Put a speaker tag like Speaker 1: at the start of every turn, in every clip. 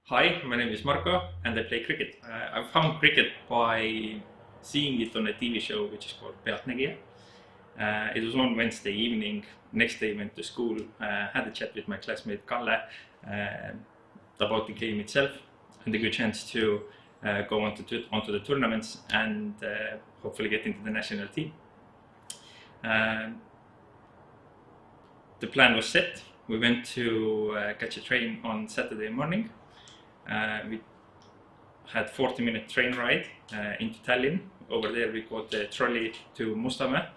Speaker 1: Hi, my name is Marko and I play cricket. I found cricket by seeing it on a TV show which is called Pealtnägija. It was on Wednesday evening. Next day went to school, had a chat with my classmate Kalle about the game itself and a good chance to go onto the tournaments and hopefully get into the national team. The plan was set. We went to catch a train on Saturday morning. We had 40-minute train ride into Tallinn. Over there we caught a trolley to Mustamäe,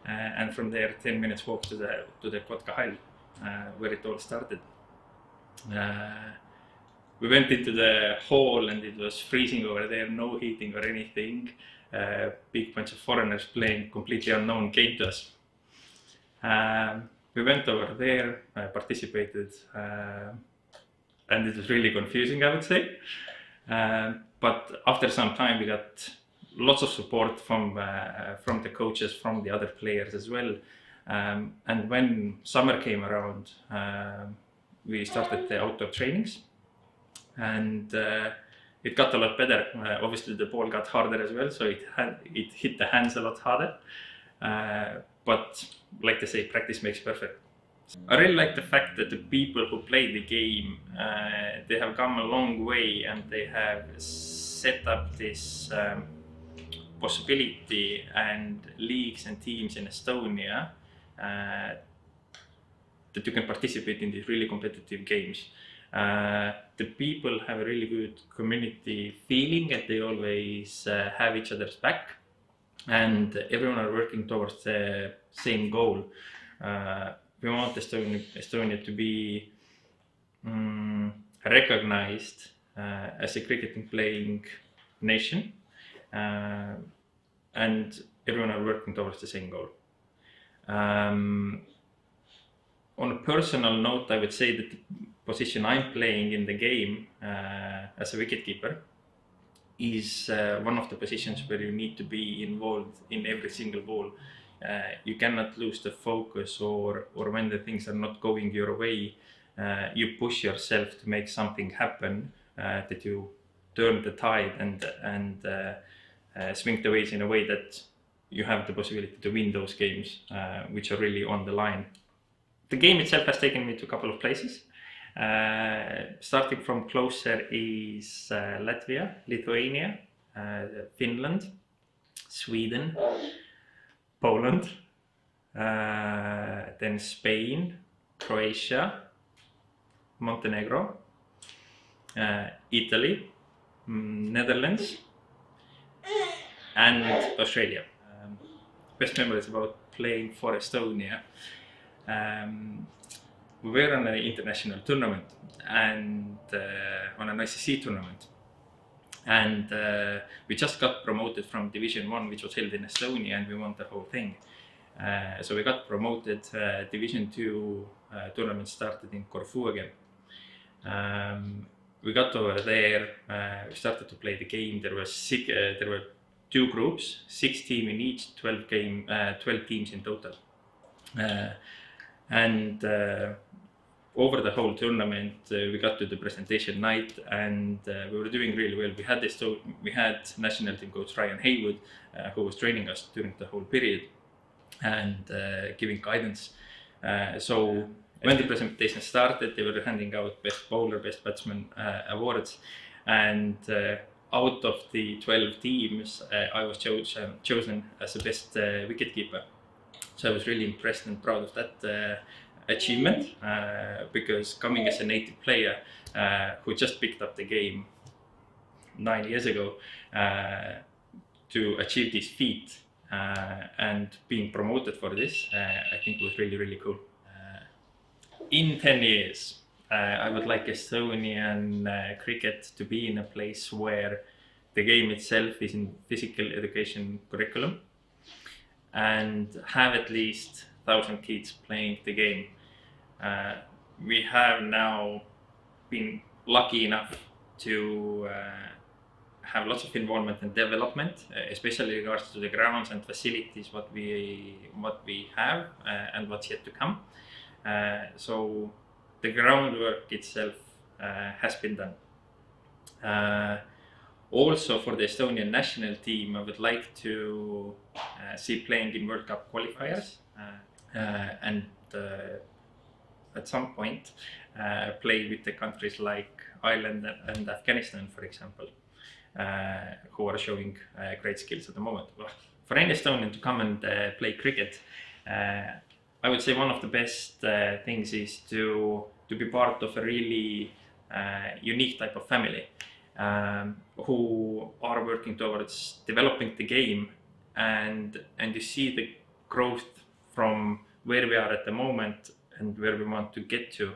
Speaker 1: and from there 10 minutes walk to the Kotka Hall, where it all started. We went into the hall and it was freezing over there, no heating or anything. Big bunch of foreigners playing completely unknown game to us. We went over there, participated, and it was really confusing, I would say. But after some time, we got lots of support from the coaches, from the other players as well. And when summer came around, we started the outdoor trainings, and it got a lot better. Obviously, the ball got harder as well, so it hit the hands a lot harder. But like they say, practice makes perfect. I really like the fact that the people who play the game, they have come a long way and they have set up this possibility and leagues and teams in Estonia that you can participate in these really competitive games. The people have a really good community feeling and they always have each other's back, and everyone are working towards the same goal. We want Estonia to be recognized as a cricketing playing nation, and everyone are working towards the same goal. On a personal note, I would say that the position I'm playing in the game as a wicketkeeper is one of the positions where you need to be involved in every single ball. You cannot lose the focus, or when the things are not going your way, you push yourself to make something happen, that you turn the tide and swing the waves in a way that you have the possibility to win those games, which are really on the line. The game itself has taken me to a couple of places. Starting from closer is Latvia, Lithuania, Finland, Sweden, Poland, then Spain, Croatia, Montenegro, Italy, Netherlands, and Australia. Best memories about playing for Estonia. We were on an international tournament and on an ICC tournament, and we just got promoted from Division 1, which was held in Estonia, and we won the whole thing. So we got promoted. Division 2 tournament started in Corfu again. We got over there, we started to play the game. There were 2 groups, 6 teams in each, 12 teams in total. And over the whole tournament, we got to the presentation night, and we were doing really well. We had national team coach Ryan Haywood, who was training us during the whole period and giving guidance. So when the presentation started, they were handing out best bowler, best batsman awards, and out of the 12 teams, I was chosen as the best wicketkeeper. So I was really impressed and proud of that achievement, because coming as a native player who just picked up the game 9 years ago, to achieve this feat and being promoted for this, I think was really, really cool. In 10 years, I would like Estonian cricket to be in a place where the game itself is in physical education curriculum and have at least 1,000 kids playing the game. We have now been lucky enough to have lots of involvement and development, especially in regards to the grounds and facilities, what we have and what's yet to come. So the groundwork itself has been done. Also for the Estonian national team, I would like to see playing in World Cup qualifiers and at some point play with the countries like Ireland and Afghanistan, for example, who are showing great skills at the moment. Well, for any Estonian to come and play cricket, I would say one of the best things is to be part of a really unique type of family who are working towards developing the game, and you see the growth from where we are at the moment and where we want to get to.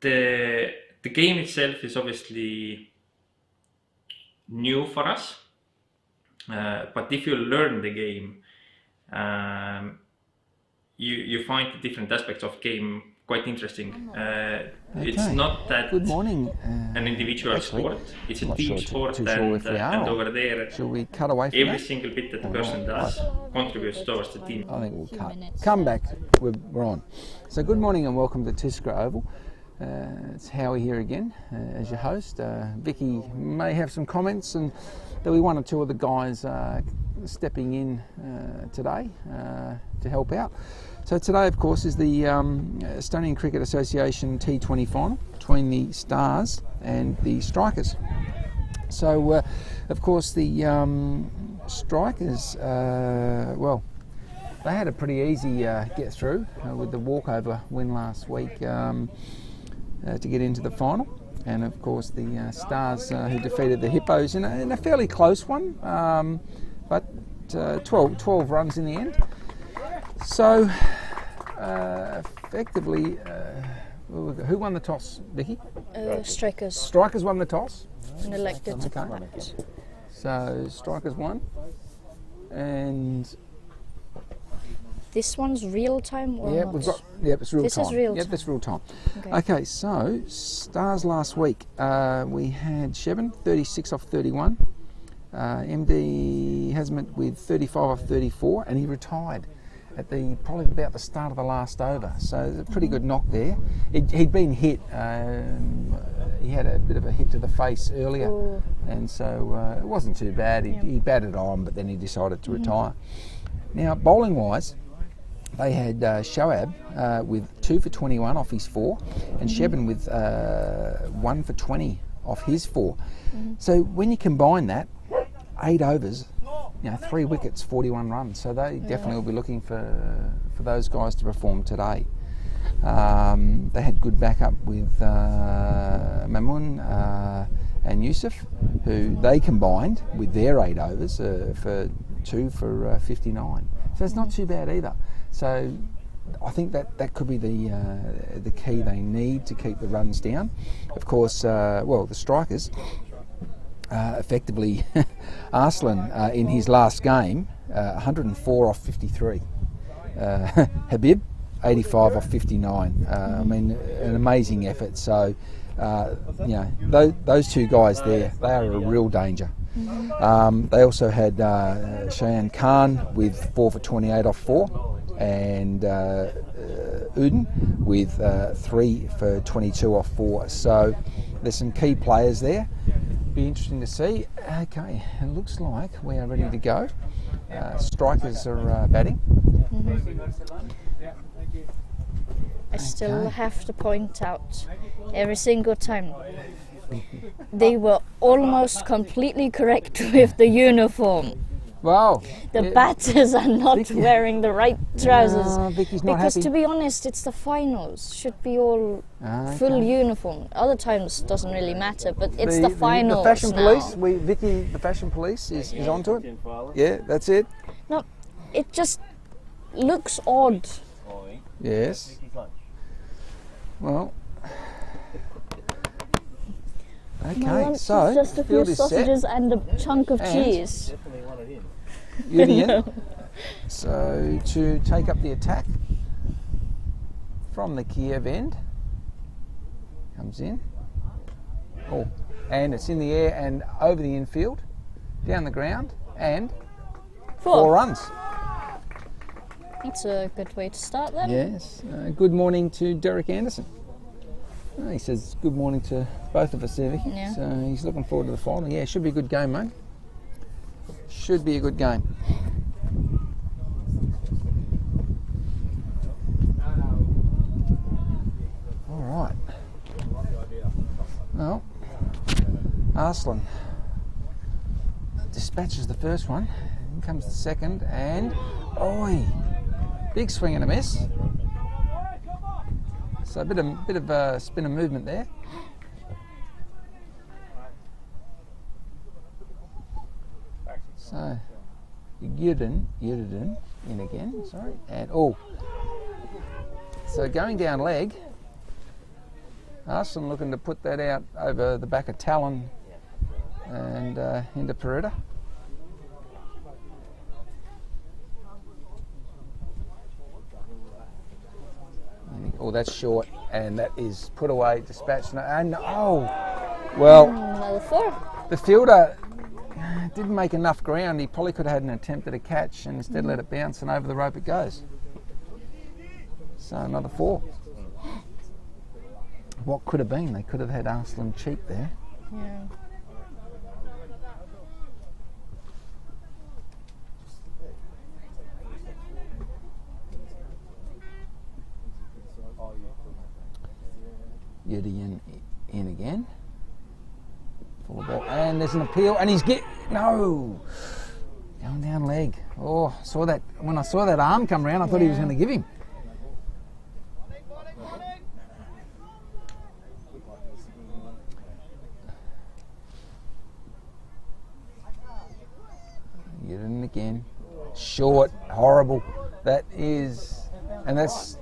Speaker 1: The game itself is obviously new for us, but if you learn the game, you find the different aspects of game quite interesting. It's not that
Speaker 2: good morning.
Speaker 1: An individual sport. It's a team sport, and over there,
Speaker 2: shall we cut away from
Speaker 1: every
Speaker 2: that?
Speaker 1: single bit that the person does contributes towards the team.
Speaker 2: I think we'll cut. Come back. We're on. So good morning and welcome to Tiskra Oval. It's Howie here again as your host. Vicky may have some comments, and there'll be one or two of the guys stepping in today to help out. So today, of course, is the Estonian Cricket Association T20 final between the Stars and the Strikers. So, of course, the Strikers, well, they had a pretty easy get through with the walkover win last week to get into the final. And, of course, the Stars who defeated the Hippos in a fairly close one, but 12 runs in the end. So, effectively, who won the toss, Vicky?
Speaker 3: Strikers.
Speaker 2: Strikers won the toss.
Speaker 3: And elected to
Speaker 2: Okay. So, Strikers won. And
Speaker 3: this one's real time or
Speaker 2: yeah,
Speaker 3: not?
Speaker 2: we've got. Yep, it's real
Speaker 3: This
Speaker 2: time.
Speaker 3: is real
Speaker 2: Yep,
Speaker 3: time.
Speaker 2: that's real time.
Speaker 3: Okay.
Speaker 2: Okay, so Stars last week. We had Shevin 36 off 31. MD Hazmat with 35 off 34, and he retired at probably about the start of the last over. So it's a pretty good knock there. He'd been hit. He had a bit of a hit to the face earlier, and so it wasn't too bad. He batted on, but then he decided to retire. Now, bowling wise, they had Shoaib with 2 for 21 off his 4, and Shevin with 1 for 20 off his 4. So when you combine that, 8 overs, 3 wickets, 41 runs. So they definitely will be looking for those guys to perform today. They had good backup with Mamun and Yusuf, who they combined with their 8 overs for 2 for 59. So it's not too bad either. So I think that could be the key they need to keep the runs down. Of course, the Strikers. Effectively, Arslan in his last game, 104 off 53. Habib, 85 off 59. I mean, an amazing effort. So, those two guys there, they are a real danger. They also had Cheyenne Khan with 4 for 28 off 4, and Uden with 3 for 22 off 4. So, there's some key players there. Be interesting to see. Okay, it looks like we are ready to go. Strikers are batting.
Speaker 3: I still have to point out every single time they were almost completely correct with the uniform.
Speaker 2: Wow.
Speaker 3: The batters are not
Speaker 2: Vicky,
Speaker 3: wearing the right trousers.
Speaker 2: Vicky's not
Speaker 3: Because
Speaker 2: happy.
Speaker 3: to be honest, it's the finals. Should be all full uniform. Other times doesn't really matter, but it's the finals
Speaker 2: The fashion
Speaker 3: now.
Speaker 2: police, Vicky, the fashion police is onto it. Yeah, that's it.
Speaker 3: No, it just looks odd.
Speaker 2: Yes. Well. Okay,
Speaker 3: My lunch
Speaker 2: so
Speaker 3: is just a few
Speaker 2: field is set.
Speaker 3: sausages and a chunk of
Speaker 2: And-
Speaker 3: cheese.
Speaker 2: Union. So to take up the attack from the Kiev end, comes in. Oh, and it's in the air and over the infield, down the ground, and 4 runs.
Speaker 3: That's a good way to start then.
Speaker 2: Yes. Good morning to Derek Anderson. He says good morning to both of us there, Vicky.
Speaker 3: Yeah.
Speaker 2: So he's looking forward to the final. Yeah, should be a good game, mate. Should be a good game. All right. Well, Arslan dispatches the first one. In comes the second, and oi, big swing and a miss. So a bit of spin and movement there. So Yudin in again, sorry, and so going down leg. Arslan looking to put that out over the back of Talon and into Peretta. Oh, that's short, and that is put away, dispatched, and well,
Speaker 3: Another 4.
Speaker 2: the fielder didn't make enough ground. He probably could have had an attempt at a catch and instead let it bounce, and over the rope it goes. So another 4. What could have been? They could have had Arslan cheap there.
Speaker 3: Yeah.
Speaker 2: Yudi in again. Full ball, and there's an appeal, and he's going down leg. Oh, saw that when I saw that arm come around, I thought he was going to give him. Get in again. Short, horrible. That is, and it's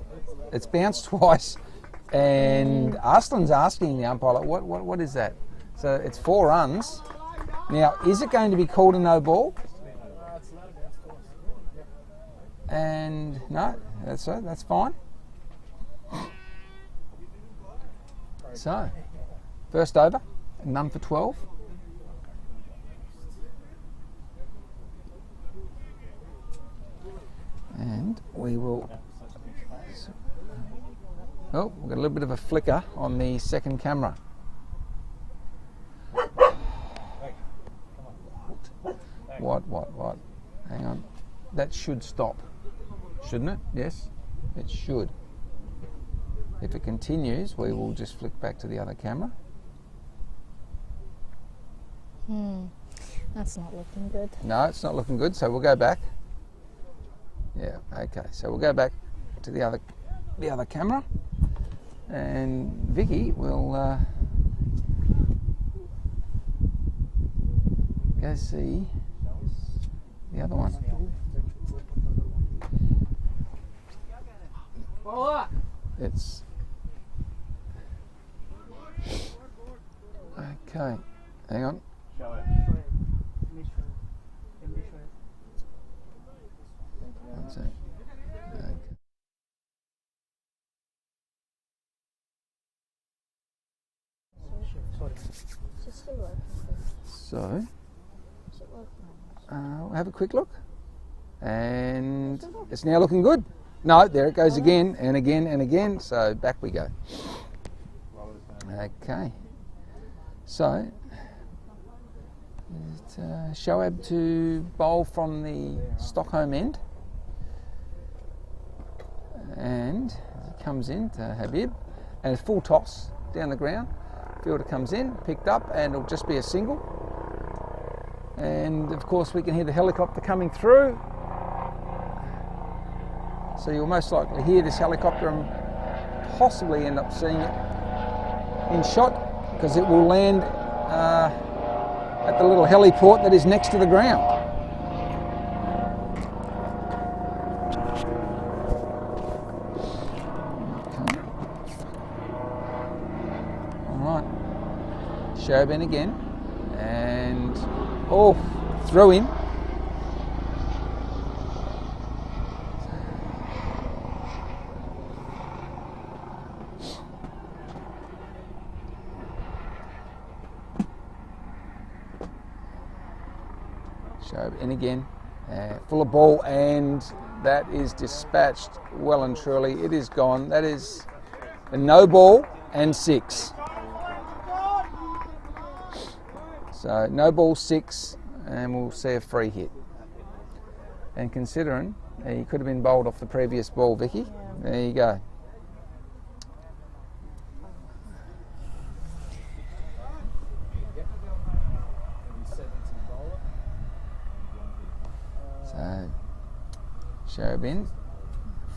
Speaker 2: bounced twice. And Arslan's asking the umpire, what is that? So it's 4 runs. Now, is it going to be called a no ball? And no, that's fine. So, first over, none for 12. And we will. Oh, we've got a little bit of a flicker on the second camera. What? Hang on. That should stop. Shouldn't it? Yes, it should. If it continues, we will just flick back to the other camera.
Speaker 3: That's not looking good.
Speaker 2: No, it's not looking good, so we'll go back. Yeah, okay. So we'll go back to the other camera. And Vicky will go see the other one. It's okay. Hang on. One sec. Okay. So, we'll have a quick look, and it's now looking good. No, there it goes again and again and again. So back we go. Okay. So, Shoaib to bowl from the Stockholm end, and he comes in to Habib, and a full toss down the ground. Fielder comes in, picked up, and it'll just be a single. And of course we can hear the helicopter coming through. So you'll most likely hear this helicopter and possibly end up seeing it in shot, because it will land at the little heliport that is next to the ground. Okay. All right. Shoaib in again, and throw in. Shoaib in again, full of ball, and that is dispatched well and truly. It is gone. That is a no ball, and 6. So no ball 6, and we'll see a free hit. And considering he could have been bowled off the previous ball, Vicky, there you go. So Sherabin,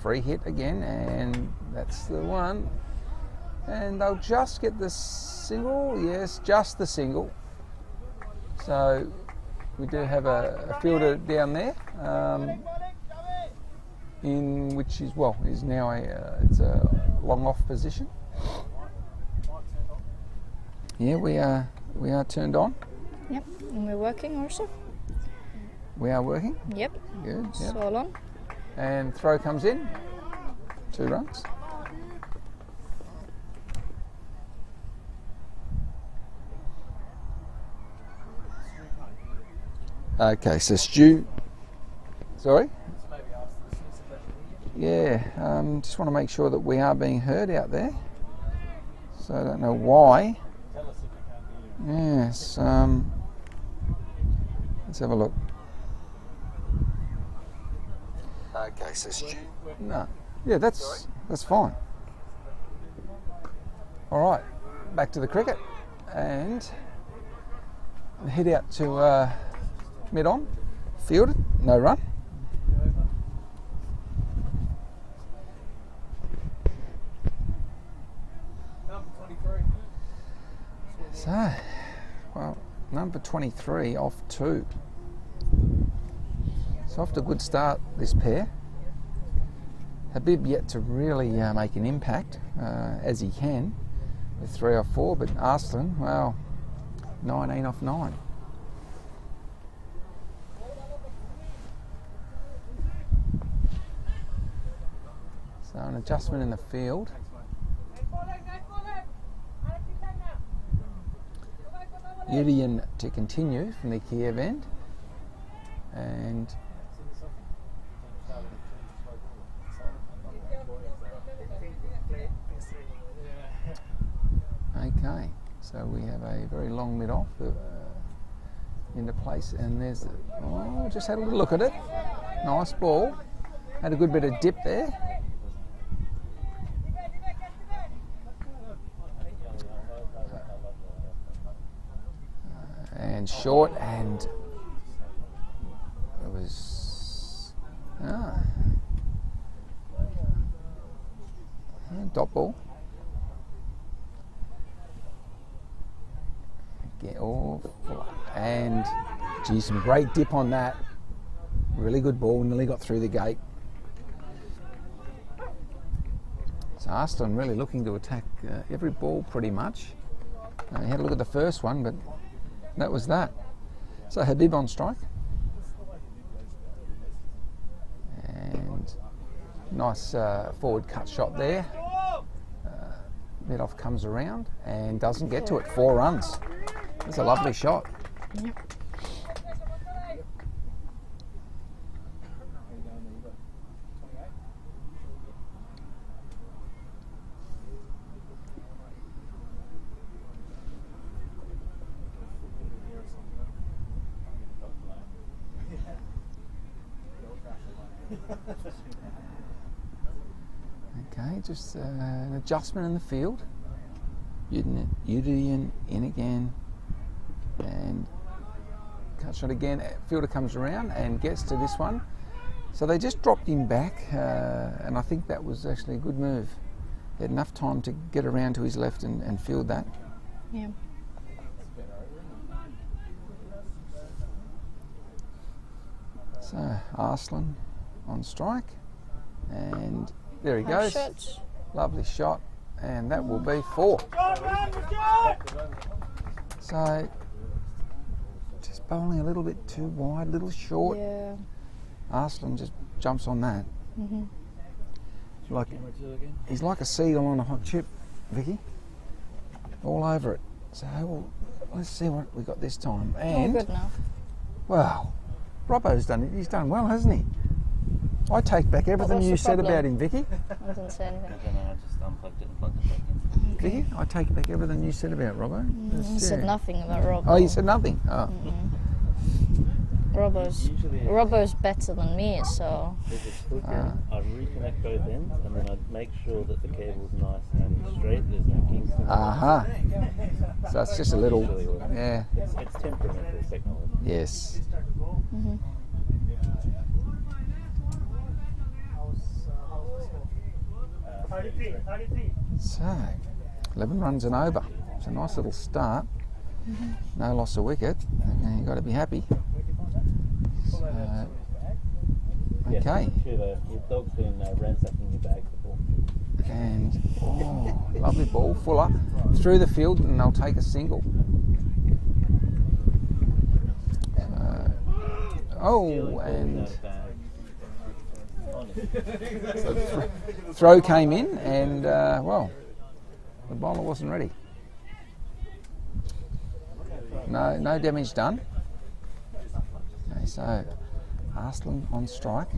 Speaker 2: free hit again, and that's the one. And they'll just get the single, yes, just the single. So we do have a fielder down there, in which is, well, is now it's a long off position. Yeah, we are turned on.
Speaker 3: Yep, and we're working also.
Speaker 2: We are working.
Speaker 3: Yep.
Speaker 2: Good.
Speaker 3: It's
Speaker 2: Yep.
Speaker 3: all on.
Speaker 2: And throw comes in. 2 runs. Okay, so Stu. Sorry? Yeah, just want to make sure that we are being heard out there. So I don't know why. Yes, let's have a look. Okay, so Stu. No. Yeah, that's fine. All right, back to the cricket and head out to mid-on, fielded, no run. So, well, number 23 off 2. So off to a good start, this pair. Habib yet to really make an impact, as he can, with 3 off 4, but Arslan, well, 19 off 9. So an adjustment in the field. Udian to continue from the Kiev end, and okay, so we have a very long mid off into place, and there's just had a little look at it. Nice ball, had a good bit of dip there. And short, and it was dot ball. Get off, and gee, some great dip on that. Really good ball, nearly got through the gate. So Arslan really looking to attack every ball pretty much. He had a look at the first one, but that was that. So Habib on strike. And nice forward cut shot there. Mid-off comes around and doesn't get to it. 4 runs. That's a lovely shot.
Speaker 3: Yep.
Speaker 2: Okay, just an adjustment in the field. Udian in again, and cut shot again. Fielder comes around and gets to this one. So they just dropped him back, and I think that was actually a good move. He had enough time to get around to his left and field that.
Speaker 3: Yeah.
Speaker 2: So Arslan on strike, and there he
Speaker 3: Nice
Speaker 2: goes.
Speaker 3: shots.
Speaker 2: Lovely shot, and that will be 4. So just bowling a little bit too wide, a little short.
Speaker 3: Yeah.
Speaker 2: Arslan just jumps on that.
Speaker 3: Mhm.
Speaker 2: He's like a seagull on a hot chip, Vicky. All over it. So let's see what we got this time. And
Speaker 3: good enough.
Speaker 2: wow, Robbo's done it. He's done well, hasn't he? I take back everything
Speaker 3: was
Speaker 2: you
Speaker 3: the
Speaker 2: said
Speaker 3: problem?
Speaker 2: about him, Vicky.
Speaker 3: I didn't say anything.
Speaker 4: I don't know, I just unplugged it and plugged it back in.
Speaker 2: Vicky, I take back everything you said about Robbo.
Speaker 3: I said nothing about Robbo.
Speaker 2: Oh, you said nothing? Oh.
Speaker 3: Robbo's better than me, so...
Speaker 4: If it's flickering, I'd reconnect both ends and then I'd make sure that the cable's nice and straight, there's no kinks in it.
Speaker 2: Uh-huh. So it's just a little...
Speaker 4: Usually what-
Speaker 2: Yeah.
Speaker 4: It's temperamental technology.
Speaker 2: Yes. So, 11 runs and over. It's a nice little start. No loss of wicket. Okay, you've got to be happy. So, okay.
Speaker 4: Your dog's been ransacking your bag before.
Speaker 2: And, oh, lovely ball. Fuller through the field and they'll take a single. And so throw came in and, well, the bowler wasn't ready. No damage done. Okay, so Arslan on strike.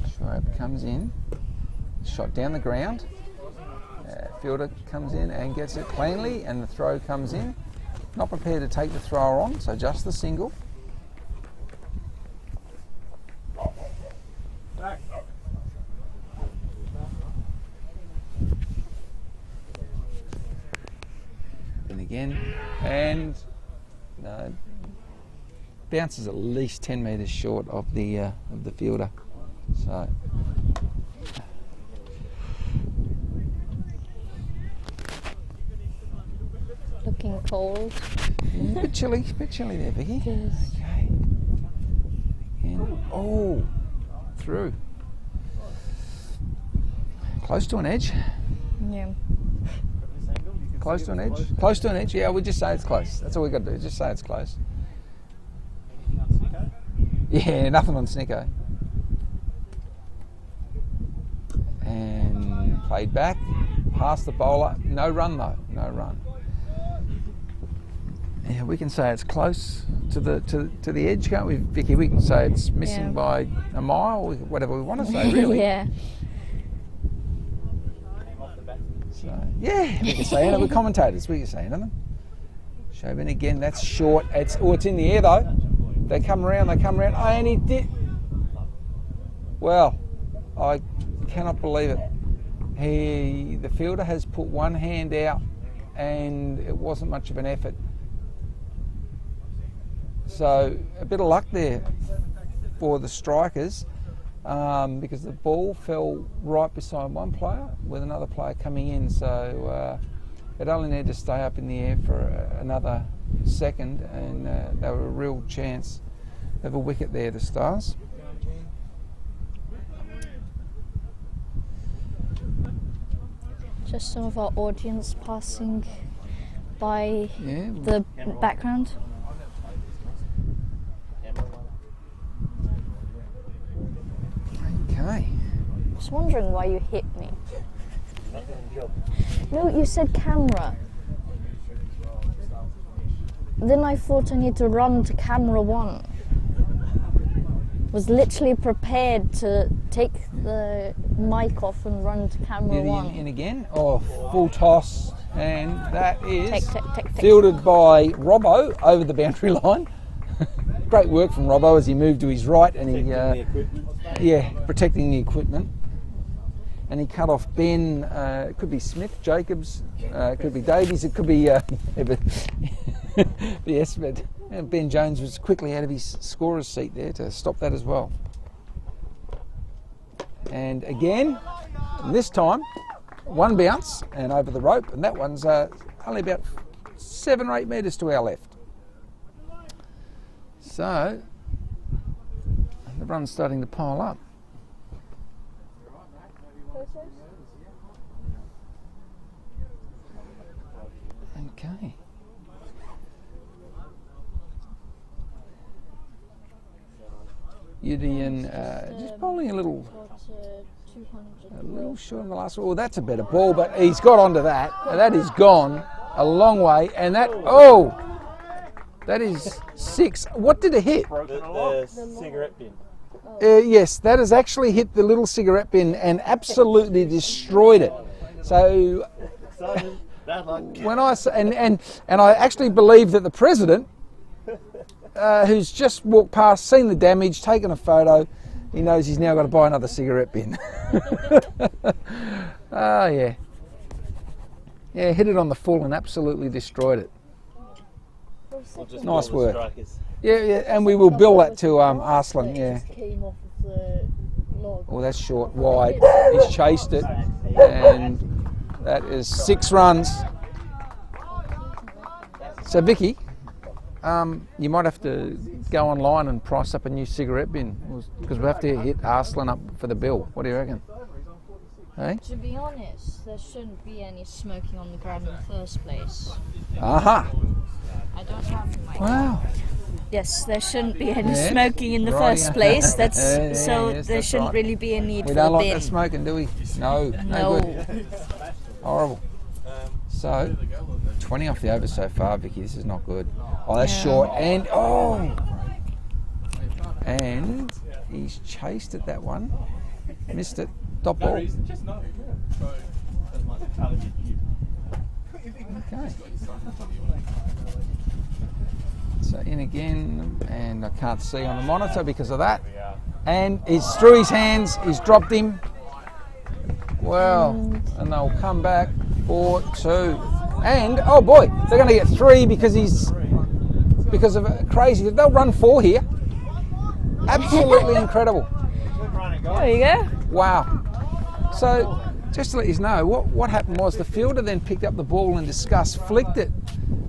Speaker 2: Shoaib comes in, shot down the ground. Fielder comes in and gets it cleanly, and the throw comes in. Not prepared to take the thrower on, so just the single. And again, and no, bounces at least 10 metres short of the fielder. So
Speaker 3: Looking cold.
Speaker 2: a bit chilly there, Vicky.
Speaker 3: Yes.
Speaker 2: Okay. And through. Close to an edge.
Speaker 3: Yeah.
Speaker 2: Close to an edge. Close to an edge. Yeah, we just say it's close. That's all we got to do. Just say it's close. Yeah, nothing on Snicko. And played back, past the bowler. No run though. No run. Yeah, we can say it's close to the edge, can't we, Vicky? We can say it's missing by a mile, whatever we want to say, really.
Speaker 3: Yeah.
Speaker 2: So, yeah, we can say anything. We're commentators. We can say anything. Shobin again. That's short. It's in the air though. They come around. Oh, and he did. Well, I cannot believe it. The fielder has put one hand out, and it wasn't much of an effort. So a bit of luck there for the strikers, because the ball fell right beside one player with another player coming in. So it only needed to stay up in the air for another second, and they were a real chance of a wicket there, the Stars.
Speaker 3: Just some of our audience passing by the background.
Speaker 2: Okay.
Speaker 3: I was wondering why you hit me. No, you said camera. Then I thought I need to run to camera one. Was literally prepared to take the mic off and run to camera one.
Speaker 2: In again. Oh, full toss, and that is
Speaker 3: Take.
Speaker 2: fielded by Robbo over the boundary line. Great work from Robbo as he moved to his right, and protecting the equipment. And he cut off Ben. It could be Smith, Jacobs, it could be Davies, it could be yes, but Ben Jones was quickly out of his scorer's seat there to stop that as well. And again, this time, one bounce and over the rope, and that one's only about 7 or 8 metres to our left. So the run's starting to pile up. Okay. Udian just bowling a little short on the last one. Oh, that's a better ball, but he's got onto that. And that is gone a long way, and that that is 6. What did it hit?
Speaker 4: The cigarette bin.
Speaker 2: yes, that has actually hit the little cigarette bin and absolutely destroyed it. So when I and I actually believe that the president, who's just walked past, seen the damage, taken a photo, he knows he's now got to buy another cigarette bin. Oh yeah, yeah, hit it on the full and absolutely destroyed it. Nice work. Yeah, yeah, and we will bill that to Arslan. Yeah. Oh, that's short, wide. He's chased it, and that is 6 runs. So Vicky, you might have to go online and price up a new cigarette bin, because we have to hit Arslan up for the bill. What do you reckon? Hey?
Speaker 3: To be honest, there shouldn't be any smoking on the ground in the first place.
Speaker 2: Aha!
Speaker 3: I don't have my.
Speaker 2: Wow.
Speaker 3: Yes, there shouldn't be any smoking in the first place. That's
Speaker 2: yes,
Speaker 3: there
Speaker 2: that's
Speaker 3: shouldn't
Speaker 2: right.
Speaker 3: really be a need
Speaker 2: We
Speaker 3: for
Speaker 2: don't
Speaker 3: the
Speaker 2: like
Speaker 3: bin.
Speaker 2: that smoking, do we? No.
Speaker 3: No.
Speaker 2: Good. Horrible. So, 20 off the over so far, Vicky. This is not good. Oh, that's short. And, and he's chased at that one. Missed it. Top ball. Okay. So in again, and I can't see on the monitor because of that. And he's through his hands. He's dropped him. Well, and they'll come back for 2. And oh boy, they're going to get 3 because of a crazy. They'll run 4 here. Absolutely incredible.
Speaker 3: There you go.
Speaker 2: Wow. So just to let you know, what happened was the fielder then picked up the ball in disgust, flicked it,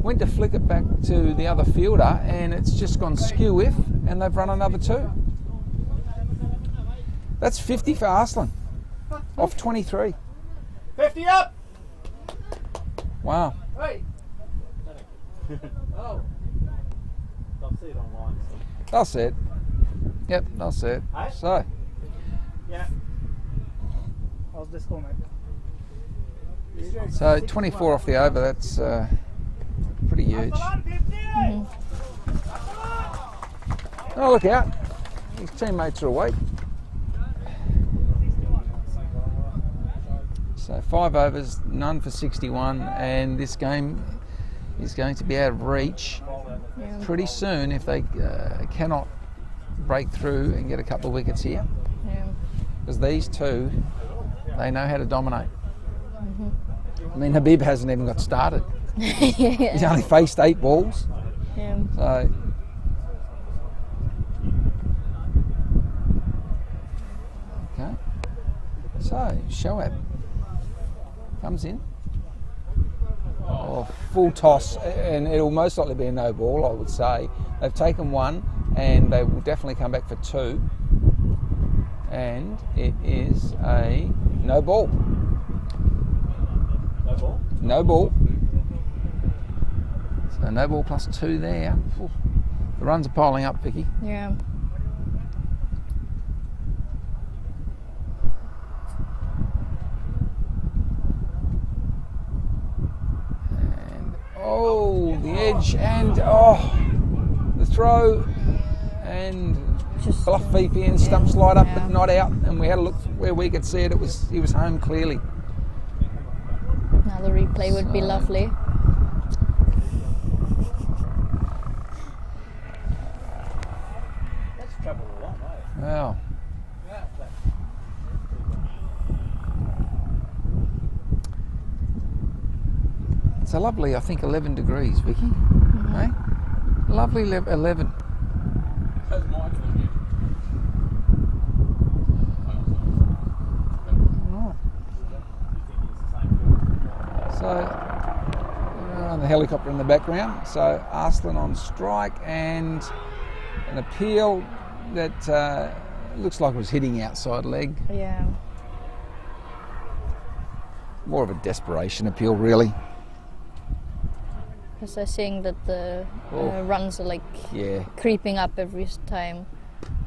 Speaker 2: went to flick it back to the other fielder, and it's just gone skew-whiff, and they've run another 2. That's 50 for Arslan, off 23.
Speaker 5: 50 up!
Speaker 2: Wow.
Speaker 5: Hey! Oh. I'll see it online.
Speaker 2: They'll see it. Yep, they'll see it.
Speaker 5: Hey?
Speaker 2: So,
Speaker 5: Yeah. How's this going, mate?
Speaker 2: so 24 off the over, that's pretty huge. Oh, look out. His teammates are awake. So 5 overs, none for 61, and this game is going to be out of reach pretty soon if they cannot break through and get a couple of wickets here. Because these 2, they know how to dominate. I mean, Habib hasn't even got started. He's only faced 8 balls. So, okay. So, Shoaib comes in. Oh, full toss, and it'll most likely be a no ball, I would say. They've taken 1, and they will definitely come back for 2. And it is a no ball.
Speaker 5: No ball?
Speaker 2: No ball. So no ball plus 2 there. Ooh. The runs are piling up, Vicky.
Speaker 3: Yeah.
Speaker 2: And oh, the edge, and the throw, and
Speaker 3: Just
Speaker 2: BlufVPN stump slide up but not out, and we had a look where we could see it. He was home clearly.
Speaker 3: now the replay would be lovely.
Speaker 5: That's trouble a lot, mate.
Speaker 2: Wow. It's a lovely, I think, 11 degrees, Vicky. Eh? Lovely 11. So, the helicopter in the background. So, Arslan on strike, and an appeal that looks like it was hitting outside leg.
Speaker 3: Yeah.
Speaker 2: More of a desperation appeal, really.
Speaker 3: Because they're seeing that the
Speaker 2: Oh.
Speaker 3: runs are like
Speaker 2: Yeah.
Speaker 3: creeping up every time.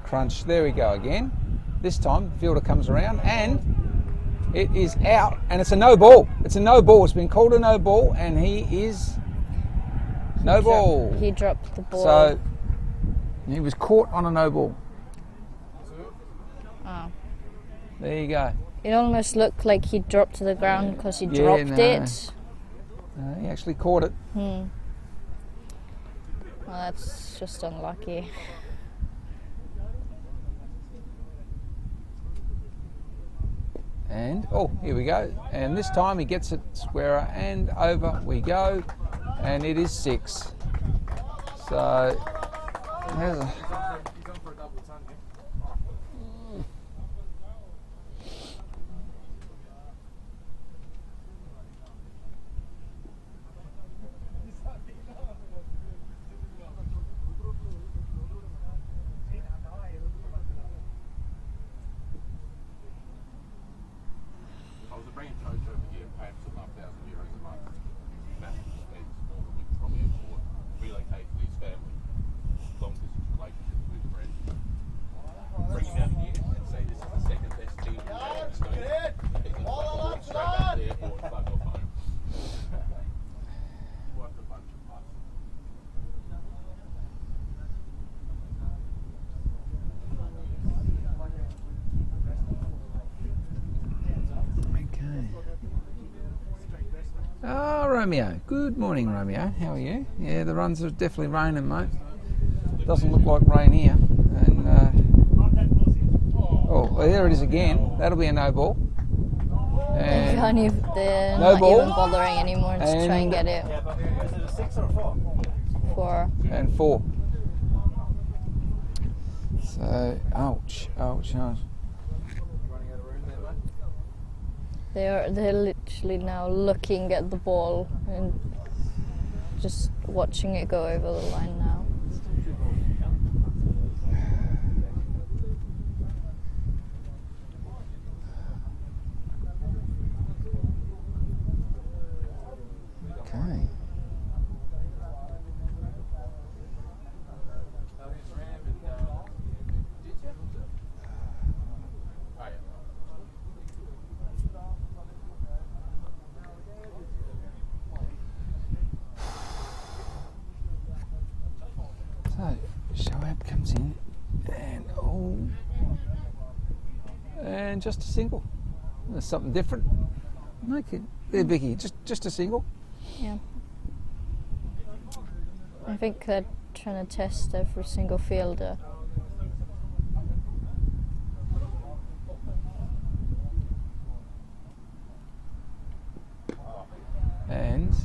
Speaker 2: Crunch. There we go again. This time, the fielder comes around, and it is out, and it's a no ball. It's a no ball. It's been called a no ball, and he is no ball.
Speaker 3: He dropped the ball.
Speaker 2: So he was caught on a no ball. There you go.
Speaker 3: It almost looked like he dropped to the ground because he
Speaker 2: Yeah,
Speaker 3: dropped
Speaker 2: no.
Speaker 3: it.
Speaker 2: He actually caught it.
Speaker 3: Well, that's just unlucky.
Speaker 2: And, oh, here we go. And this time he gets it squarer and over we go. And it is 6. So, there's a,
Speaker 6: I was a brand coach over here, paying €1,000 a month. Massive expense, more than we could probably afford. Relocate for his family. Long distance relationships with his friends. Bring him out here and say this is the second best team in Australia. He's going to walk straight back to the airport and fuck off home. What a bunch of puss.
Speaker 2: okay. Oh, Romeo. Good morning, Romeo. How are you? Yeah, the runs are definitely raining, mate. Doesn't look like rain here. And oh, well, there it is again. That'll be a no ball.
Speaker 3: They're
Speaker 2: And
Speaker 3: they're
Speaker 2: no
Speaker 3: not
Speaker 2: ball.
Speaker 3: even bothering anymore to try and get it.
Speaker 5: Yeah, but is it a 6 or a 4?
Speaker 3: 4.
Speaker 2: and 4. So, ouch, ouch, ouch.
Speaker 5: Running out of room there, mate?
Speaker 3: They're literally now looking at the ball and just watching it go over the line now.
Speaker 2: Okay. So, Shoaib comes in and and just a single. There's something different. Okay, there, Vicky, just a single.
Speaker 3: Yeah. I think they're trying to test every single fielder.
Speaker 2: And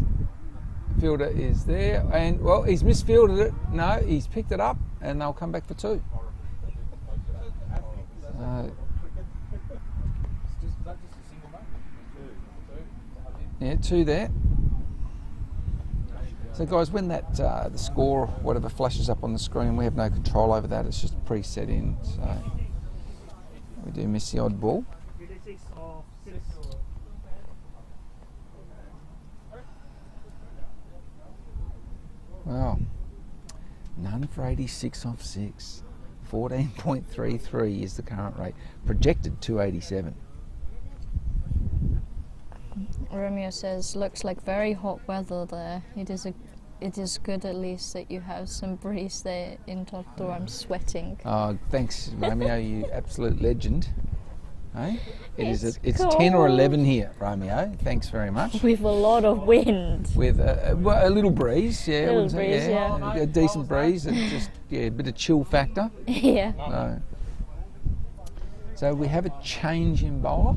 Speaker 2: fielder is there, and well, he's misfielded it. No, he's picked it up, and they'll come back for 2. Yeah, 2 there. So guys, when that the score, whatever flashes up on the screen, we have no control over that. It's just preset in. So we do miss the odd ball.
Speaker 5: 86 or 6 or...
Speaker 2: Wow. None for 86 off 6. 14.33 is the current rate. Projected 287.
Speaker 3: Romeo says, looks like very hot weather there. It is good at least that you have some breeze there in Totto. I'm sweating.
Speaker 2: Oh, thanks, Romeo, you absolute legend. Hey? It's 10 or
Speaker 3: cold.
Speaker 2: 11 here, Romeo. Thanks very much.
Speaker 3: With a lot of wind.
Speaker 2: With a little breeze, yeah. I
Speaker 3: Little
Speaker 2: wouldn't say-
Speaker 3: breeze, yeah.
Speaker 2: A decent breeze, and just a bit of chill factor.
Speaker 3: Yeah.
Speaker 2: So we have a change in bowler.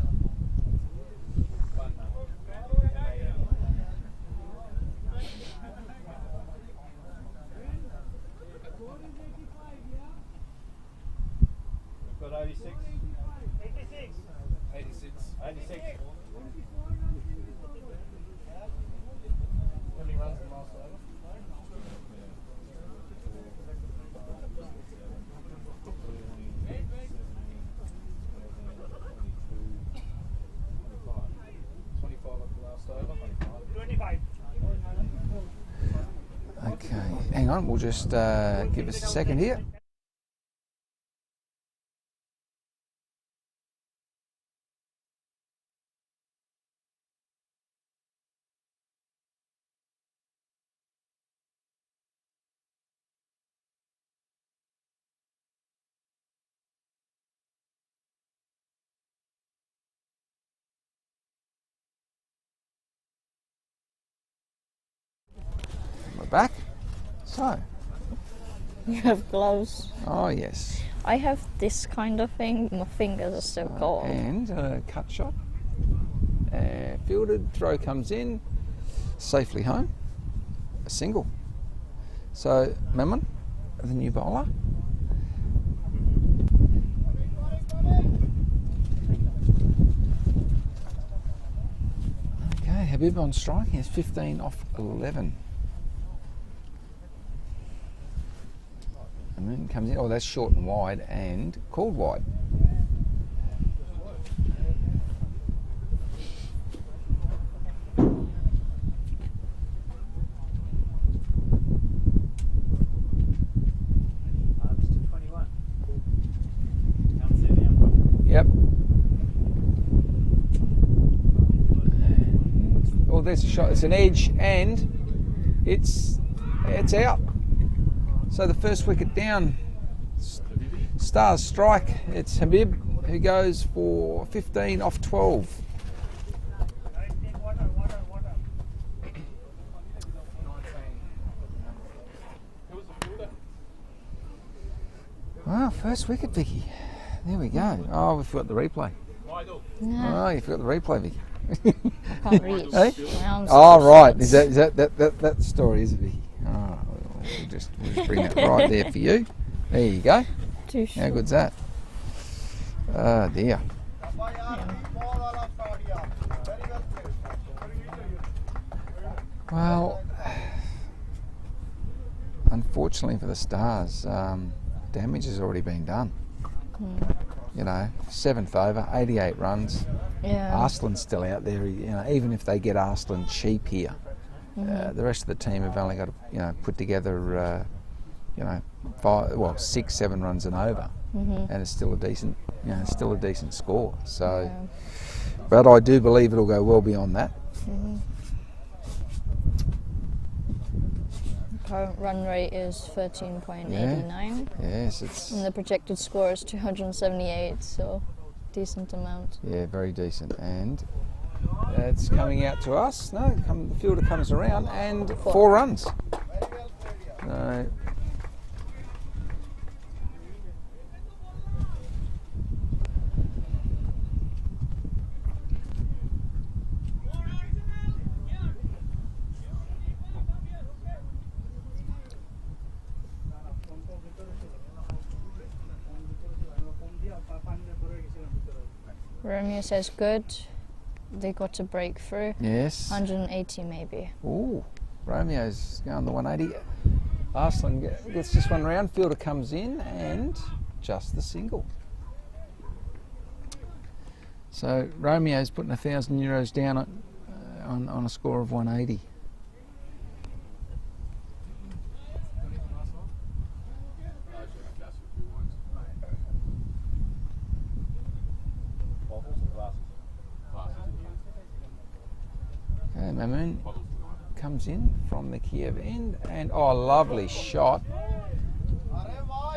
Speaker 5: We've got 86. 86. 86. 86. How many runs in the last over?
Speaker 2: Okay, hang on, we'll just give us a second here. back. So,
Speaker 3: You have gloves.
Speaker 2: oh yes.
Speaker 3: I have this kind of thing. My fingers are so cold.
Speaker 2: And cut shot. Fielded, throw comes in, safely home. A single. So, Memon, the new bowler. Okay, Habib on strike. He has 15 off 11. And then comes in. Oh, that's short and wide and called wide.
Speaker 5: Mr. 21. Can't see the umpire.
Speaker 2: Yep. Oh, there's a shot. It's an edge, and it's out. So the first wicket down. Stars strike. It's Habib who goes for 15 off 12. Wow, first wicket, Vicky. There we go. Oh, we forgot the replay.
Speaker 3: No,
Speaker 2: Oh, you forgot the replay, Vicky.
Speaker 3: I can't reach.
Speaker 2: Hey?
Speaker 3: My arms
Speaker 2: Oh,
Speaker 3: are
Speaker 2: right.
Speaker 3: short.
Speaker 2: Is that the story, is it, Vicky? Oh, we'll just bring that right there for you. There you go.
Speaker 3: Too
Speaker 2: How
Speaker 3: short.
Speaker 2: good's that? Oh, dear. Well, unfortunately for the Stars, damage has already been done. You know, 7th over, 88 runs.
Speaker 3: Yeah.
Speaker 2: Arslan's still out there. You know, even if they get Arslan cheap here, the rest of the team have only got to, put together, 6, 7 runs and over, and it's still a decent, score. So, but I do believe it'll go well beyond that.
Speaker 3: Current run rate is 13.89.
Speaker 2: Yes, it's
Speaker 3: And the projected score is 278, so decent amount.
Speaker 2: very decent. And it's coming out to us. No, the fielder comes around and 4 runs. No.
Speaker 3: Romeo says good. They got a breakthrough.
Speaker 2: Yes.
Speaker 3: 180 maybe.
Speaker 2: Ooh, Romeo's going the 180. Arslan gets this one round. Fielder comes in and just the single. So Romeo's putting €1,000 down on a score of 180. Okay, Mamoon comes in from the Kiev end, and lovely shot.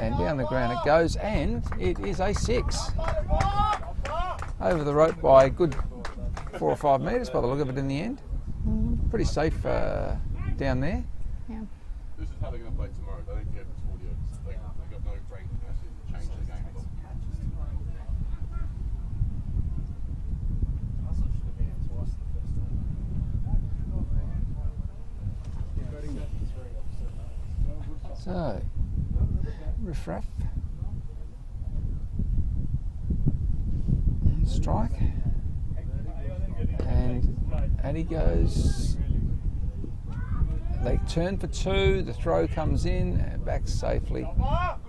Speaker 2: And down the ground it goes, and it is a 6. Over the rope by a good 4 or 5 metres by the look of it in the end. Pretty safe down there.
Speaker 3: Yeah.
Speaker 6: This is how they're going to play tomorrow. They don't care if it's audio. They've got no brain capacity to change the game at all.
Speaker 5: Arsenal should have been in twice the first time. He's very upset.
Speaker 2: So, riff-raff. Strike. And he goes. They turn for 2. The throw comes in and back safely.
Speaker 6: Up,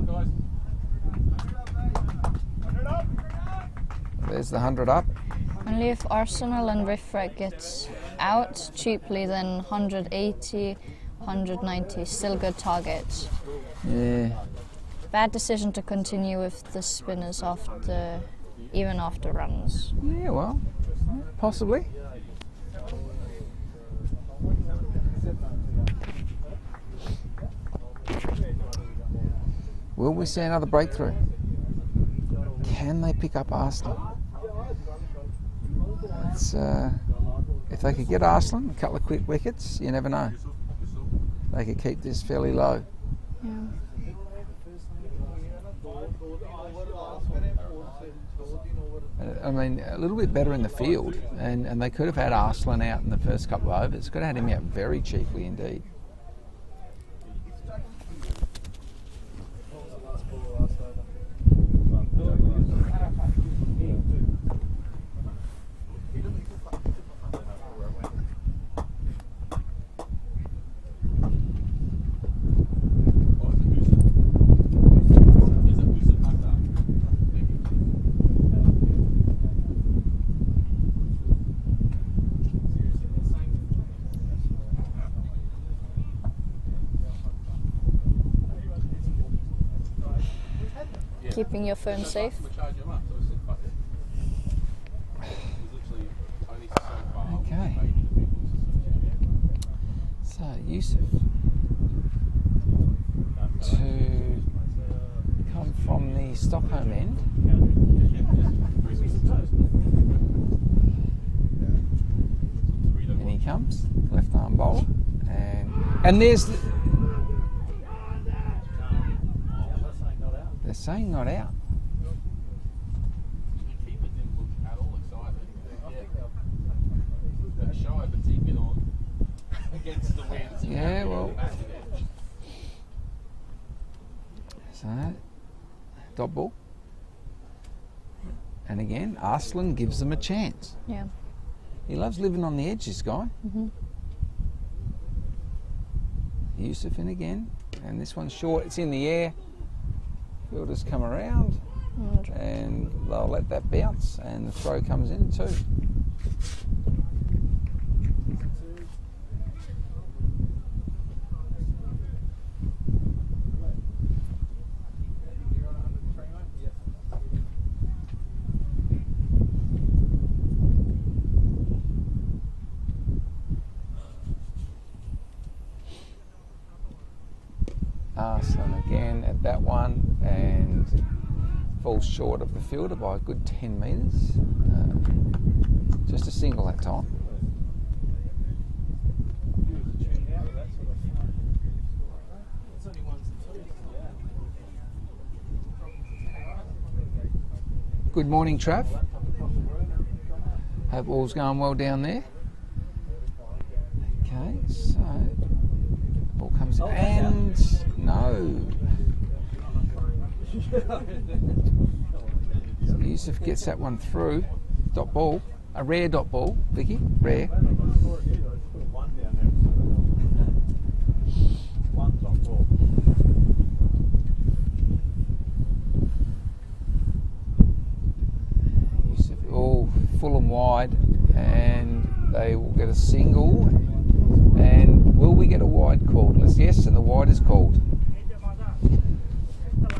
Speaker 6: guys.
Speaker 2: There's the 100 up.
Speaker 3: Only if Arsenal and Riffrack gets out cheaply, then 180, 190, still good targets.
Speaker 2: Yeah.
Speaker 3: Bad decision to continue with the spinners even after runs.
Speaker 2: Yeah, well, possibly. Will we see another breakthrough? Can they pick up Arsenal? it's, if they could get Arslan a couple of quick wickets, you never know. They could keep this fairly low.
Speaker 3: Yeah.
Speaker 2: I mean, a little bit better in the field, and they could have had Arslan out in the first couple of overs. Could have had him out very cheaply indeed.
Speaker 3: Keeping your phone safe.
Speaker 2: Okay. So Yusuf to come from the Stockholm end. And he comes, left arm bowler, and there's the, they're saying not out.
Speaker 6: Keeper didn't look at all excited. Shy, but he been on against the wind.
Speaker 2: Yeah, well. So, dot ball. And again, Arslan gives them a chance.
Speaker 3: Yeah.
Speaker 2: He loves living on the edge, this guy. Yusuf in again. And this one's short. It's in the air. Fielders come around. And they'll let that bounce. And the throw comes in too. Arslan again at that one and falls short of the fielder by a good 10 metres. Just a single that time. Good morning, Trav. Hope all's going well down there. Okay, so ball comes in and no. So Yusuf gets that one through. Dot ball, a rare dot ball, Vicky, rare. Yusuf, all full and wide, and they will get a single. And will we get a wide called? Yes, and the wide is called.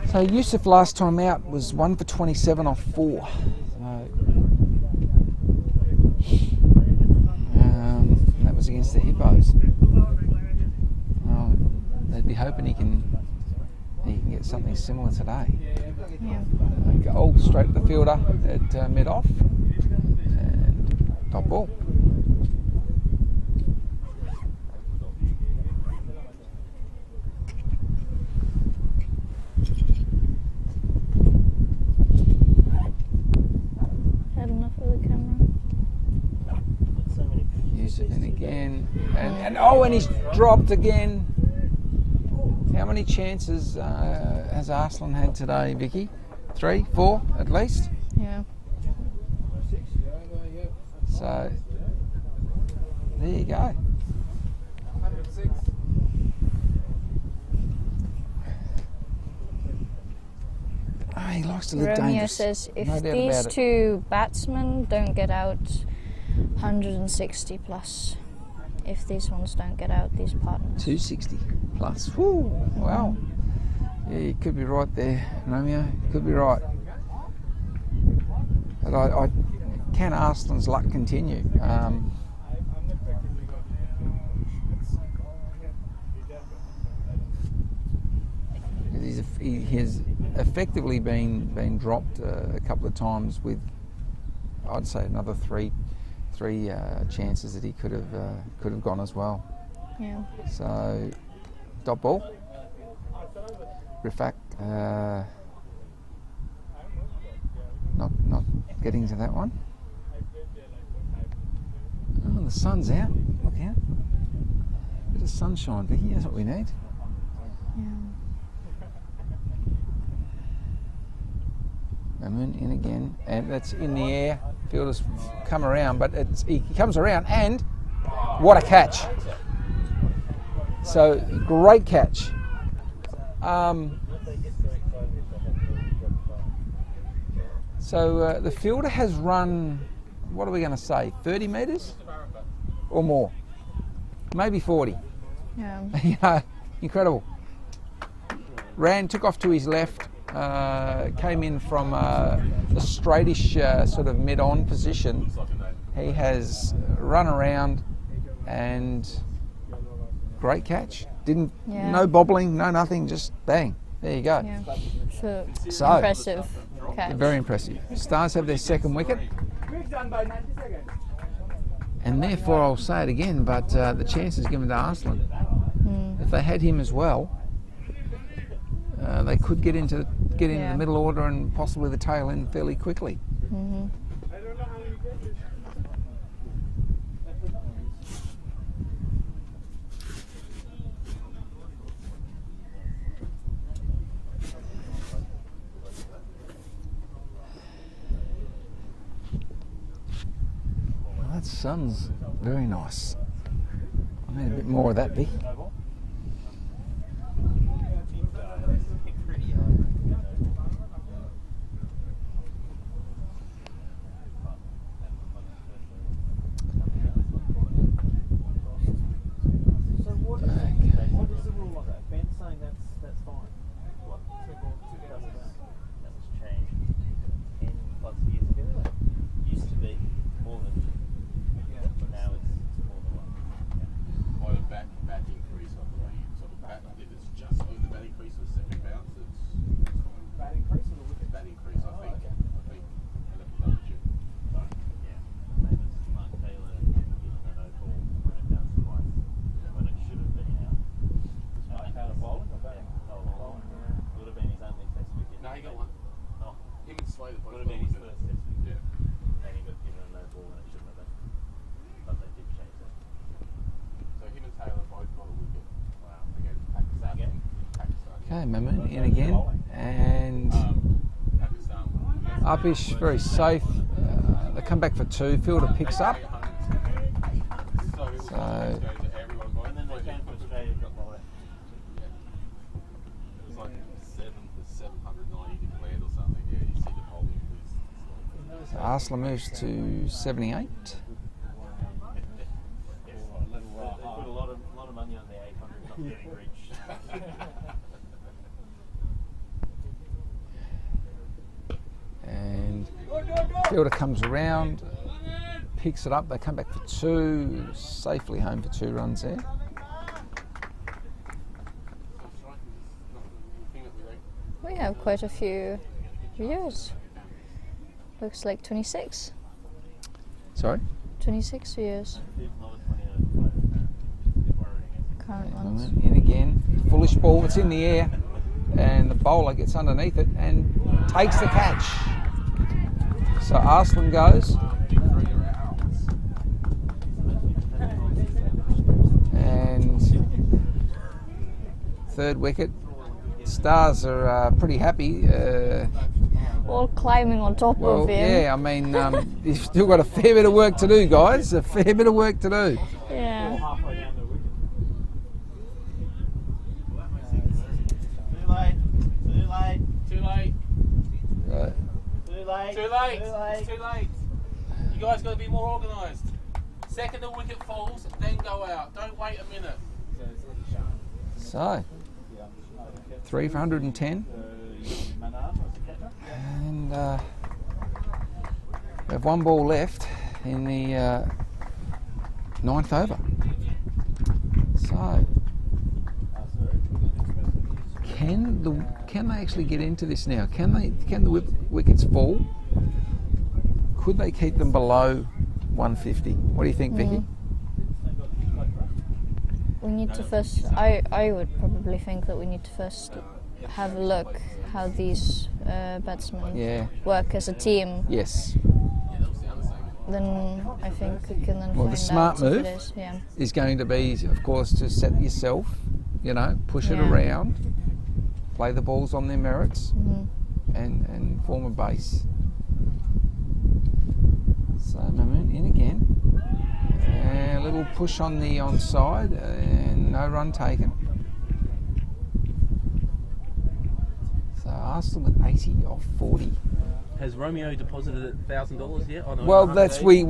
Speaker 2: So Yusuf last time out was 1 for 27 off 4. So, and that was against the Hippos. Well, they'd be hoping he can get something similar today.
Speaker 3: Yeah.
Speaker 2: Goal straight at the fielder at mid off and top ball. And he's dropped again. How many chances has Arslan had today, Vicky? 3, 4 at least?
Speaker 3: Yeah.
Speaker 2: So, there you go. Oh, he likes to live
Speaker 3: Romeo
Speaker 2: dangerous.
Speaker 3: says if
Speaker 2: No doubt
Speaker 3: these
Speaker 2: about it.
Speaker 3: two batsmen don't get out, 160 plus. If these ones don't get out, these partners.
Speaker 2: 260 plus. Woo, wow. Yeah, you could be right there, Romeo. You could be right. But I can Arslan's luck continue? He has effectively been dropped a couple of times with, I'd say, another 3 three chances that he could have gone as well.
Speaker 3: Yeah.
Speaker 2: So, dot ball. Rifak not getting to that one. Oh, the sun's out. Look out. Bit of sunshine, Vicky. That's what we need. Mamoon in again, and that's in the air. Fielder's come around, but he comes around, and what a catch! So great catch. So the fielder has run, what are we going to say, 30 metres or more, maybe 40.
Speaker 3: Yeah.
Speaker 2: Yeah, incredible. Ran, took off to his left. Came in from a straightish sort of mid-on position. He has run around and great catch. No bobbling, no nothing, just bang. There you go.
Speaker 3: Yeah.
Speaker 2: So
Speaker 3: impressive catch.
Speaker 2: Very impressive. Stars have their second wicket. And therefore, I'll say it again, but the chance is given to Arslan. If they had him as well, they could get into the middle order and possibly the tail end fairly quickly.
Speaker 3: Mm-hmm.
Speaker 2: Well, that sun's very nice. I need a bit more of that, Vic. Okay, Mamoon in again, and Upish very safe. They come back for two. Fielder picks up. So Arslan moves to 78.
Speaker 4: Put a lot of money on the 800 not getting reached.
Speaker 2: And fielder comes around, picks it up. They come back for two, safely home for 2 runs there.
Speaker 3: We have quite a few viewers. Looks like 26.
Speaker 2: Sorry?
Speaker 3: 26 viewers. Current ones.
Speaker 2: In again, foolish ball. It's in the air, and the bowler gets underneath it and takes the catch. So Arslan goes, and third wicket. Stars are pretty happy.
Speaker 3: All climbing on top of him.
Speaker 2: Yeah, I mean, you've still got a fair bit of work to do, guys. A fair bit of work to do.
Speaker 3: Yeah.
Speaker 6: Too late. You guys got to be more organised. Second the wicket falls, then go out. Don't wait a minute.
Speaker 2: So, 3 for 110. And we have 1 ball left in the 9th over. So, can they actually get into this now? Can the wickets fall? Could they keep them below 150. What do you think, Vicky?
Speaker 3: We need to first. I would probably think that we need to first have a look how these batsmen work as a team.
Speaker 2: Yes.
Speaker 3: Then I think we can then
Speaker 2: Well,
Speaker 3: find
Speaker 2: the smart
Speaker 3: out
Speaker 2: move
Speaker 3: if it is. Yeah.
Speaker 2: is going to be, of course, to set yourself, push it
Speaker 3: Yeah.
Speaker 2: around, play the balls on their merits, and form a base. So Mamoon in again. A little push on the onside and no run taken. So Arsenal at 80 off 40.
Speaker 7: Has Romeo deposited $1,000 yet? On
Speaker 2: Well, that's we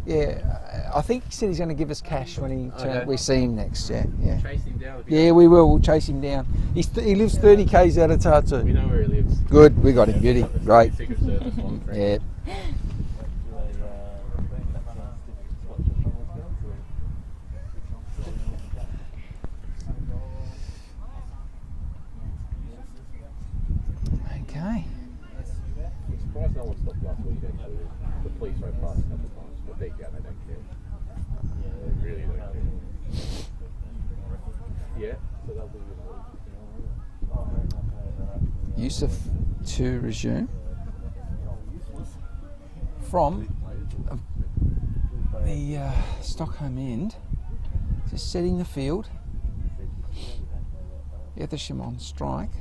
Speaker 2: yeah. I think he said he's going to give us cash when we see him next. Yeah.
Speaker 7: Chase him down.
Speaker 2: Yeah, we will. We'll chase him down. He lives 30 k's out of Tartu.
Speaker 7: We know where he lives.
Speaker 2: Good. We got him. Beauty. Great.
Speaker 7: Secret Service one.
Speaker 2: Yeah. Okay.
Speaker 6: I'm surprised no one stopped last week actually. The police rode past a couple of times, but deep down they don't care. Yeah, they really don't care. Yeah, so that'll be
Speaker 2: Yusuf to resume from the Stockholm end. Just setting the field. Ethersham on strike.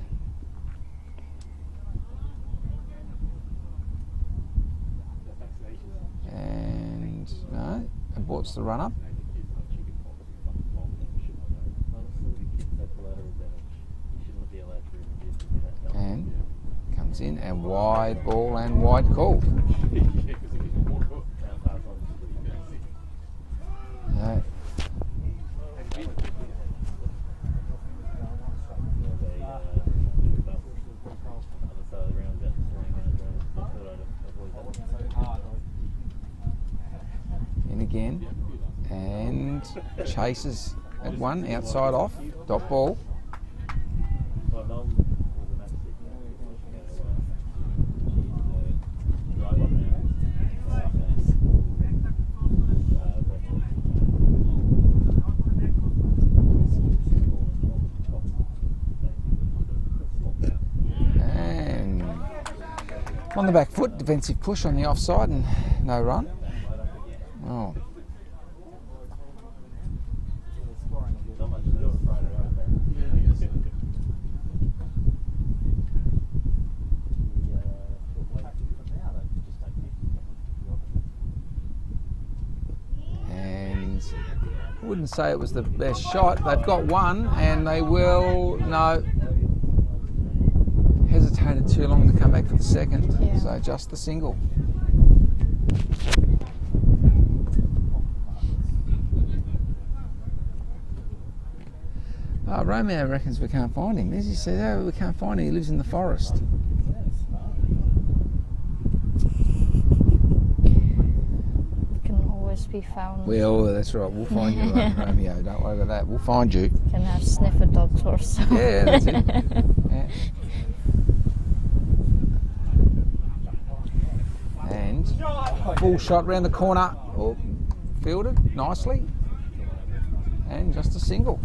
Speaker 2: And no, aborts the run up. And comes in and wide ball and wide call. No. In again and chases at one outside off, dot ball. And on the back foot, defensive push on the offside and no run. Oh. And I wouldn't say it was the best shot. They've got one and they will, no, hesitated too long to come back for the second.
Speaker 3: Yeah.
Speaker 2: So just the single. Romeo reckons we can't find him. As he said, oh, we can't find him. He lives in the forest.
Speaker 3: Can always be found.
Speaker 2: Well, that's right. We'll find you, Romeo. Don't worry about that. We'll find you.
Speaker 3: Can have sniffer dogs or something.
Speaker 2: Yeah, that's it. Yeah. And full shot round the corner. Oh, fielded nicely. And just a single.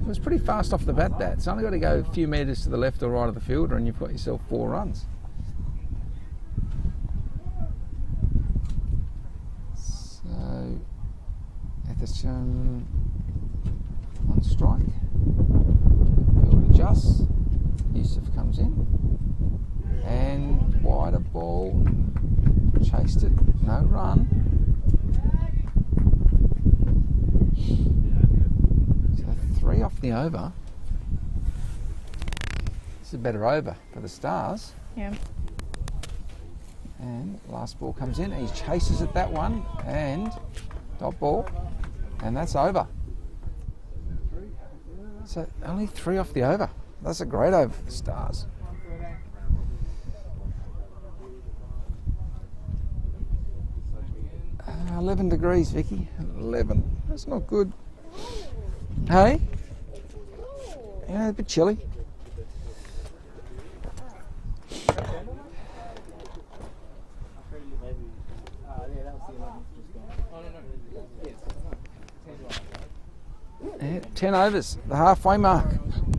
Speaker 2: It was pretty fast off the bat, that. It's only got to go a few metres to the left or right of the fielder and you've got yourself 4 runs. So, Ethersham on strike. Field adjusts. Yusuf comes in. And wider ball. Chased it. No run. So 3 off the over. This is a better over for the Stars.
Speaker 3: Yeah.
Speaker 2: And last ball comes in. He chases at that one and dot ball. And that's over. So only 3 off the over. That's a great over for the Stars. 11 degrees, Vicky. 11. That's not good. Hey? Yeah, a bit chilly. 10 overs, the halfway mark,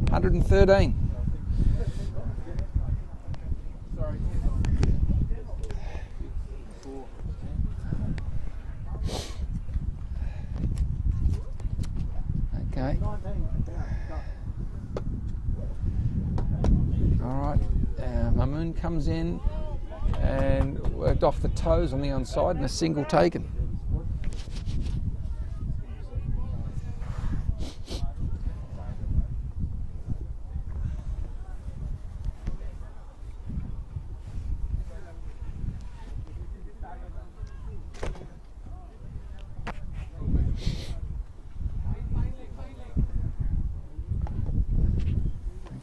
Speaker 2: 113. Okay. All right, Mamoon comes in and worked off the toes on the onside and a single taken.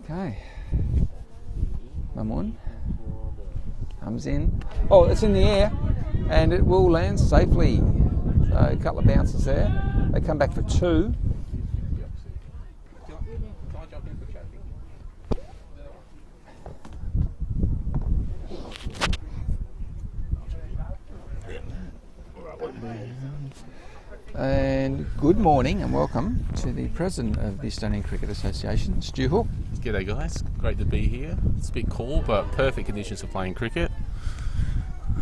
Speaker 2: Okay, Mamoon comes in. Oh, it's in the air and it will land safely. So a couple of bounces there. They come back for 2. And good morning and welcome to the President of the Estonian Cricket Association, Stu Hook.
Speaker 8: G'day guys, great to be here. It's a bit cool but perfect conditions for playing cricket.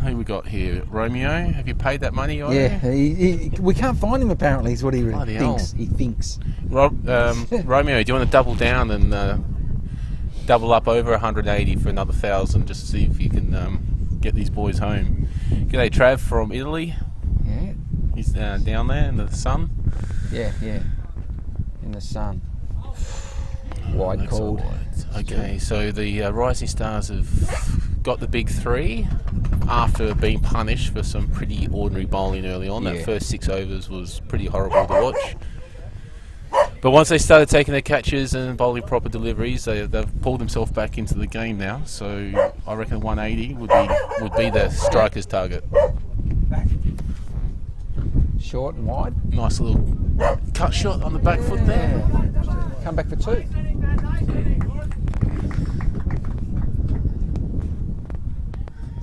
Speaker 8: Who we got here? Romeo, have you paid that money already?
Speaker 2: Yeah, we can't find him apparently is what he
Speaker 8: Bloody
Speaker 2: thinks.
Speaker 8: hell.
Speaker 2: He thinks.
Speaker 8: Romeo, do you want to double down and double up over 180 for another 1,000 just to see if you can get these boys home? G'day Trav from Italy.
Speaker 2: Yeah.
Speaker 8: He's down there in the sun.
Speaker 2: Yeah, in the sun. Wide
Speaker 8: Looks
Speaker 2: called.
Speaker 8: all right. Okay, so the Rising Stars have got the big 3 after being punished for some pretty ordinary bowling early on.
Speaker 2: Yeah.
Speaker 8: That first 6 overs was pretty horrible to watch. But once they started taking their catches and bowling proper deliveries, they've pulled themselves back into the game now. So I reckon 180 would be their striker's target.
Speaker 2: Short and wide.
Speaker 8: Nice little cut shot on the back foot there.
Speaker 2: Come back for 2.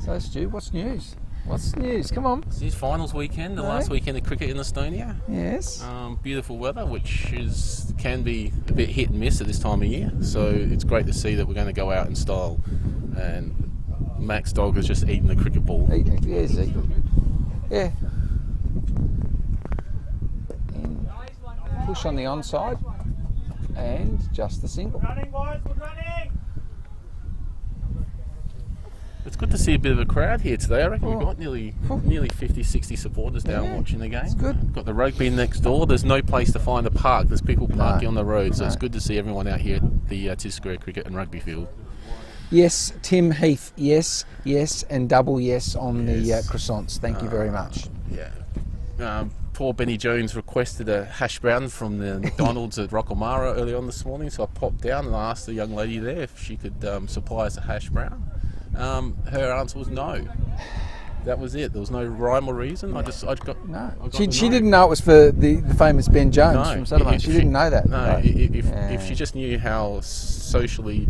Speaker 2: So Stu, what's news? What's news? Come on.
Speaker 8: This finals weekend, the last weekend of cricket in Estonia.
Speaker 2: Yes.
Speaker 8: Beautiful weather, which can be a bit hit and miss at this time of year. So it's great to see that we're going to go out in style. And Max Dog has just eaten the cricket ball.
Speaker 2: Yeah. And push on the onside and just the single.
Speaker 8: It's good to see a bit of a crowd here today. I reckon we've got nearly 50, 60 supporters down watching the game.
Speaker 2: It's good.
Speaker 8: Got the rugby next door. There's no place to find a park. There's people parking on the road, so it's good to see everyone out here at the Tisquare Cricket and Rugby Field.
Speaker 2: Yes, Tim Heath, yes, and double yes on the croissants. Thank you very much.
Speaker 8: Yeah. Poor Benny Jones requested a hash brown from the McDonald's at Rockamara early on this morning, so I popped down and asked the young lady there if she could supply us a hash brown. Her answer was no. That was it. There was no rhyme or reason.
Speaker 2: She didn't know it was for the famous Ben Jones from Saturday. She didn't know that.
Speaker 8: No, if she just knew how socially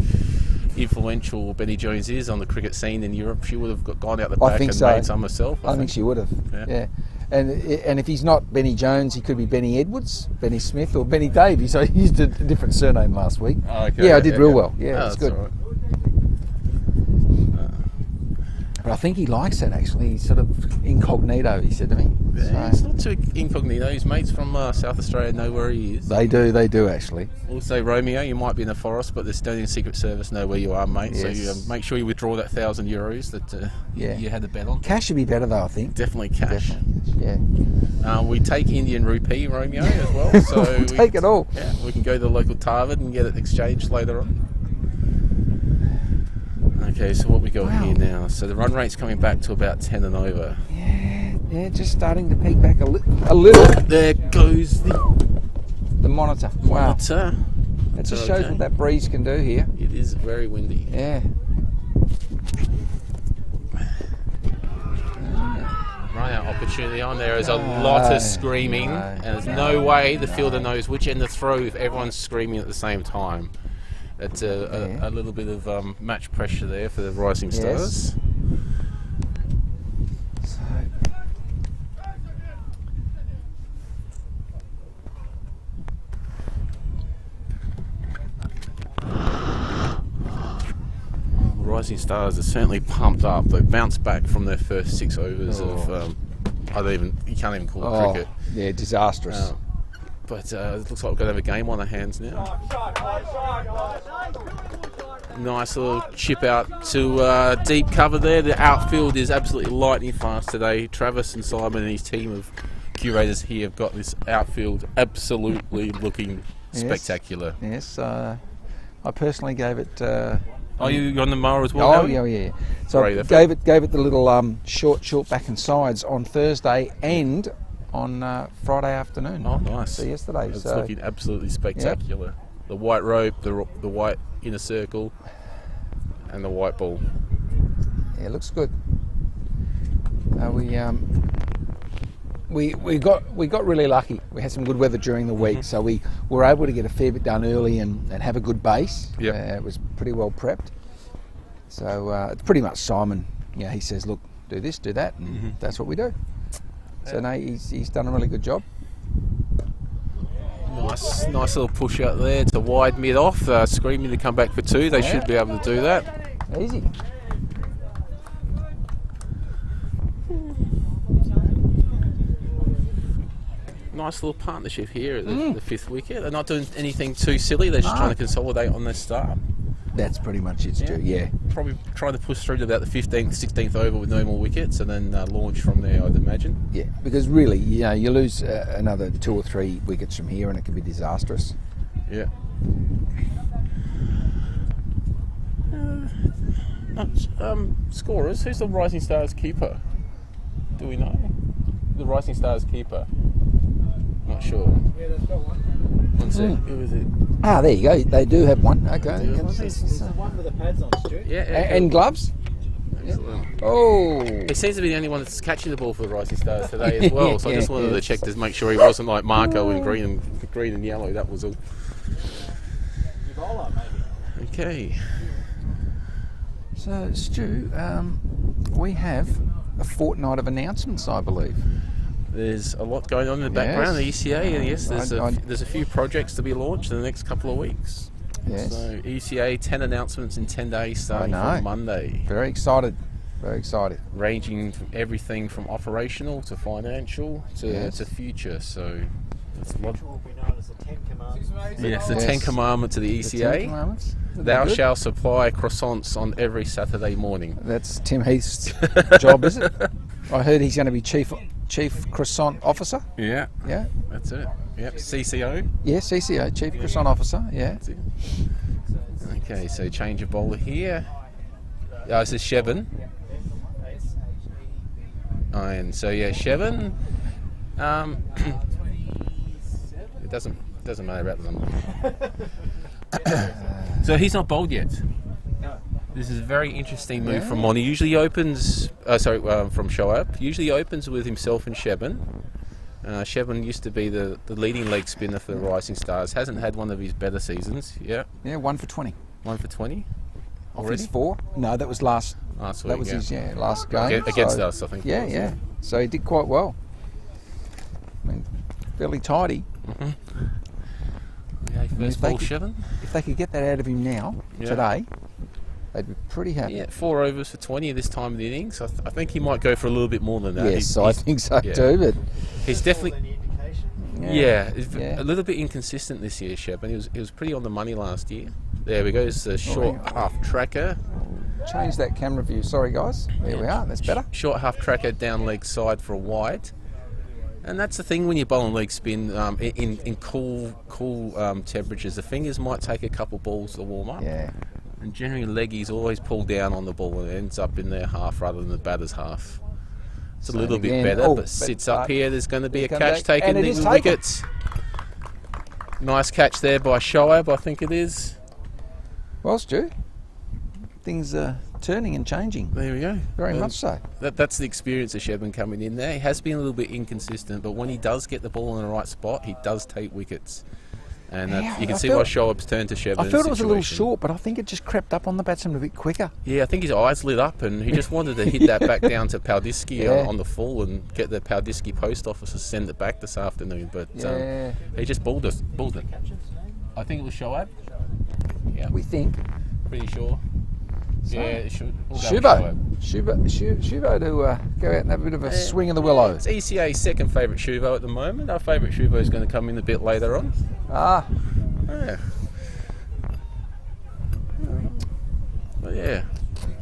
Speaker 8: influential Benny Jones is on the cricket scene in Europe, she would have gone out the back and made some herself.
Speaker 2: I think she would have. Yeah. And if he's not Benny Jones, he could be Benny Edwards, Benny Smith, or Benny Davies. So he used a different surname last week.
Speaker 8: Oh, okay.
Speaker 2: Yeah, I did real well. Yeah, it's good.
Speaker 8: All right.
Speaker 2: But I think he likes it actually. He's sort of incognito, he said to me.
Speaker 8: Yeah, he's not too incognito. His mates from South Australia know where he is.
Speaker 2: They do actually.
Speaker 8: Also, Romeo, you might be in the forest, but the Estonian Secret Service know where you are, mate. Yes. So you make sure you withdraw that €1,000 that you had to bet on.
Speaker 2: Cash would be better though, I think.
Speaker 8: Definitely cash.
Speaker 2: Definitely. Yeah.
Speaker 8: We take Indian rupee, Romeo, as well. So
Speaker 2: we take it all.
Speaker 8: Yeah, we can go to the local Tarvid and get it exchanged later on. Okay, so what we got here now? So the run rate's coming back to about 10 and over.
Speaker 2: Yeah, just starting to peak back a little.
Speaker 8: There goes the
Speaker 2: monitor. Wow. That just shows what that breeze can do here.
Speaker 8: It is very windy.
Speaker 2: Yeah.
Speaker 8: Run out opportunity on. There is a lot of screaming, and there's no way the fielder knows which end to throw if everyone's screaming at the same time. It's a little bit of match pressure there for the Rising Stars.
Speaker 2: Yes.
Speaker 8: Rising Stars are certainly pumped up. They bounced back from their first 6 overs of you can't even call it cricket.
Speaker 2: Yeah, disastrous.
Speaker 8: But it looks like we're going to have a game on our hands now. Nice little chip out to deep cover there. The outfield is absolutely lightning fast today. Travis and Simon and his team of curators here have got this outfield absolutely looking spectacular.
Speaker 2: Yes, I personally gave it.
Speaker 8: Are you on the mower as well?
Speaker 2: Oh yeah. So
Speaker 8: Great
Speaker 2: gave it the little short back and sides on Thursday and on Friday afternoon.
Speaker 8: Oh, nice.
Speaker 2: So yesterday.
Speaker 8: It's looking absolutely spectacular. Yep. The white rope, the white inner circle, and the white ball.
Speaker 2: Yeah, it looks good. We got really lucky. We had some good weather during the week, so we were able to get a fair bit done early and have a good base.
Speaker 8: Yep.
Speaker 2: It was pretty well prepped. So it's pretty much Simon. Yeah, he says, look, do this, do that, and that's what we do. So no, he's done a really good job.
Speaker 8: Nice little push out there. It's a wide mid off, screaming to come back for 2. They should be able to do that.
Speaker 2: Easy.
Speaker 8: Nice little partnership here at the 5th wicket. They're not doing anything too silly. They're just trying to consolidate on their start.
Speaker 2: That's pretty much it, Stu. Yeah.
Speaker 8: Probably trying to push through to about the 15th, 16th over with no more wickets, and then launch from there, I'd imagine.
Speaker 2: Yeah, because really, you lose another 2 or 3 wickets from here, and it could be disastrous.
Speaker 8: Yeah. Scorers. Who's the Rising Stars keeper? Do we know? The Rising Stars keeper. Not sure.
Speaker 5: Yeah, they've got one.
Speaker 8: One sec. Who is it?
Speaker 2: Ah, there you go. They do have one. Okay.
Speaker 5: It's the one with the pads on, Stuart.
Speaker 8: Yeah.
Speaker 2: And gloves?
Speaker 8: Excellent.
Speaker 2: Oh.
Speaker 8: He seems to be the only one that's catching the ball for the Rising Stars today as well. So I just wanted to check to make sure he wasn't like Marco in green and yellow. That was all.
Speaker 5: Ebola, maybe.
Speaker 8: Okay.
Speaker 2: So, Stu, we have a fortnight of announcements, I believe.
Speaker 8: There's a lot going on in the background, the ECA, and yes, there's a few projects to be launched in the next couple of weeks.
Speaker 2: Yes.
Speaker 8: So ECA, 10 announcements in 10 days starting from Monday.
Speaker 2: Very excited. Very excited.
Speaker 8: Ranging from everything from operational to financial to future. So it's a lot.
Speaker 5: Will be known as the 10 Commandments.
Speaker 8: Yes, the 10 Commandments of the ECA.
Speaker 2: The 10 Commandments.
Speaker 8: Thou shalt supply croissants on every Saturday morning.
Speaker 2: That's Tim Heath's job, is it? I heard he's going to be chief croissant officer.
Speaker 8: Yeah.
Speaker 2: Yeah.
Speaker 8: That's it. Yep. CCO.
Speaker 2: Yeah, CCO, chief croissant officer. Yeah.
Speaker 8: That's it. Okay, so change of bowler here. This is Shevin. And so yeah, Shevin. It doesn't matter about the number. So he's not bowled yet. This is a very interesting move from Monty. Usually opens, from Shoaib. Usually opens with himself and Shevin. Shevin used to be the leading leg spinner for the Rising Stars. Hasn't had one of his better seasons. Yeah.
Speaker 2: Yeah, 1 for 20.
Speaker 8: 1 for 20.
Speaker 2: Off his 4? No, that was last
Speaker 8: week.
Speaker 2: That was his last game
Speaker 8: against us, I think.
Speaker 2: Yeah. So he did quite well. I mean, fairly tidy.
Speaker 8: Yeah, first ball, Shevin.
Speaker 2: If they could get that out of him now, today, they'd be pretty happy.
Speaker 8: Yeah, 4 overs for 20 this time of the innings. I think he might go for a little bit more than that.
Speaker 2: Yes, I think so too. But
Speaker 8: he's definitely
Speaker 2: a
Speaker 8: little bit inconsistent this year, Shevin. He was pretty on the money last year. There we go. It's a short half tracker.
Speaker 2: Change that camera view. Sorry, guys. There we are. That's better.
Speaker 8: Short half tracker down leg side for a wide. And that's the thing when you bowl and leg spin in cool temperatures. The fingers might take a couple balls to warm up.
Speaker 2: Yeah.
Speaker 8: And generally leggies always pull down on the ball and it ends up in their half rather than the batter's half. It's a little bit better, but sits up here. There's going to be a catch taken in the wickets. Nice catch there by Shoaib, I think it is.
Speaker 2: Well, Stu, things are turning and changing.
Speaker 8: There we go.
Speaker 2: Very much so.
Speaker 8: That's the experience of Shevin coming in there. He has been a little bit inconsistent, but when he does get the ball in the right spot, he does take wickets. And you can see why Shoaib's turned to Shevin.
Speaker 2: I felt it was a little short, but I think it just crept up on the batsman a bit quicker.
Speaker 8: Yeah, I think his eyes lit up and he just wanted to hit that back down to Paldiski on the full and get the Paldiski post office to send it back this afternoon. But he just balled it. I think it was Shoaib. Yeah,
Speaker 2: we think.
Speaker 8: Pretty sure.
Speaker 2: So,
Speaker 8: Yeah, it should. We'll go with
Speaker 2: Shubo to go out and have a bit of a swing of the willow.
Speaker 8: It's ECA's second favourite Shubo at the moment. Our favourite Shubo is going to come in a bit later on.
Speaker 2: Ah,
Speaker 8: Yeah. But yeah.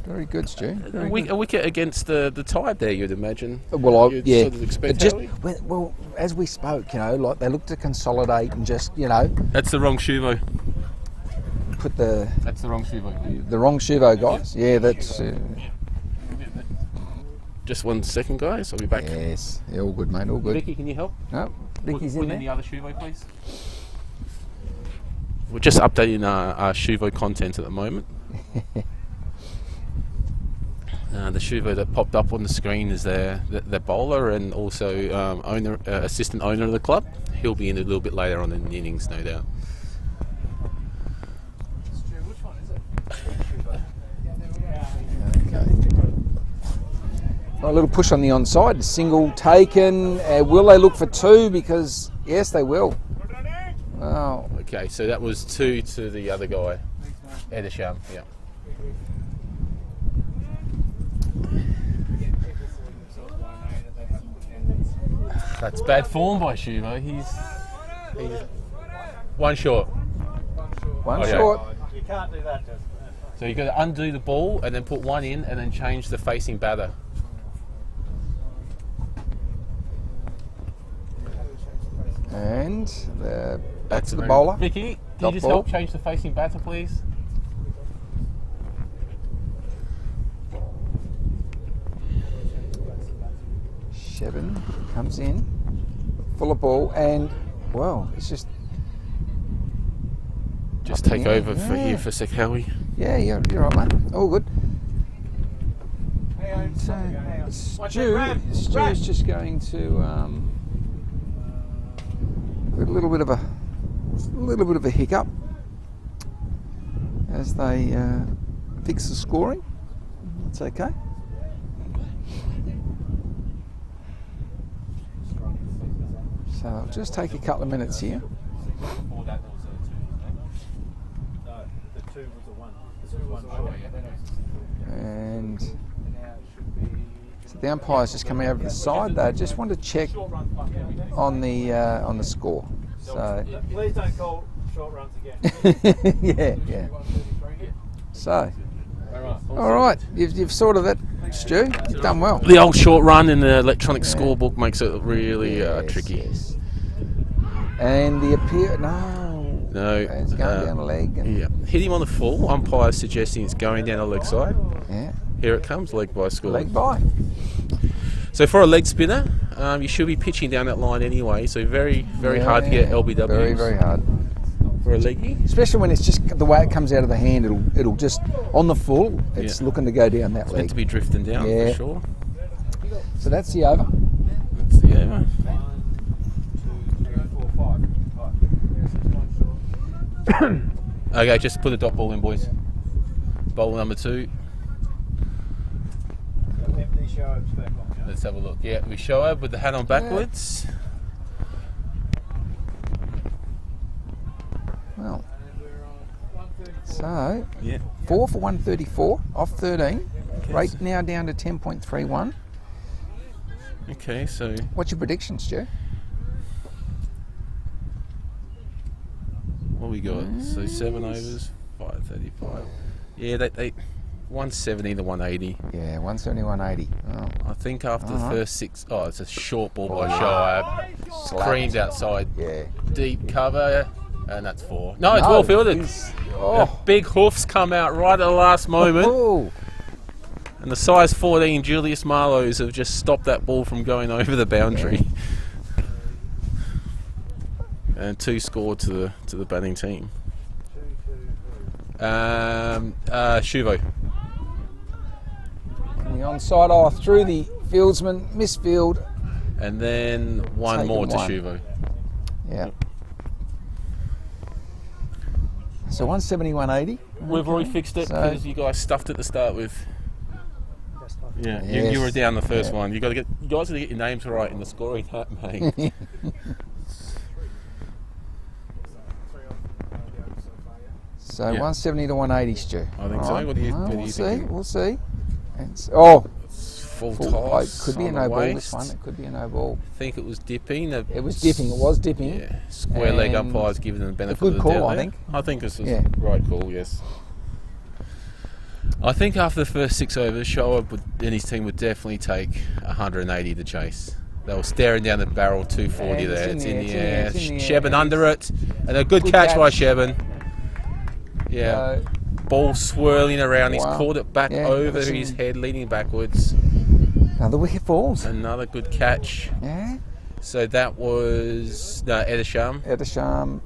Speaker 2: very good, Stu. Very good.
Speaker 8: A wicket against the Tide there, you'd imagine.
Speaker 2: Well,
Speaker 8: You'd
Speaker 2: yeah.
Speaker 8: sort of expect
Speaker 2: Just
Speaker 8: Howie.
Speaker 2: well, as we spoke, like they look to consolidate and just,
Speaker 8: That's the wrong Shubo.
Speaker 2: put the
Speaker 8: That's the wrong Shubo.
Speaker 2: wrong Shubo guys. Yeah, that's
Speaker 8: Just 1 second, guys. I'll be back.
Speaker 2: yes. Yeah, all good, mate. All good.
Speaker 8: Vicky, can you help?
Speaker 2: No, Vicky's
Speaker 8: Put
Speaker 2: in
Speaker 8: in
Speaker 2: there.
Speaker 8: the other Shubo, please. We're just updating our Shubo content at the moment. The Shubo that popped up on the screen is their bowler and also assistant owner of the club. He'll be in a little bit later on in the innings, no doubt.
Speaker 5: Which one is it?
Speaker 2: Okay. A little push on the onside. Single taken. Will they look for two? Because yes, they will. Oh,
Speaker 8: Okay, so that was 2 to the other guy, Edisham. Yeah. That's bad form by Shubo. He's one short.
Speaker 2: one
Speaker 8: Okay.
Speaker 2: short.
Speaker 5: You can't do that, just.
Speaker 8: So you've got to undo the ball and then put one in and then change the facing batter.
Speaker 2: And back to the
Speaker 8: very-
Speaker 2: bowler.
Speaker 8: Vicky, can you
Speaker 2: Top
Speaker 8: just
Speaker 2: ball.
Speaker 8: help change the facing batter, please?
Speaker 2: Shevin comes in, full of ball, and well, it's just
Speaker 8: Take
Speaker 2: Yeah,
Speaker 8: over for
Speaker 2: yeah.
Speaker 8: here for a sec, Howie.
Speaker 2: yeah, you're right, mate. All good.
Speaker 5: Hang on,
Speaker 2: So
Speaker 5: hang on.
Speaker 2: Stu's just going to a little bit of a hiccup as they fix the scoring. It's okay. So I'll just take a couple of minutes here.
Speaker 5: No, the 2 was a 1. This was 1 short.
Speaker 2: And
Speaker 5: Now it should be.
Speaker 2: so the umpire's just coming over to the side. They just want to check on the score. So
Speaker 5: Please don't call short runs again.
Speaker 2: yeah. So all right, you've sorted it, Stu. You've done well.
Speaker 8: The old short run in the electronic scorebook makes it really
Speaker 2: Yes,
Speaker 8: tricky.
Speaker 2: yes. And the appeal, no,
Speaker 8: No,
Speaker 2: it's going down the leg. And,
Speaker 8: Yeah, hit him on the full. Umpire suggesting it's going down the leg side.
Speaker 2: yeah,
Speaker 8: Here it comes, leg by score.
Speaker 2: leg by.
Speaker 8: So for a leg spinner, you should be pitching down that line anyway. So very hard to get LBWs.
Speaker 2: Very, very hard.
Speaker 8: For a leggy.
Speaker 2: Especially when it's just the way it comes out of the hand. It'll just on the full. It's
Speaker 8: Yeah.
Speaker 2: looking to go down that
Speaker 8: It's meant
Speaker 2: leg.
Speaker 8: to be drifting down
Speaker 2: Yeah.
Speaker 8: for sure.
Speaker 2: So that's the over.
Speaker 8: That's the over.
Speaker 5: 1, 2, 3, 4, 5. 5. Yes, it's 1 short.
Speaker 8: Okay, just put a dot ball in, boys. Bowl number 2.
Speaker 5: Empty Shoaib's back on, yeah?
Speaker 8: Let's have a look. Yeah, we show up with the hat on backwards.
Speaker 2: Well,
Speaker 5: And we're on 134.
Speaker 2: so
Speaker 8: Yeah.
Speaker 2: 4 for 134 off 13. Rate now down to 10.31.
Speaker 8: Okay, so
Speaker 2: What's your predictions, Stu?
Speaker 8: what we got? So 7 overs, 535. Yeah, they 170 to 180.
Speaker 2: Yeah, 170, 180. Oh,
Speaker 8: I think after the first 6. Oh, it's a short ball by
Speaker 2: Oh.
Speaker 8: Shoaib.
Speaker 2: slapped.
Speaker 8: Creamed outside.
Speaker 2: Yeah.
Speaker 8: Deep cover, and that's 4. No, it's well fielded.
Speaker 2: he's-
Speaker 8: The
Speaker 2: Oh.
Speaker 8: big hoofs come out right at the last moment.
Speaker 2: Oh.
Speaker 8: And the size 14 Julius Marlowe's have just stopped that ball from going over the boundary. And 2 scored to the batting team.
Speaker 5: 2, 2, 3.
Speaker 8: Shuvo.
Speaker 2: The onside through the fieldsman, misfield.
Speaker 8: And then one
Speaker 2: Taken
Speaker 8: more to
Speaker 2: one.
Speaker 8: Shuvo.
Speaker 2: Yeah. So 170, 180.
Speaker 8: We've already fixed it
Speaker 2: So-
Speaker 8: because you guys stuffed it to start with.
Speaker 5: That's tough.
Speaker 8: Yeah,
Speaker 2: Yes.
Speaker 8: you were down the first
Speaker 2: Yeah.
Speaker 8: one. You guys got to get your names right in the scoring hat, mate.
Speaker 5: 3 on the over so far, yeah?
Speaker 2: So
Speaker 8: Yeah.
Speaker 2: 170 to 180, Stu.
Speaker 8: I think so.
Speaker 2: Alright.
Speaker 8: What do you-
Speaker 2: Well,
Speaker 8: what do
Speaker 2: we'll
Speaker 8: you
Speaker 2: see.
Speaker 8: think?
Speaker 2: We'll see. Oh,
Speaker 8: Full
Speaker 2: full,
Speaker 8: toss.
Speaker 2: could be a
Speaker 8: on
Speaker 2: no
Speaker 8: the
Speaker 2: ball this
Speaker 8: waist.
Speaker 2: one. It could be a no ball.
Speaker 8: I think it was dipping.
Speaker 2: It was dipping. It was dipping.
Speaker 8: Yeah. Square leg
Speaker 2: And
Speaker 8: umpires giving them the benefit
Speaker 2: good
Speaker 8: of the
Speaker 2: call,
Speaker 8: doubt
Speaker 2: I
Speaker 8: there.
Speaker 2: think.
Speaker 8: I think this was
Speaker 2: Yeah.
Speaker 8: the right call, yes. I think after the first 6 overs, Shoaib and his team would definitely take 180 to chase. They were staring down the barrel, 240
Speaker 2: And
Speaker 8: there.
Speaker 2: it's
Speaker 8: It's
Speaker 2: in
Speaker 8: in
Speaker 2: the
Speaker 8: the
Speaker 2: air,
Speaker 8: air.
Speaker 2: it's in the air,
Speaker 8: Sheben
Speaker 2: and
Speaker 8: under it. And a good
Speaker 2: Good
Speaker 8: catch by
Speaker 2: catch.
Speaker 8: Sheben. Yeah. Ball swirling around. He's
Speaker 2: Wow.
Speaker 8: caught it back
Speaker 2: Yeah,
Speaker 8: over
Speaker 2: listen.
Speaker 8: his head, leaning backwards.
Speaker 2: Another wicket falls.
Speaker 8: Another good catch.
Speaker 2: Yeah.
Speaker 8: So that was Edisham.
Speaker 2: Edisham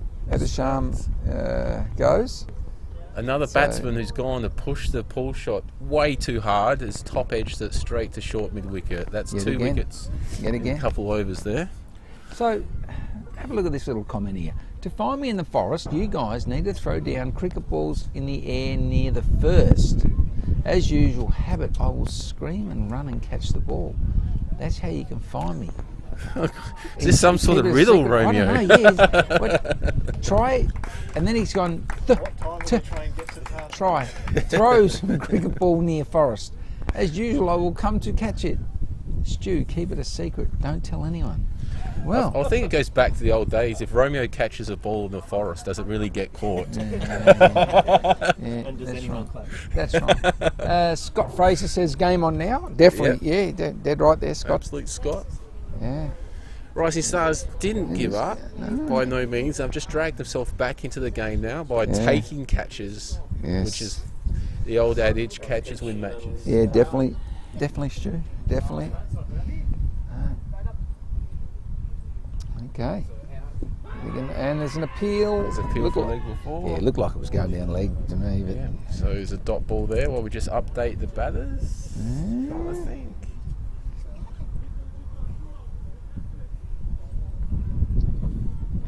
Speaker 2: goes.
Speaker 8: Another
Speaker 2: So-
Speaker 8: batsman who's gone to push the pull shot way too hard. Has top edged it straight to short mid wicket. That's
Speaker 2: Yet
Speaker 8: 2
Speaker 2: again.
Speaker 8: wickets.
Speaker 2: Yet
Speaker 8: A
Speaker 2: again.
Speaker 8: couple overs there.
Speaker 2: So, have a look at this little comment here. To find me in the forest, you guys need to throw down cricket balls in the air near the first. As usual habit, I will scream and run and catch the ball. That's how you can find me.
Speaker 8: Is this some sort of riddle, Romeo?
Speaker 2: I don't know, yeah. What- try, and then he's gone, try, throws a cricket ball near forest. As usual, I will come to catch it. Stu, keep it a secret. Don't tell anyone. Well,
Speaker 8: I think it goes back to the old days. If Romeo catches a ball in the forest, does it really get caught?
Speaker 2: yeah,
Speaker 4: And does
Speaker 2: that's
Speaker 4: anyone
Speaker 2: right.
Speaker 4: clap?
Speaker 2: That's right. Scott Fraser says game on now. Definitely, yeah, dead right there, Scott.
Speaker 8: Absolute Scott.
Speaker 2: Yeah.
Speaker 8: Rising Stars didn't give up,
Speaker 2: No.
Speaker 8: by no means. They've just dragged themselves back into the game now by
Speaker 2: Yeah.
Speaker 8: taking catches,
Speaker 2: Yes.
Speaker 8: which is the old adage, catches win matches.
Speaker 2: Yeah, definitely, Stu, definitely. Okay. And there's an appeal.
Speaker 8: There's an appeal
Speaker 2: Look
Speaker 8: for
Speaker 2: like-
Speaker 8: leg before.
Speaker 2: Yeah, it looked like it was going down leg to me, but
Speaker 8: Yeah. So there's a dot ball there while we just update the batters, I think.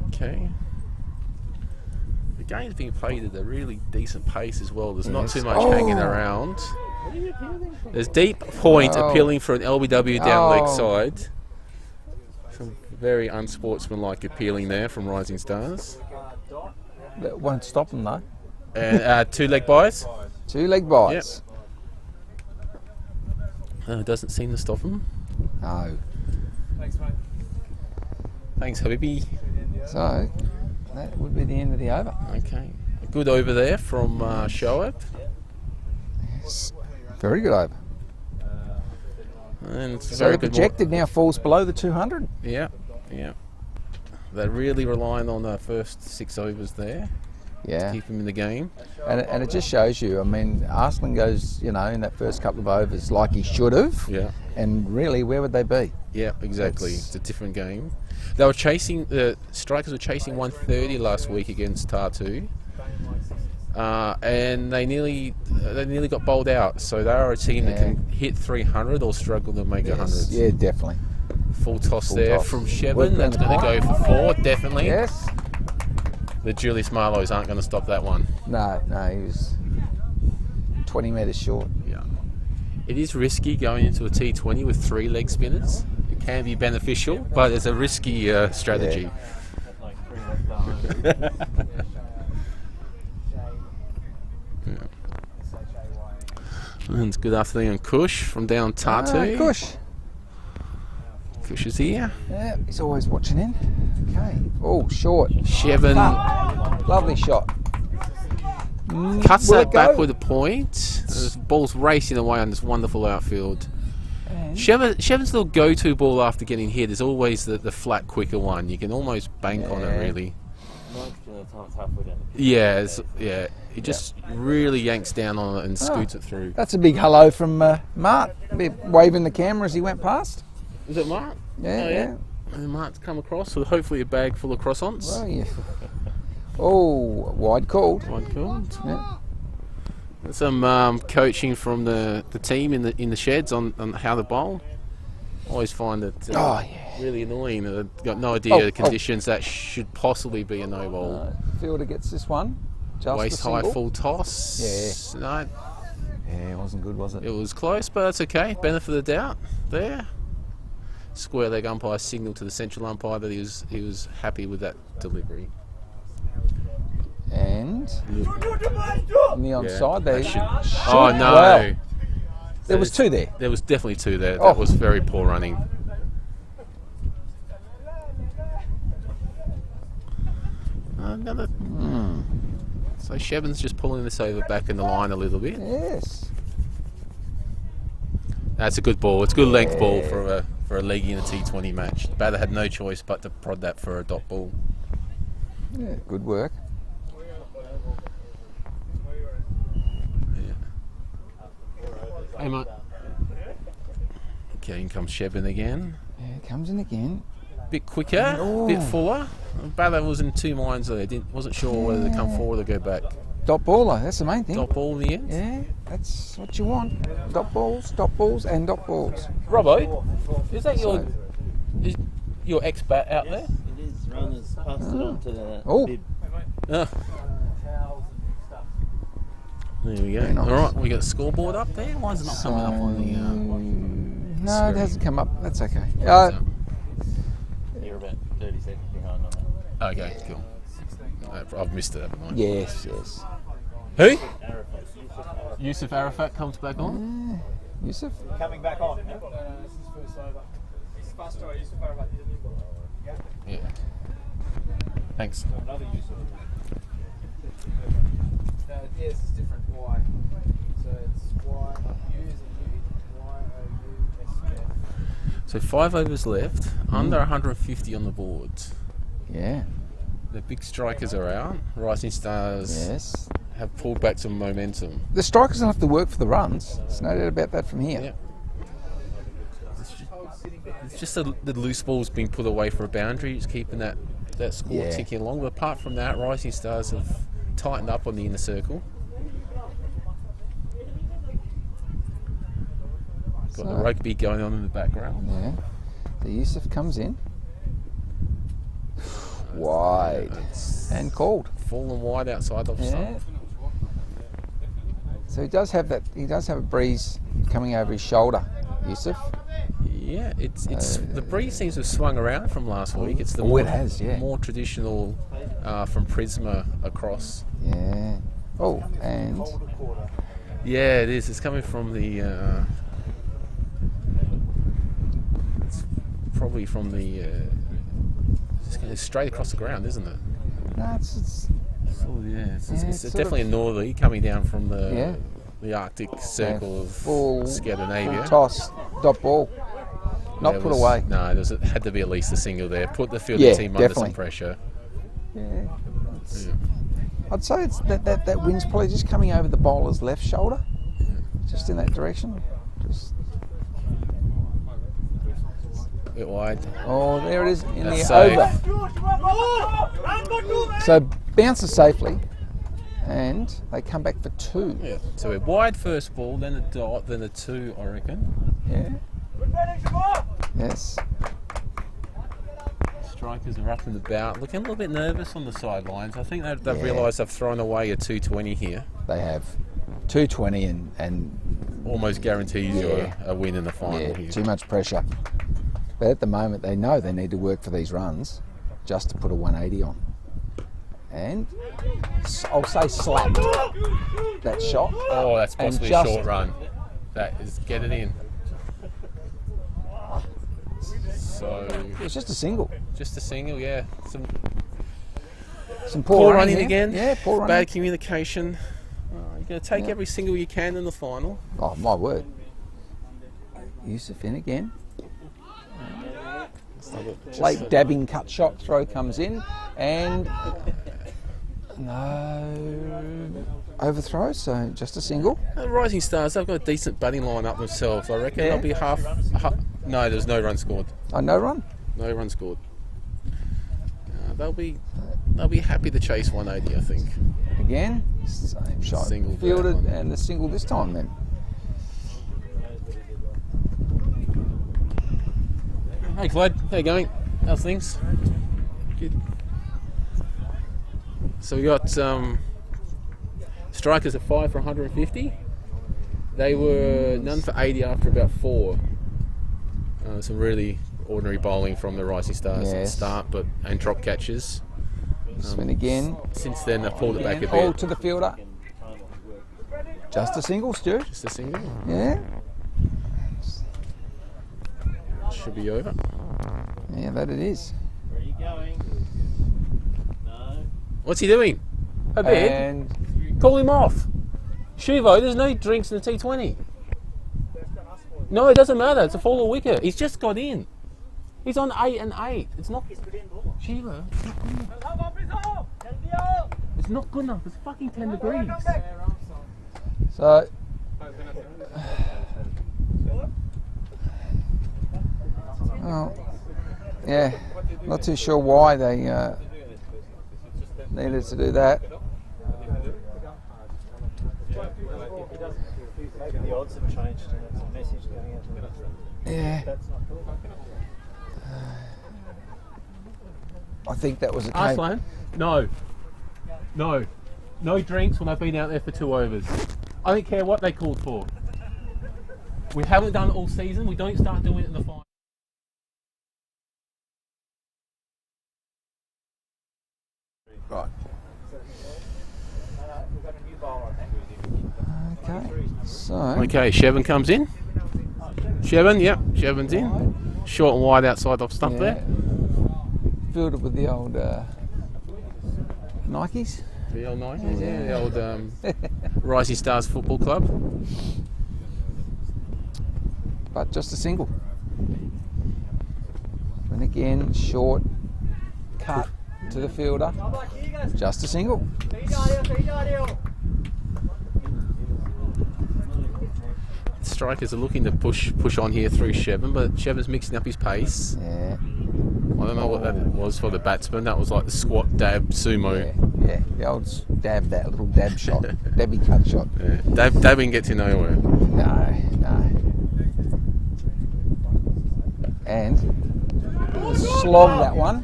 Speaker 8: Okay. The game's being played at a really decent pace as well. There's not
Speaker 2: Yes.
Speaker 8: too much
Speaker 2: Oh.
Speaker 8: hanging around. There's deep point
Speaker 2: Oh.
Speaker 8: appealing for an LBW down leg
Speaker 2: Oh.
Speaker 8: side. Some very unsportsmanlike appealing there from Rising Stars.
Speaker 2: that won't stop them though.
Speaker 8: And 2 leg buys.
Speaker 2: 2 leg bites.
Speaker 8: Doesn't seem to stop them.
Speaker 2: No.
Speaker 8: Thanks, Habibi.
Speaker 2: So that would be the end of the over.
Speaker 8: Okay. A good over there from Shoaib.
Speaker 2: Yes. Very good over.
Speaker 8: And it's a
Speaker 2: So
Speaker 8: very
Speaker 2: the
Speaker 8: good
Speaker 2: projected now falls below the 200.
Speaker 8: Yeah, yeah. They're really relying on the first 6 overs there to
Speaker 2: Yeah.
Speaker 8: keep them in the game.
Speaker 2: And it just shows you, I mean, Arslan goes, in that first couple of overs like he should have.
Speaker 8: Yeah,
Speaker 2: And really, where would they be?
Speaker 8: yeah, exactly.
Speaker 2: That's-
Speaker 8: It's a different game. They were chasing, the strikers were chasing 130 last week against Tartu. And they nearly got bowled out. So they are a team that can hit 300 or struggle to make 100.
Speaker 2: Yeah, definitely.
Speaker 8: Full toss
Speaker 2: Full
Speaker 8: there
Speaker 2: toss.
Speaker 8: from
Speaker 2: Work
Speaker 8: Sheben.
Speaker 2: around
Speaker 8: That's
Speaker 2: the
Speaker 8: going to go
Speaker 2: point.
Speaker 8: for 4, definitely.
Speaker 2: Yes.
Speaker 8: The Julius Marlows aren't going to stop that one.
Speaker 2: No, he was 20 metres short.
Speaker 8: Yeah. It is risky going into a T20 with 3 leg spinners. It can be beneficial, but it's a risky strategy. And good afternoon, Kush from down Tartu.
Speaker 2: Kush.
Speaker 8: Kush is here.
Speaker 2: Yeah, he's always watching in. Okay. Oh, short.
Speaker 8: Sheben
Speaker 2: Lovely shot.
Speaker 8: cuts
Speaker 2: Will
Speaker 8: that
Speaker 2: it
Speaker 8: back
Speaker 2: go?
Speaker 8: with a point. The ball's racing away on this wonderful outfield.
Speaker 2: And
Speaker 8: Sheben's little go-to ball after getting hit is always the flat, quicker one. You can almost bank on it,
Speaker 2: Yeah.
Speaker 8: really.
Speaker 4: 90% of the time it's halfway down the pitch.
Speaker 8: Yeah, he just really yanks down on it and scoots it through.
Speaker 2: that's a big hello from Mart. Waving the camera as he went past.
Speaker 8: Is it Mark?
Speaker 2: Yeah,
Speaker 8: Oh,
Speaker 2: yeah.
Speaker 8: And Mark's come across with hopefully a bag full of croissants.
Speaker 2: Oh, yeah. Oh, wide called.
Speaker 8: Quite cool.
Speaker 2: Yeah.
Speaker 8: Some coaching from the team in the sheds on how to bowl. Always find it
Speaker 2: Oh, yeah.
Speaker 8: really annoying. Got no idea the conditions that should possibly be a no bowl.
Speaker 2: Fielder gets this one. Just
Speaker 8: Waist
Speaker 2: a
Speaker 8: high
Speaker 2: single.
Speaker 8: full toss.
Speaker 2: Yeah.
Speaker 8: No,
Speaker 2: Yeah, it wasn't good, was it?
Speaker 8: it was close, but that's okay. Benefit of the doubt there. Square leg umpire signalled to the central umpire that he was happy with that delivery.
Speaker 2: And on the onside, they
Speaker 8: that should-
Speaker 2: should.
Speaker 8: Oh no!
Speaker 2: Well, there was two there.
Speaker 8: There was definitely two there.
Speaker 2: Oh.
Speaker 8: That was very poor running. Another. So Sheban's just pulling this over back in the line a little bit.
Speaker 2: Yes.
Speaker 8: That's a good ball. It's a good length ball for a leggy in a T20 match. The batter had no choice but to prod that for a dot ball.
Speaker 2: Yeah, good work.
Speaker 8: Hey, mate. Okay, in comes Sheban again.
Speaker 2: Yeah, comes in again.
Speaker 8: Bit quicker,
Speaker 2: Oh.
Speaker 8: bit fuller. The batter was in two minds there. Wasn't sure whether to come forward or go back.
Speaker 2: Dot baller, that's the main thing.
Speaker 8: Dot ball in the end.
Speaker 2: Yeah, that's what you want. Dot balls, and dot balls.
Speaker 8: Robbo, is that
Speaker 2: So-
Speaker 8: your ex-bat out there?
Speaker 4: It is. Runners passed it on to the
Speaker 2: Oh.
Speaker 4: bib.
Speaker 8: Ah. There we go.
Speaker 2: Very nice.
Speaker 8: All right, we got the scoreboard up there. Why is it not coming up on the?
Speaker 2: No,
Speaker 8: screen?
Speaker 2: it hasn't come up. That's okay.
Speaker 4: You're about 30 seconds behind on that.
Speaker 8: Okay, cool. I've missed it, haven't I?
Speaker 2: Yes, yes.
Speaker 8: Who? Yusuf Arafat comes back on.
Speaker 2: Yusuf?
Speaker 5: Coming back on. This is first over. It's faster. Yusuf Arabat did a new ball. Yeah.
Speaker 8: Yeah. Thanks.
Speaker 5: Another Yusuf. Yes, it's different. Y. So it's Y, U is a U, Y-O-U-S-U-F.
Speaker 8: So 5 overs left, under 150 on the board.
Speaker 2: Yeah.
Speaker 8: The big strikers are out. Rising Stars
Speaker 2: Yes.
Speaker 8: have pulled back some momentum.
Speaker 2: The strikers will have to work for the runs. There's no doubt about that from here.
Speaker 8: Yeah. It's just the loose balls being put away for a boundary. It's keeping that score
Speaker 2: Yeah.
Speaker 8: ticking along. But apart from that, Rising Stars have tightened up on the inner circle. Got the rugby going on in the background.
Speaker 2: Yeah. The Yusuf comes in. Wide. And called.
Speaker 8: Falling wide outside off
Speaker 2: Yeah.
Speaker 8: stump.
Speaker 2: So he does have that. He does have a breeze coming over his shoulder, Yusuf.
Speaker 8: Yeah, it's the breeze seems to have swung around from last week. It's the
Speaker 2: Oh,
Speaker 8: more,
Speaker 2: it has, yeah.
Speaker 8: more traditional from Prisma across.
Speaker 2: Yeah. Oh, and
Speaker 8: Yeah, it is. It's coming from the. It's probably from the. It's going straight across the ground, isn't it?
Speaker 2: no, it's
Speaker 8: Oh yeah, it's
Speaker 2: it's sort
Speaker 8: definitely
Speaker 2: of-
Speaker 8: a northerly coming down from
Speaker 2: Yeah.
Speaker 8: the Arctic Circle of
Speaker 2: full
Speaker 8: Scandinavia.
Speaker 2: full toss, dot ball, not
Speaker 8: There
Speaker 2: put
Speaker 8: was-
Speaker 2: away.
Speaker 8: No, it had to be at least a single there. Put the fielding
Speaker 2: Yeah,
Speaker 8: team under
Speaker 2: definitely.
Speaker 8: some pressure.
Speaker 2: Yeah. I'd say it's that wind's probably just coming over the bowler's left shoulder, just in that direction. Just
Speaker 8: A bit wide.
Speaker 2: oh, there it is in
Speaker 8: That's
Speaker 2: the
Speaker 8: safe.
Speaker 2: over. So bounces safely, and they come back for two.
Speaker 8: Yeah. So a wide first ball, then a dot, then a 2, I reckon.
Speaker 2: Yeah. Yes.
Speaker 8: Strikers are up and about, looking a little bit nervous on the sidelines. I think they've
Speaker 2: Yeah.
Speaker 8: realised they've thrown away a 220 here.
Speaker 2: They have 220 and
Speaker 8: Almost guarantees you
Speaker 2: Yeah.
Speaker 8: a win in the final
Speaker 2: yeah,
Speaker 8: here.
Speaker 2: too much pressure. But at the moment, they know they need to work for these runs just to put a 180 on. And I'll say slap that shot.
Speaker 8: Oh, that's
Speaker 2: And
Speaker 8: possibly a
Speaker 2: just-
Speaker 8: short run. That is, get it in. So,
Speaker 2: It's just a single.
Speaker 8: just a single, yeah. Some
Speaker 2: Some
Speaker 8: poor
Speaker 2: poor
Speaker 8: running
Speaker 2: here.
Speaker 8: again.
Speaker 2: Yeah, poor running.
Speaker 8: Bad communication. You're going to take
Speaker 2: Yeah.
Speaker 8: every single you can in the final.
Speaker 2: Oh, my word. Yusuf in again. Late dabbing cut shot throw comes in, and no overthrow, so just a single.
Speaker 8: Rising Stars, they've got a decent batting line up themselves. I reckon
Speaker 2: Yeah.
Speaker 8: they'll be half. No, there's no run scored.
Speaker 2: Oh, no run.
Speaker 8: No run scored. They'll be happy to chase 180, I think.
Speaker 2: Again, same shot.
Speaker 8: Single for
Speaker 2: Fielded
Speaker 8: that one.
Speaker 2: and the single this time then.
Speaker 8: Hey Clyde, how you going? How's things? Good. So we got strikers at 5 for 150. They were none for 80 after about 4. Some really ordinary bowling from the Rising Stars at the
Speaker 2: Yes.
Speaker 8: start, and drop catches.
Speaker 2: Spin again.
Speaker 8: Since then, they've pulled it back a
Speaker 2: All
Speaker 8: bit.
Speaker 2: to the fielder. Just a single, Stu.
Speaker 8: Just a single.
Speaker 2: Yeah.
Speaker 8: Should be over.
Speaker 2: Yeah, that it is.
Speaker 4: Where are you going? No.
Speaker 8: What's he doing? A bit.
Speaker 2: And
Speaker 8: Call him off. Shivo, there's no drinks in the T20. No, it doesn't matter. It's a fall of wicket. He's just got in. He's on 8 and 8. It's not. Shivo, it's not good enough. It's fucking 10 degrees.
Speaker 2: so, well, yeah, not too sure why they needed to do that.
Speaker 4: Maybe the odds have changed and it's a message going out to the
Speaker 2: Yeah,
Speaker 4: That's not cool.
Speaker 2: I think that was a tape.
Speaker 8: Arslan, no. No drinks when I've been out there for 2 overs. I don't care what they called for. We haven't done it all season. We don't start doing it in the final.
Speaker 2: Right. Okay, so
Speaker 8: Okay, Shevin comes in. Shevin, yep, Shevin's in. Short and wide outside off stump there.
Speaker 2: filled it with the old Nikes.
Speaker 8: The old Nikes, yeah. The old Rising Stars Football Club.
Speaker 2: But just a single. And again, short, cut to the fielder. Just a single.
Speaker 8: Strikers are looking to push on here through Shevin, but Shevin's mixing up his pace.
Speaker 2: Yeah.
Speaker 8: I don't know what that was for the batsman. That was like the squat, dab, sumo.
Speaker 2: Yeah, the old dab, that little dab shot, dabby cut shot.
Speaker 8: Yeah. Dabbing gets you nowhere.
Speaker 2: No. And slog that one.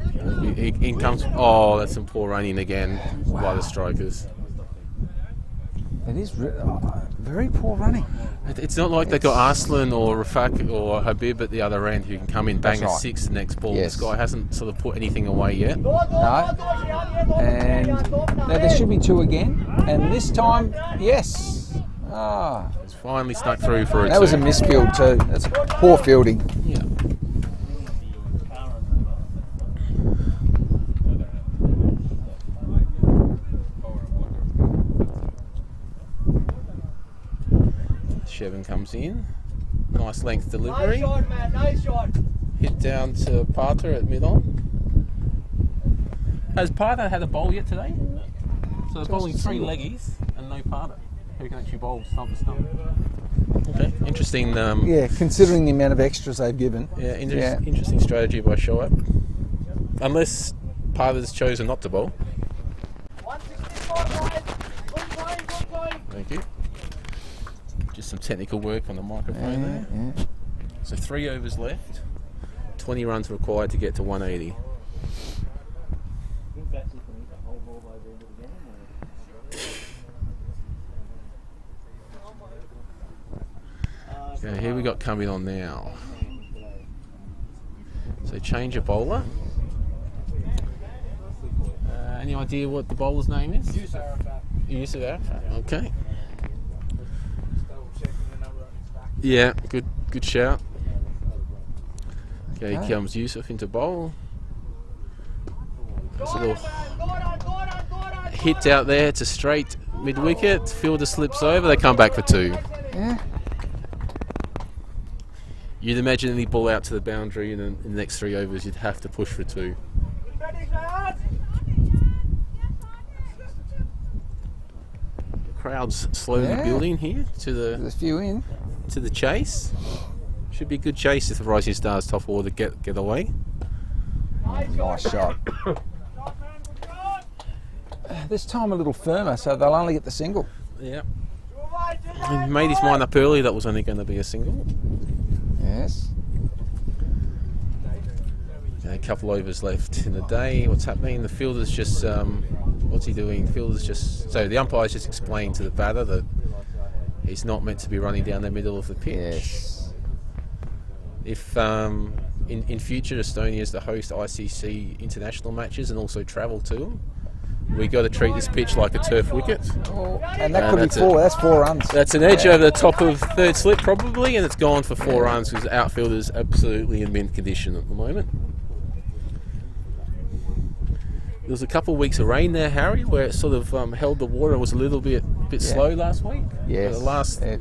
Speaker 8: In comes. Oh, that's some poor running again by the strikers.
Speaker 2: It is very poor running.
Speaker 8: It's not like they've got Arslan or Rafaq or Habib at the other end who can come in, bang
Speaker 2: That's
Speaker 8: a
Speaker 2: right.
Speaker 8: six the next ball.
Speaker 2: Yes.
Speaker 8: This guy hasn't sort of put anything away yet.
Speaker 2: No. And now there should be two again. And this time, yes. Ah,
Speaker 8: It's finally snuck through for a
Speaker 2: that
Speaker 8: two.
Speaker 2: was a misfield too. That's poor fielding.
Speaker 8: Yeah. Shevin comes in. Nice length delivery.
Speaker 5: Nice shot, man. Nice shot.
Speaker 8: Hit down to Parter at mid-on. Has Parter had a bowl yet today? So they're bowling three leggies and no Parter, who can actually bowl stump to stump. Okay, interesting.
Speaker 2: Yeah, considering the amount of extras they've given.
Speaker 8: Interesting strategy by Shoaib. Unless Parter's chosen not to bowl.
Speaker 5: 164, guys. Good going, good going.
Speaker 8: Thank you. Just some technical work on the microphone there.
Speaker 2: Yeah.
Speaker 8: So 3 overs left. 20 runs required to get to 180. Okay, here we got coming on now. So change a bowler. Any idea what the bowler's name is? Yusuf Arafat. Okay. Yeah, good shout. Okay, here comes Yusuf into bowl. There's a little hit out there to straight mid wicket. Fielder slips over. They come back for 2.
Speaker 2: Yeah.
Speaker 8: You'd imagine any ball out to the boundary and in the next 3 overs you'd have to push for 2. The crowd's slowly building here to
Speaker 2: There's a few in.
Speaker 8: the chase. Should be a good chase if the Rising Stars top order get away.
Speaker 2: Nice shot. This time a little firmer, so they'll only get the single.
Speaker 8: Yeah. He made his mind up early that was only going to be a single.
Speaker 2: Yes.
Speaker 8: Okay, a couple overs left in the day. What's happening? The fielder's just what's he doing? The fielder's just the umpire's just explained to the batter that he's not meant to be running down the middle of the pitch.
Speaker 2: Yes.
Speaker 8: If in future Estonia is to host ICC international matches and also travel to them, We got to treat this pitch like a turf wicket.
Speaker 2: Oh, and that could be
Speaker 8: that's
Speaker 2: four. That's 4 runs.
Speaker 8: That's an edge over the top of third slip probably, and it's gone for 4 runs because the outfielder's absolutely in mint condition at the moment. There was a couple of weeks of rain there, Harry, where it sort of held the water. It was a little bit slow last week.
Speaker 2: Yes.
Speaker 8: The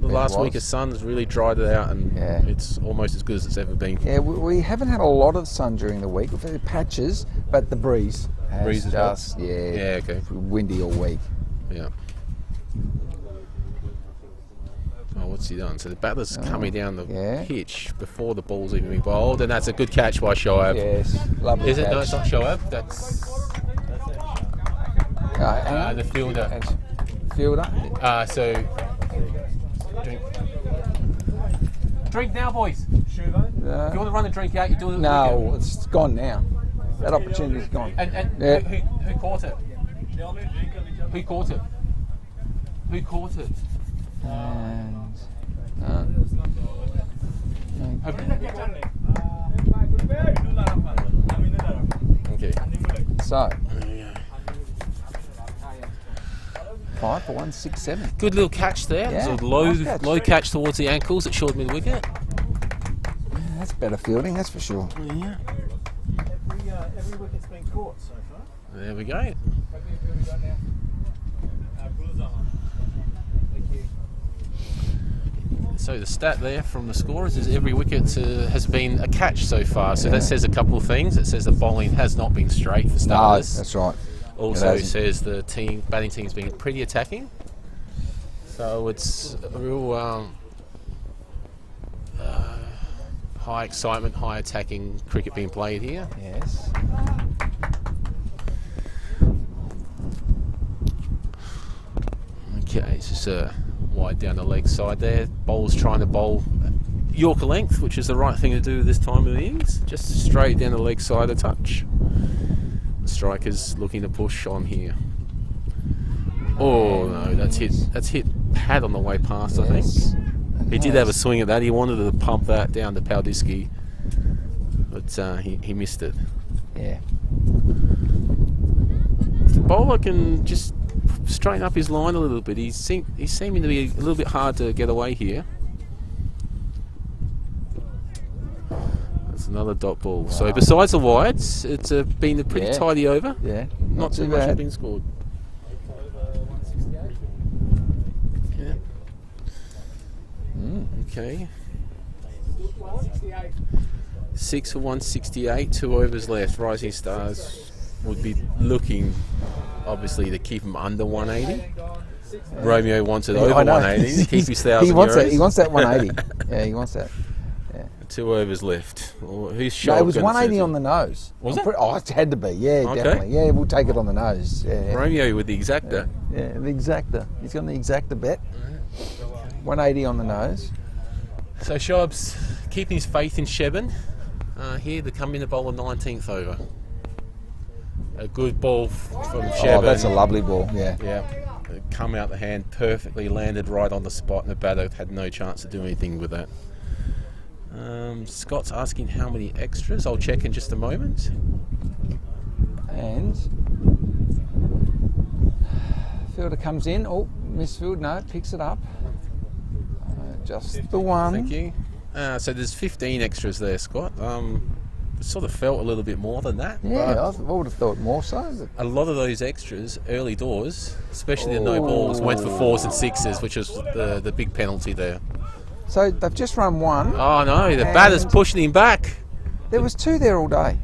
Speaker 8: last week of sun has really dried it out, and it's almost as good as it's ever been.
Speaker 2: Yeah, we haven't had a lot of sun during the week. We've had patches, but the breeze has just
Speaker 8: okay.
Speaker 2: windy all week.
Speaker 8: Yeah. Oh, what's he done? So the batter's coming down the pitch before the ball's even been bowled, and that's a good catch by Shoaib.
Speaker 2: Yes, lovely
Speaker 8: Is it?
Speaker 2: catch.
Speaker 8: No, it's not Shoaib. That's the fielder.
Speaker 2: Fielder.
Speaker 8: So drink now, boys. If you want to run the drink out, you do it.
Speaker 2: No, it's gone now. That opportunity's gone.
Speaker 8: And who caught it? Who caught it? Who caught it?
Speaker 2: And
Speaker 8: Okay.
Speaker 2: so 5 for 167.
Speaker 8: Good little catch there.
Speaker 2: Yeah,
Speaker 8: Sort of low,
Speaker 2: nice catch.
Speaker 8: low catch towards the ankles at short mid wicket.
Speaker 2: That's better fielding, that's for sure.
Speaker 8: Yeah.
Speaker 5: Every wicket's been caught so far.
Speaker 8: There we go.
Speaker 5: Thank you.
Speaker 8: So the stat there from the scorers is every wicket has been a catch so far. So that says a couple of things. It says the bowling has not been straight for starters.
Speaker 2: That's right.
Speaker 8: Also says the batting team's been pretty attacking. So it's a real high excitement, high attacking cricket being played here.
Speaker 2: Yes.
Speaker 8: Okay, it's just a wide down the leg side there. Bowler's trying to bowl Yorker length, which is the right thing to do this time of the innings. Just straight down the leg side a touch. The striker's looking to push on here. Oh no, that's hit pad on the way past, I think. He did have a swing at that. He wanted to pump that down to Paldiski, but he missed it.
Speaker 2: Yeah.
Speaker 8: If the bowler can just straighten up his line a little bit, he's seeming to be a little bit hard to get away here. That's another dot ball. Wow. So besides the wides, it's been a pretty tidy over.
Speaker 2: Yeah.
Speaker 8: Not too much has been scored. Yeah. Okay. 6 for 168, 2 overs left. Rising Stars would be looking, obviously, to keep him under 180. Romeo wants it over 180 to keep his €1,000.
Speaker 2: He wants that 180. Yeah, he wants that. Yeah.
Speaker 8: 2 overs left. Who's shot?
Speaker 2: No, it was 180 on the nose.
Speaker 8: Was it?
Speaker 2: It had to be. Yeah,
Speaker 8: Okay.
Speaker 2: definitely. Yeah, we'll take it on the nose. Yeah.
Speaker 8: Romeo with the exacta.
Speaker 2: Yeah, the exacta. He's got the exacta bet. 180 on the nose.
Speaker 8: So Shoaib's keeping his faith in Sheben. Here they come in to bowl a 19th over. A good ball from Sheben.
Speaker 2: Oh, that's a lovely ball. Yeah.
Speaker 8: Yeah. Come out the hand perfectly, landed right on the spot, and the batter had no chance to do anything with that. Scott's asking how many extras. I'll check in just a moment.
Speaker 2: And fielder comes in. Oh, misfield. No, picks it up. Just the one.
Speaker 8: Thank you. So there's 15 extras there, Scott. It sort of felt a little bit more than that.
Speaker 2: Yeah, I would have thought more so. But
Speaker 8: a lot of those extras, early doors, especially the no balls, went for 4s and 6s, which was the big penalty there.
Speaker 2: So they've just run one.
Speaker 8: Oh no, the batter's pushing him back.
Speaker 2: There was 2 there all day.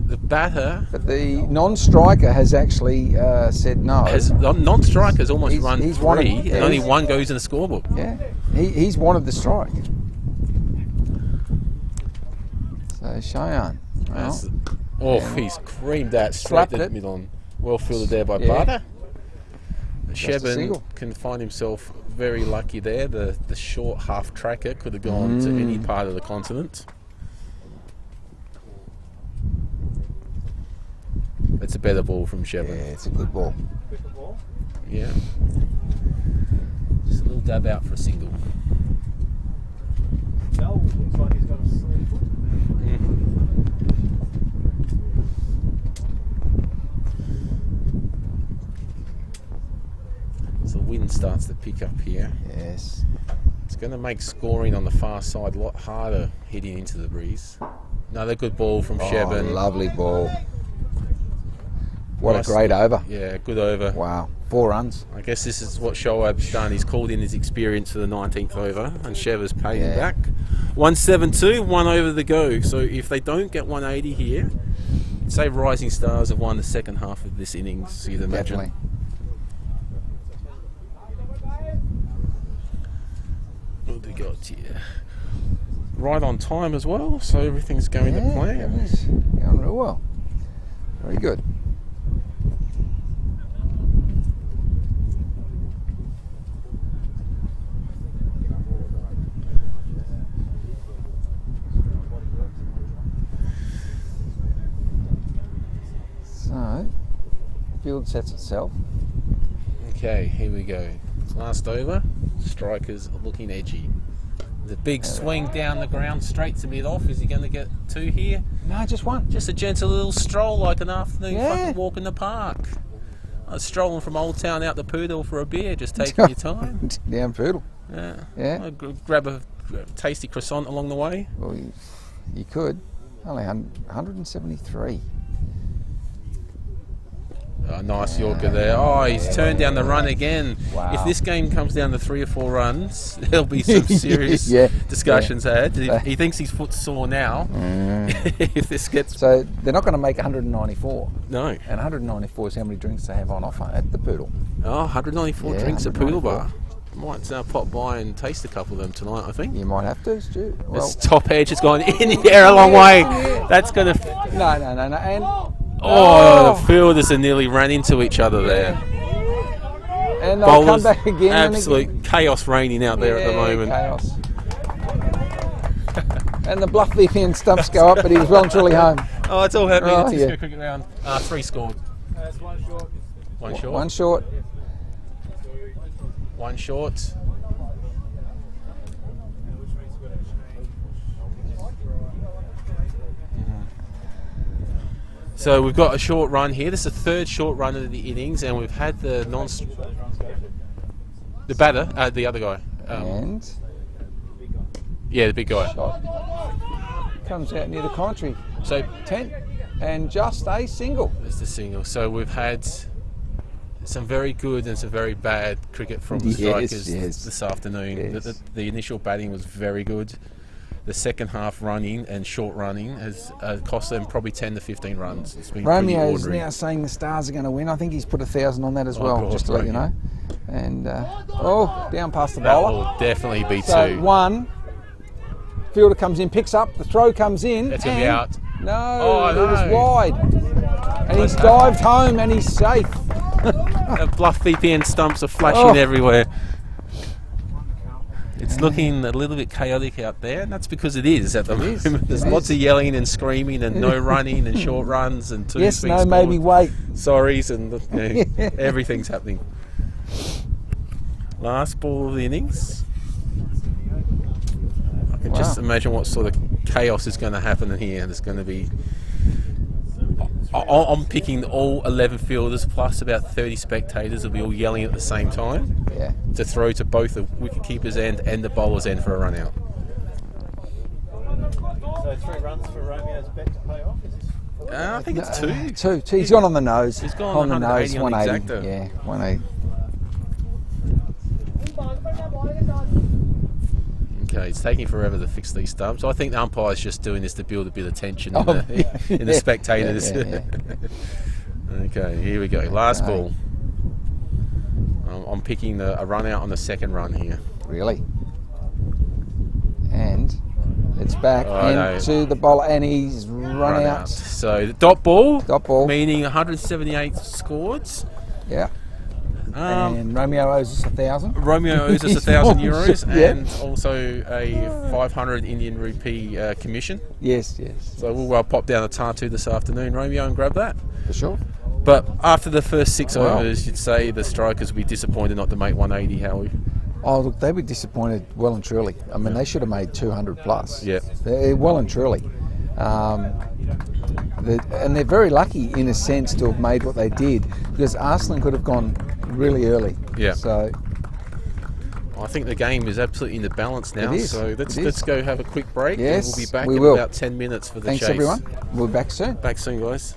Speaker 8: The batter...
Speaker 2: But the non-striker has actually said no.
Speaker 8: Non-striker's almost run
Speaker 2: he's
Speaker 8: 3 and only 1 goes in the scorebook.
Speaker 2: Yeah, he's wanted the strike. So Cheyenne.
Speaker 8: He's creamed that straight to the mid-on. Well fielded there by Barter. Sheben can find himself very lucky there. The short half tracker could have gone to any part of the continent. It's a better ball from Sheben.
Speaker 2: Yeah, it's a good ball.
Speaker 8: Yeah. Just a little dab out for a single.
Speaker 5: Bell looks like he's got a sleeve foot.
Speaker 8: wind starts to pick up here.
Speaker 2: Yes.
Speaker 8: It's going to make scoring on the far side a lot harder heading into the breeze. Another good ball from Shevin.
Speaker 2: Lovely ball. What
Speaker 8: Nice.
Speaker 2: a great over.
Speaker 8: Yeah, good over.
Speaker 2: Wow. 4 runs.
Speaker 8: I guess this is what Shoaib's done. He's called in his experience for the 19th over, and Sheva's paid him back. 172, 1 over the go. So if they don't get 180 here, say Rising Stars have won the second half of this innings, you'd imagine.
Speaker 2: Definitely.
Speaker 8: What do we got here? Right on time as well, so everything's going to plan.
Speaker 2: It is going real well. Very good. So, field sets itself.
Speaker 8: Okay, here we go. Last over, strikers looking edgy. The big swing down the ground straight to mid-off. Is he going to get 2 here?
Speaker 2: No, just 1.
Speaker 8: Just a gentle little stroll like an afternoon
Speaker 2: Yeah.
Speaker 8: fucking walk in the park. I was strolling from Old Town out the Poodle for a beer, just taking your time.
Speaker 2: Down Poodle.
Speaker 8: Yeah.
Speaker 2: Yeah.
Speaker 8: I'd grab a tasty croissant along the way.
Speaker 2: Well, you could. Only 173.
Speaker 8: Oh, nice Yorker there. Oh, he's turned down the run again.
Speaker 2: Wow.
Speaker 8: If this game comes down to 3 or 4 runs, there'll be some serious discussions had. He thinks his foot's sore now. If this gets...
Speaker 2: So they're not going to make 194.
Speaker 8: No.
Speaker 2: And 194 is how many drinks they have on offer at the Poodle.
Speaker 8: Oh, 194
Speaker 2: Yeah,
Speaker 8: drinks at Poodle
Speaker 2: 194.
Speaker 8: Bar. Might pop by and taste a couple of them tonight, I think.
Speaker 2: You might have to, Stu. Well,
Speaker 8: This top edge has gone in the air a long way. That's going to...
Speaker 2: no. And
Speaker 8: Oh, the fielders are nearly ran into each other there.
Speaker 2: and they'll come back again.
Speaker 8: Absolute chaos reigning out there at the moment.
Speaker 2: Chaos. And the BlufVPN stumps go up, but he was well and truly home.
Speaker 8: Oh, it's all happening.
Speaker 2: Oh,
Speaker 8: It's
Speaker 2: yeah.
Speaker 8: cricket round. 3 scored.
Speaker 5: It's 1 short.
Speaker 8: 1 short.
Speaker 2: 1 short.
Speaker 8: 1 short. So we've got a short run here. This is the 3rd short run of the innings, and we've had the batter, the other guy.
Speaker 2: And
Speaker 8: Yeah, the big guy.
Speaker 2: shot. Comes out near the commentary.
Speaker 8: So
Speaker 2: 10. And just a single.
Speaker 8: that's the single. So we've had some very good and some very bad cricket from the strikers this afternoon.
Speaker 2: Yes.
Speaker 8: The initial batting was very good. The second half running and short running has cost them probably 10 to 15 runs. It's been pretty
Speaker 2: Romeo's
Speaker 8: ordinary.
Speaker 2: now saying the Stars are going to win. I think he's put 1,000 on that as well,
Speaker 8: God,
Speaker 2: just to let you know. And down past the
Speaker 8: That
Speaker 2: bowler.
Speaker 8: will definitely be
Speaker 2: So
Speaker 8: 2.
Speaker 2: 1. Fielder comes in, picks up, the throw comes in.
Speaker 8: That's going to be
Speaker 2: and-
Speaker 8: out.
Speaker 2: No,
Speaker 8: Oh,
Speaker 2: it was
Speaker 8: no.
Speaker 2: wide. And he's dived home and he's safe.
Speaker 8: BlufVPN stumps are flashing
Speaker 2: Oh.
Speaker 8: everywhere. It's looking a little bit chaotic out there, and that's because it is at the
Speaker 2: is.
Speaker 8: moment. There's
Speaker 2: It
Speaker 8: lots
Speaker 2: is.
Speaker 8: of yelling and screaming and no running and short runs and 2
Speaker 2: Yes,
Speaker 8: being
Speaker 2: no,
Speaker 8: scored.
Speaker 2: maybe wait.
Speaker 8: Sorries, and everything's happening. Last ball of the innings. I can just imagine what sort of chaos is going to happen in here. There's going to be... I'm picking all 11 fielders plus about 30 spectators will be all yelling at the same time
Speaker 2: Yeah.
Speaker 8: to throw to both the wicketkeeper's end and the bowler's end for a run out.
Speaker 4: So 3 runs for Romeo's bet to pay off? Is this
Speaker 8: I think it's 2.
Speaker 2: Two. He's gone on the nose.
Speaker 8: He's gone
Speaker 2: on the nose.
Speaker 8: 180 on the
Speaker 2: 180.
Speaker 8: exacta.
Speaker 2: Yeah, 180.
Speaker 8: Okay, it's taking forever to fix these stumps. I think the umpire's just doing this to build a bit of tension in
Speaker 2: Oh,
Speaker 8: the, in the spectators.
Speaker 2: Yeah.
Speaker 8: Okay, here we go. Last ball. I'm picking a run out on the second run here.
Speaker 2: Really. And it's back
Speaker 8: no.
Speaker 2: into the bowler and he's run out.
Speaker 8: So the dot ball, meaning 178 scored.
Speaker 2: Yeah. And Romeo owes us 1,000.
Speaker 8: Romeo owes us 1,000 euros
Speaker 2: Yeah.
Speaker 8: and also a 500 Indian rupee commission.
Speaker 2: Yes.
Speaker 8: So we'll pop down to Tartu this afternoon, Romeo, and grab that.
Speaker 2: For sure.
Speaker 8: But after the first 6
Speaker 2: Wow.
Speaker 8: overs, you'd say the strikers would be disappointed not to make 180, Howie.
Speaker 2: Oh, look, they'd be disappointed well and truly. I mean, they should have made 200 plus.
Speaker 8: Yeah.
Speaker 2: They're well and truly. And they're very lucky in a sense to have made what they did because Arsenal could have gone really early.
Speaker 8: Yeah.
Speaker 2: So
Speaker 8: I think the game is absolutely in the balance now.
Speaker 2: It is.
Speaker 8: So let's go have a quick break.
Speaker 2: Yes,
Speaker 8: and we'll be back
Speaker 2: we
Speaker 8: in
Speaker 2: will.
Speaker 8: about 10 minutes for the
Speaker 2: Thanks
Speaker 8: chase.
Speaker 2: everyone. We'll be back soon.
Speaker 8: Back soon, guys.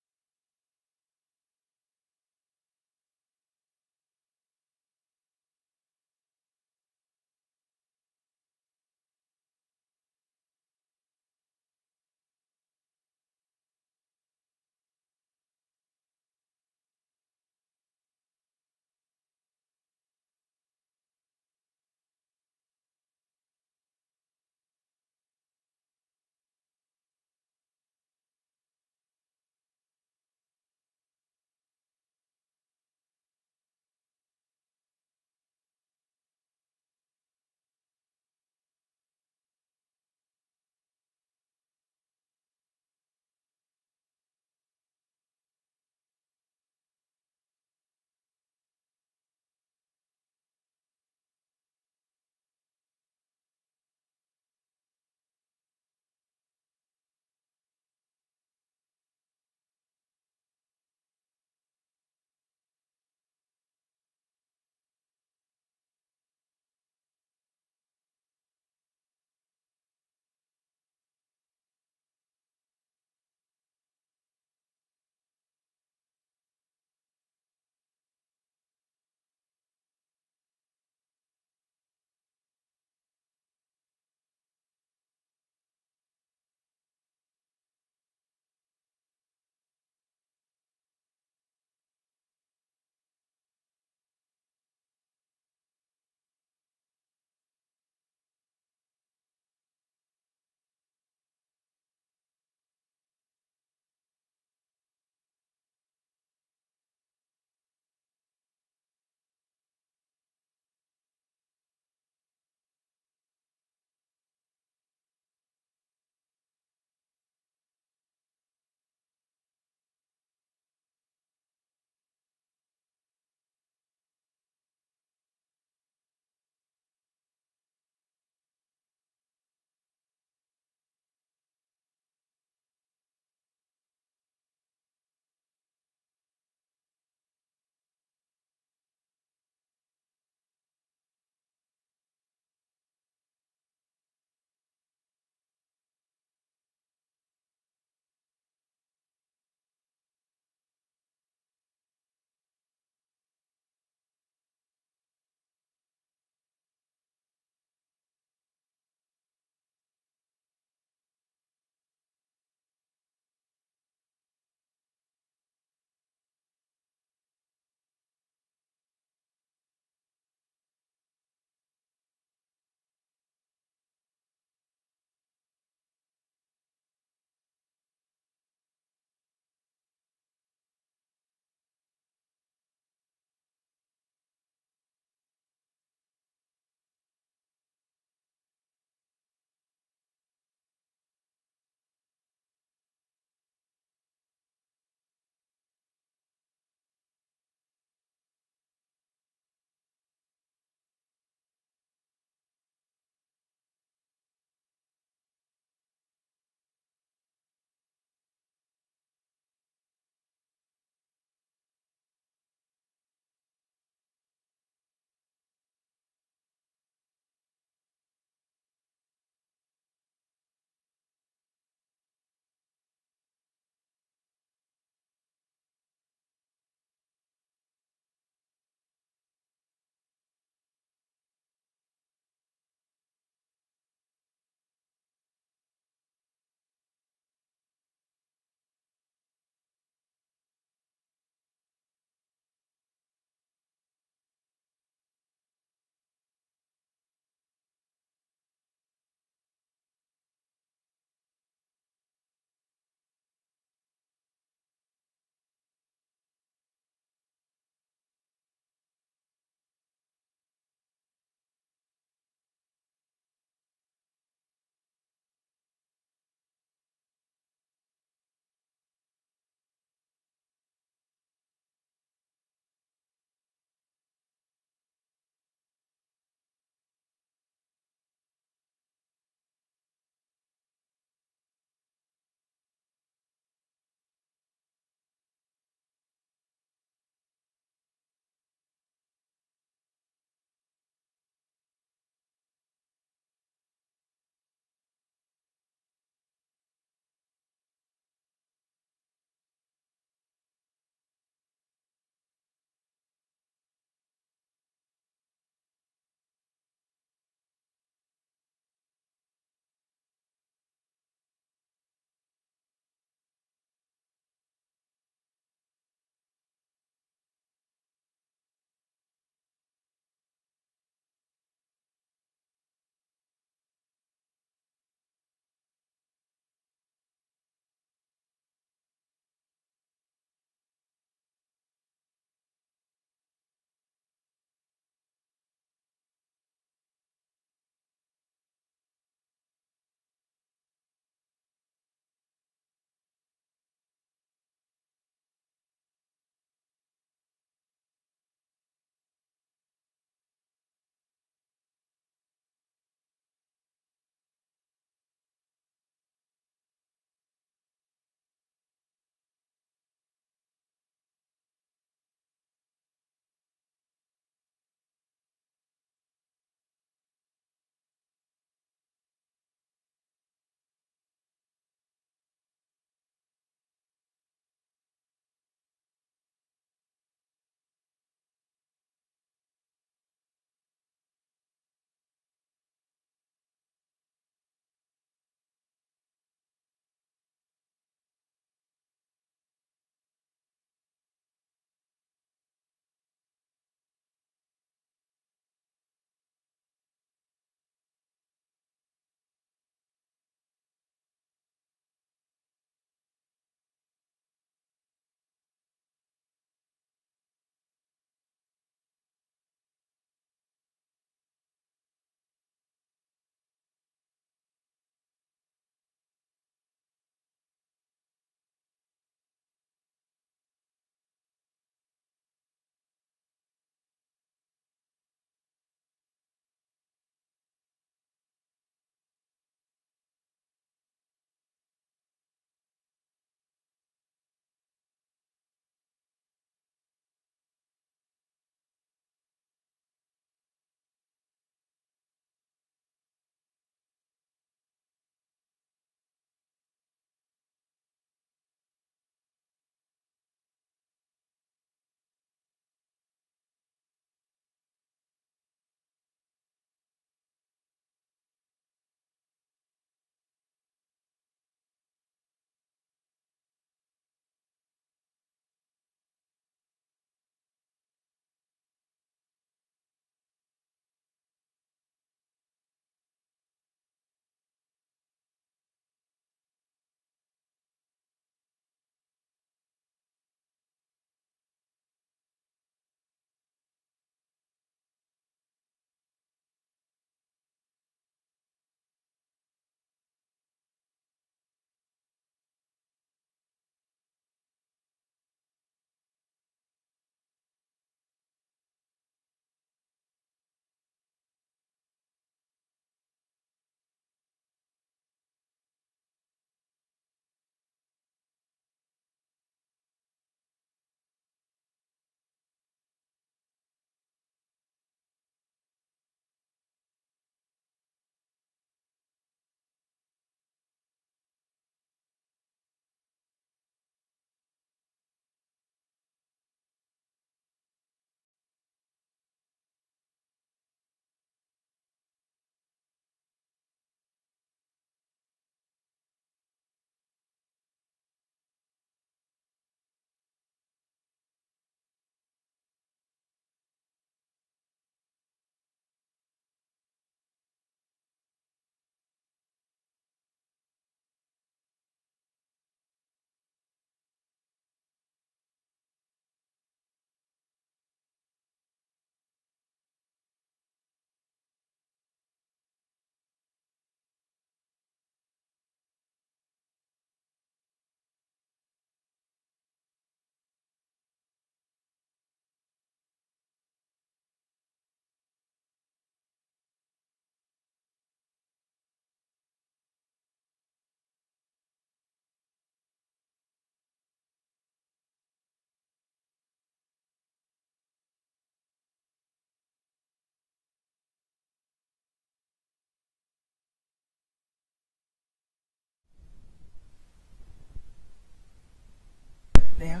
Speaker 2: Now,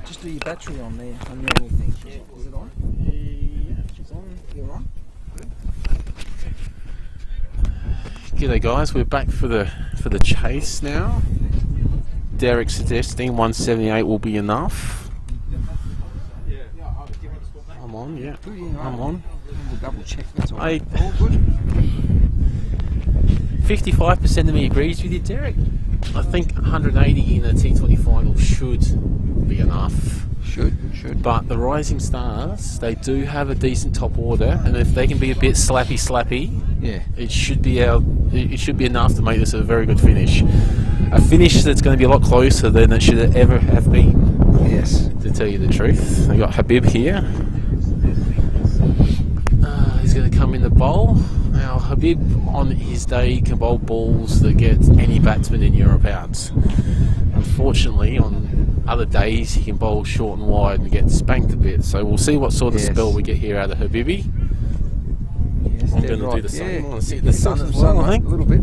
Speaker 2: just do your battery on there on your little thing. Is it on?
Speaker 8: Yeah, she's on.
Speaker 2: You're on.
Speaker 8: G'day guys, we're back for the chase now. Derek suggesting 178 will be enough. I'm on, yeah. I'm on.
Speaker 2: We'll double check. That's all.
Speaker 8: I
Speaker 2: All good.
Speaker 8: 55% of me agrees with you, Derek. I think 180 in a T20 final should be enough.
Speaker 2: Should.
Speaker 8: But the Rising Stars, they do have a decent top order, and if they can be a bit slappy,
Speaker 2: Yeah.
Speaker 8: it should be enough to make this a very good finish. A finish that's going to be a lot closer than it should ever have been.
Speaker 2: Yes.
Speaker 8: To tell you the truth, I got Habib here. He's going to come in the bowl. Now Habib on his day can bowl balls that get any batsman in Europe out. Unfortunately, on other days he can bowl short and wide and get spanked a bit. So we'll see what sort of spell we get here out of Habibi.
Speaker 2: Yes,
Speaker 8: I'm going to do the same. I want to see the sun as well. I think
Speaker 2: a little bit.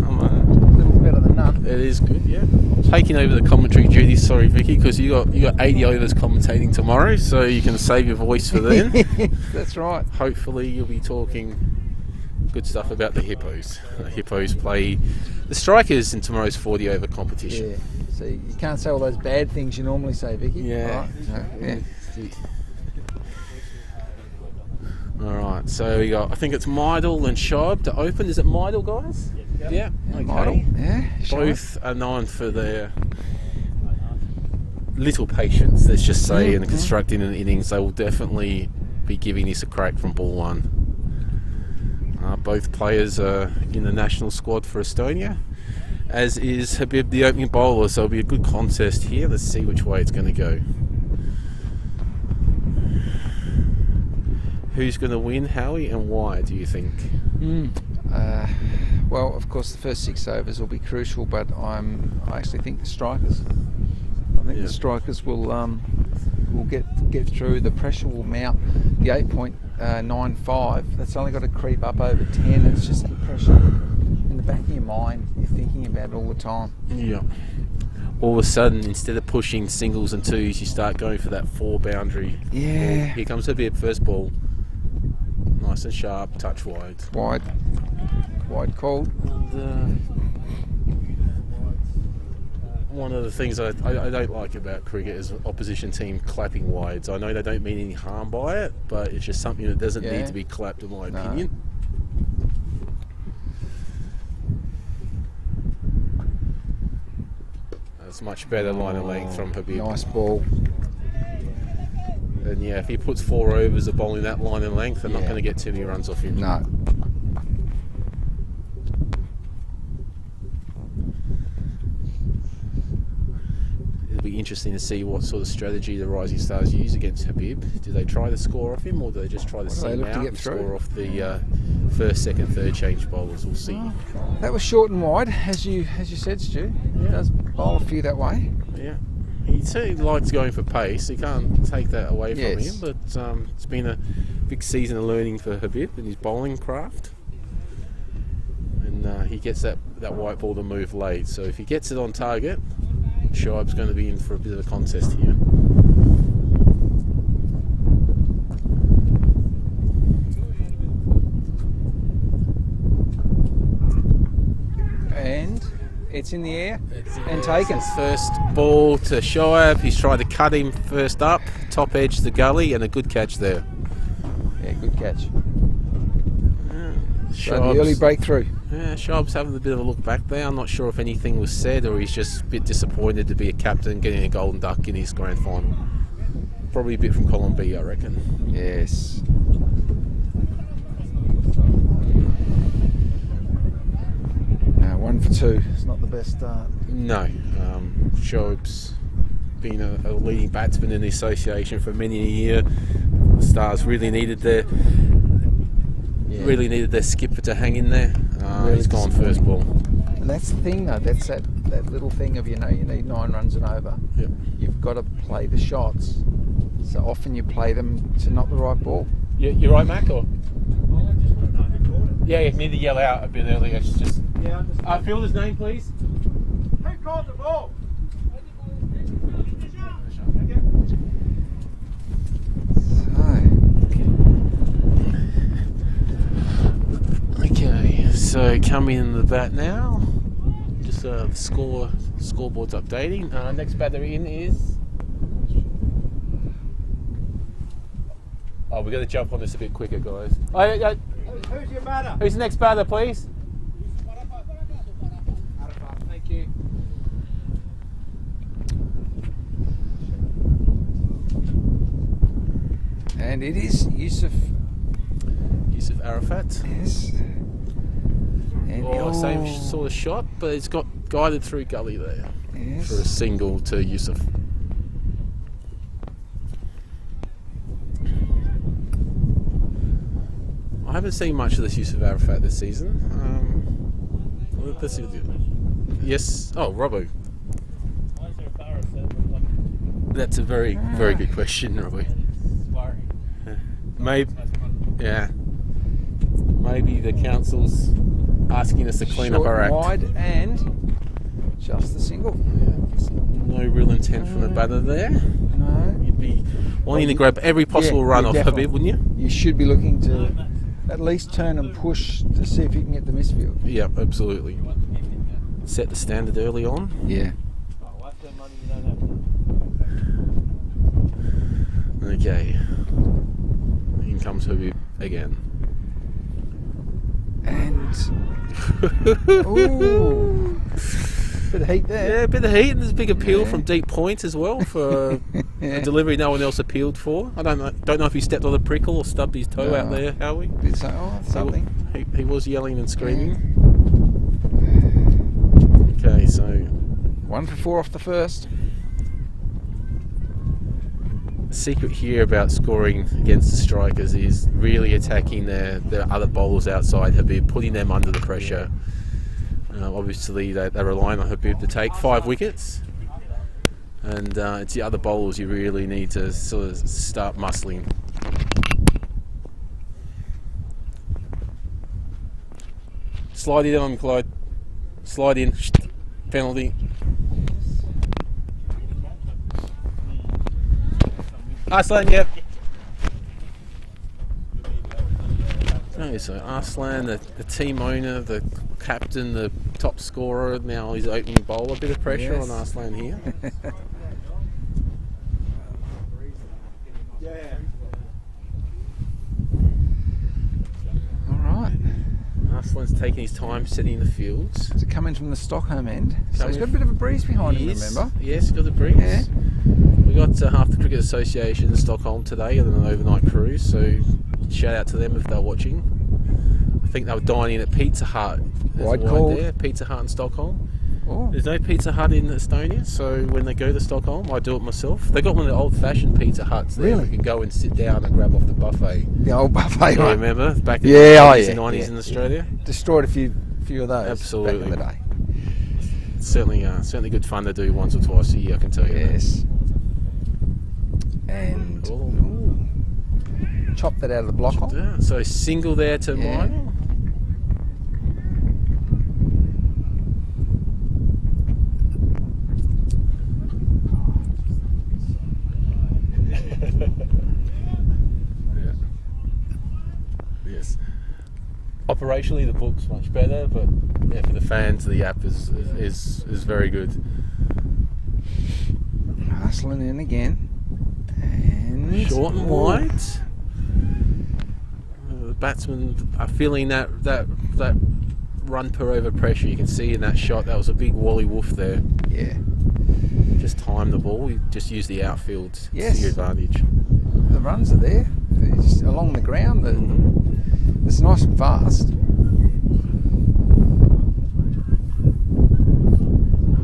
Speaker 8: I'm
Speaker 2: A little better than none.
Speaker 8: it is good, yeah. Taking over the commentary duties, sorry Vicky, because you got 80 overs commentating tomorrow, so you can save your voice for then.
Speaker 2: That's right.
Speaker 8: Hopefully you'll be talking good stuff about the Hippos. The Hippos play the Strikers in tomorrow's 40 over competition.
Speaker 2: Yeah. So you can't say all those bad things you normally say, Vicky.
Speaker 8: Yeah.
Speaker 2: Right. So, yeah.
Speaker 8: Alright, so we got, I think it's Meidel and Scheib to open. Is it Meidel, guys? Yeah. Okay.
Speaker 2: Model. Yeah.
Speaker 8: Both are known for their little patience, let's just say, in constructing an innings. They will definitely be giving this a crack from ball one. Both players are in the national squad for Estonia, as is Habib, the opening bowler, so it'll be a good contest here. Let's see which way it's going to go. Who's going to win, Howie, and why, do you think?
Speaker 2: Well, of course, the first 6 overs will be crucial, but I actually think the Strikers. I think the Strikers will get through. The pressure will mount. The 8.95. That's only got to creep up over 10. It's just the pressure in the back of your mind. You're thinking about it all the time.
Speaker 8: Yeah. All of a sudden, instead of pushing singles and twos, you start going for that 4 boundary.
Speaker 2: Yeah.
Speaker 8: Ball. Here comes Habib, first ball. Nice and sharp, touch wide.
Speaker 2: Wide called.
Speaker 8: And, one of the things I don't like about cricket is opposition team clapping wides. I know they don't mean any harm by it, but it's just something that doesn't need to be clapped, in my opinion. That's much better line of length from Habib.
Speaker 2: Nice ball.
Speaker 8: And yeah, if he puts 4 overs of bowling that line in length, they're not going to get too many runs off him.
Speaker 2: No.
Speaker 8: It'll be interesting to see what sort of strategy the Rising Stars use against Habib. Do they try to score off him, or do they just try to see him out and score off the first, second, third change bowlers? We'll see.
Speaker 2: That was short and wide, as you said, Stu. He does bowl a few that way.
Speaker 8: Yeah. He certainly likes going for pace. You can't take that away from him, but it's been a big season of learning for Habib and his bowling craft. And he gets that white ball to move late. So if he gets it on target, Scheib's going to be in for a bit of a contest here.
Speaker 2: And it's in the air and taken.
Speaker 8: His first ball to Scheib. He's tried to cut him first up, top edge the gully, and a good catch there.
Speaker 2: Yeah, good catch. So
Speaker 8: Scheib's,
Speaker 2: the early breakthrough.
Speaker 8: Yeah, Scheib's having a bit of a look back there. I'm not sure if anything was said, or he's just a bit disappointed to be a captain getting a golden duck in his grand final. Probably a bit from column B, I reckon.
Speaker 2: Yes. No, 1 for 2. It's not the best start.
Speaker 8: No. Scheib's been a leading batsman in the association for many a year. The Stars really needed their skipper to hang in there. He's gone first ball.
Speaker 2: And that's the thing, though. That's that little thing of, you need 9 runs and over.
Speaker 8: Yep.
Speaker 2: You've got to play the shots. So often you play them to not the right ball.
Speaker 8: You're right, Mac, or? Yeah, you need to yell out a bit earlier. It's just. Fielder's name, please.
Speaker 5: Who called the ball?
Speaker 8: So coming in the bat now. Just the scoreboard's updating. Next batter in is. Oh, we're going to jump on this a bit quicker, guys.
Speaker 5: Who's your batter?
Speaker 8: Who's the next batter, please?
Speaker 5: Thank you.
Speaker 2: And it is Yusuf.
Speaker 8: Yusuf Arafat.
Speaker 2: Yes. And
Speaker 8: Same sort of shot, but it's got guided through gully there
Speaker 2: Yes.
Speaker 8: for a single to Yusuf. I haven't seen much of this Yusuf Arafat this season. Yes. Oh, Robbo. That's a very good question, Robbo. Maybe, yeah. Maybe the council's asking us to clean up our act.
Speaker 2: Wide and just the single.
Speaker 8: No real intent from the batter there.
Speaker 2: No.
Speaker 8: You'd be wanting to grab every possible run off Habib, wouldn't you?
Speaker 2: You should be looking to at least turn and push to see if you can get the misfield.
Speaker 8: Yeah, absolutely. Set the standard early on.
Speaker 2: Yeah.
Speaker 8: Okay. In comes Habib again.
Speaker 2: And ooh, bit of heat there.
Speaker 8: Yeah, a bit of heat, and there's a big appeal from deep point as well for a delivery no one else appealed for. I don't know if he stepped on a prickle or stubbed his toe out there, Howie.
Speaker 2: Did say, something.
Speaker 8: He was yelling and screaming. Okay, so
Speaker 2: 1 for 4 off the first.
Speaker 8: The secret here about scoring against the strikers is really attacking their other bowlers outside Habib, putting them under the pressure. Obviously, they're relying on Habib to take 5 wickets, and it's the other bowlers you really need to sort of start muscling. Slide in on Clyde. Slide in. Penalty. Arslan, yep. Okay, so Arslan, the team owner, the captain, the top scorer, now he's opening bowl. A bit of pressure on Arslan here.
Speaker 2: All right.
Speaker 8: Arslan's taking his time setting the fields.
Speaker 2: Is it coming from the Stockholm end? So he's got a bit of a breeze behind him, remember?
Speaker 8: Yes, got the breeze.
Speaker 2: Yeah.
Speaker 8: We got half the Cricket Association in Stockholm today on an overnight cruise, so shout out to them if they're watching. I think they were dining at Pizza Hut.
Speaker 2: Wide call.
Speaker 8: There, Pizza Hut in Stockholm.
Speaker 2: Oh.
Speaker 8: There's no Pizza Hut in Estonia, so when they go to Stockholm, I do it myself. They got one of the old-fashioned Pizza Huts there.
Speaker 2: Really?
Speaker 8: You can go and sit down and grab off the buffet.
Speaker 2: The old buffet
Speaker 8: You
Speaker 2: one.
Speaker 8: remember back in
Speaker 2: Yeah,
Speaker 8: the 80s
Speaker 2: yeah,
Speaker 8: and 90s
Speaker 2: yeah.
Speaker 8: in Australia?
Speaker 2: Destroyed a few of those
Speaker 8: Absolutely.
Speaker 2: back in the day.
Speaker 8: Certainly good fun to do once or twice a year, I can tell you.
Speaker 2: Yes. And chop that out of the block hole.
Speaker 8: Yeah, so single there to mine. Yes. Operationally, the book's much better, but yeah, for the fans, the app is very good.
Speaker 2: Hustling in again. And
Speaker 8: Short and wide. The batsmen are feeling that run per over pressure. You can see in that shot that was a big Wally Wolf there.
Speaker 2: Yeah.
Speaker 8: Just time the ball. You just use the outfield to
Speaker 2: Yes.
Speaker 8: your advantage.
Speaker 2: The runs are there. They're just along the ground. It's nice and fast.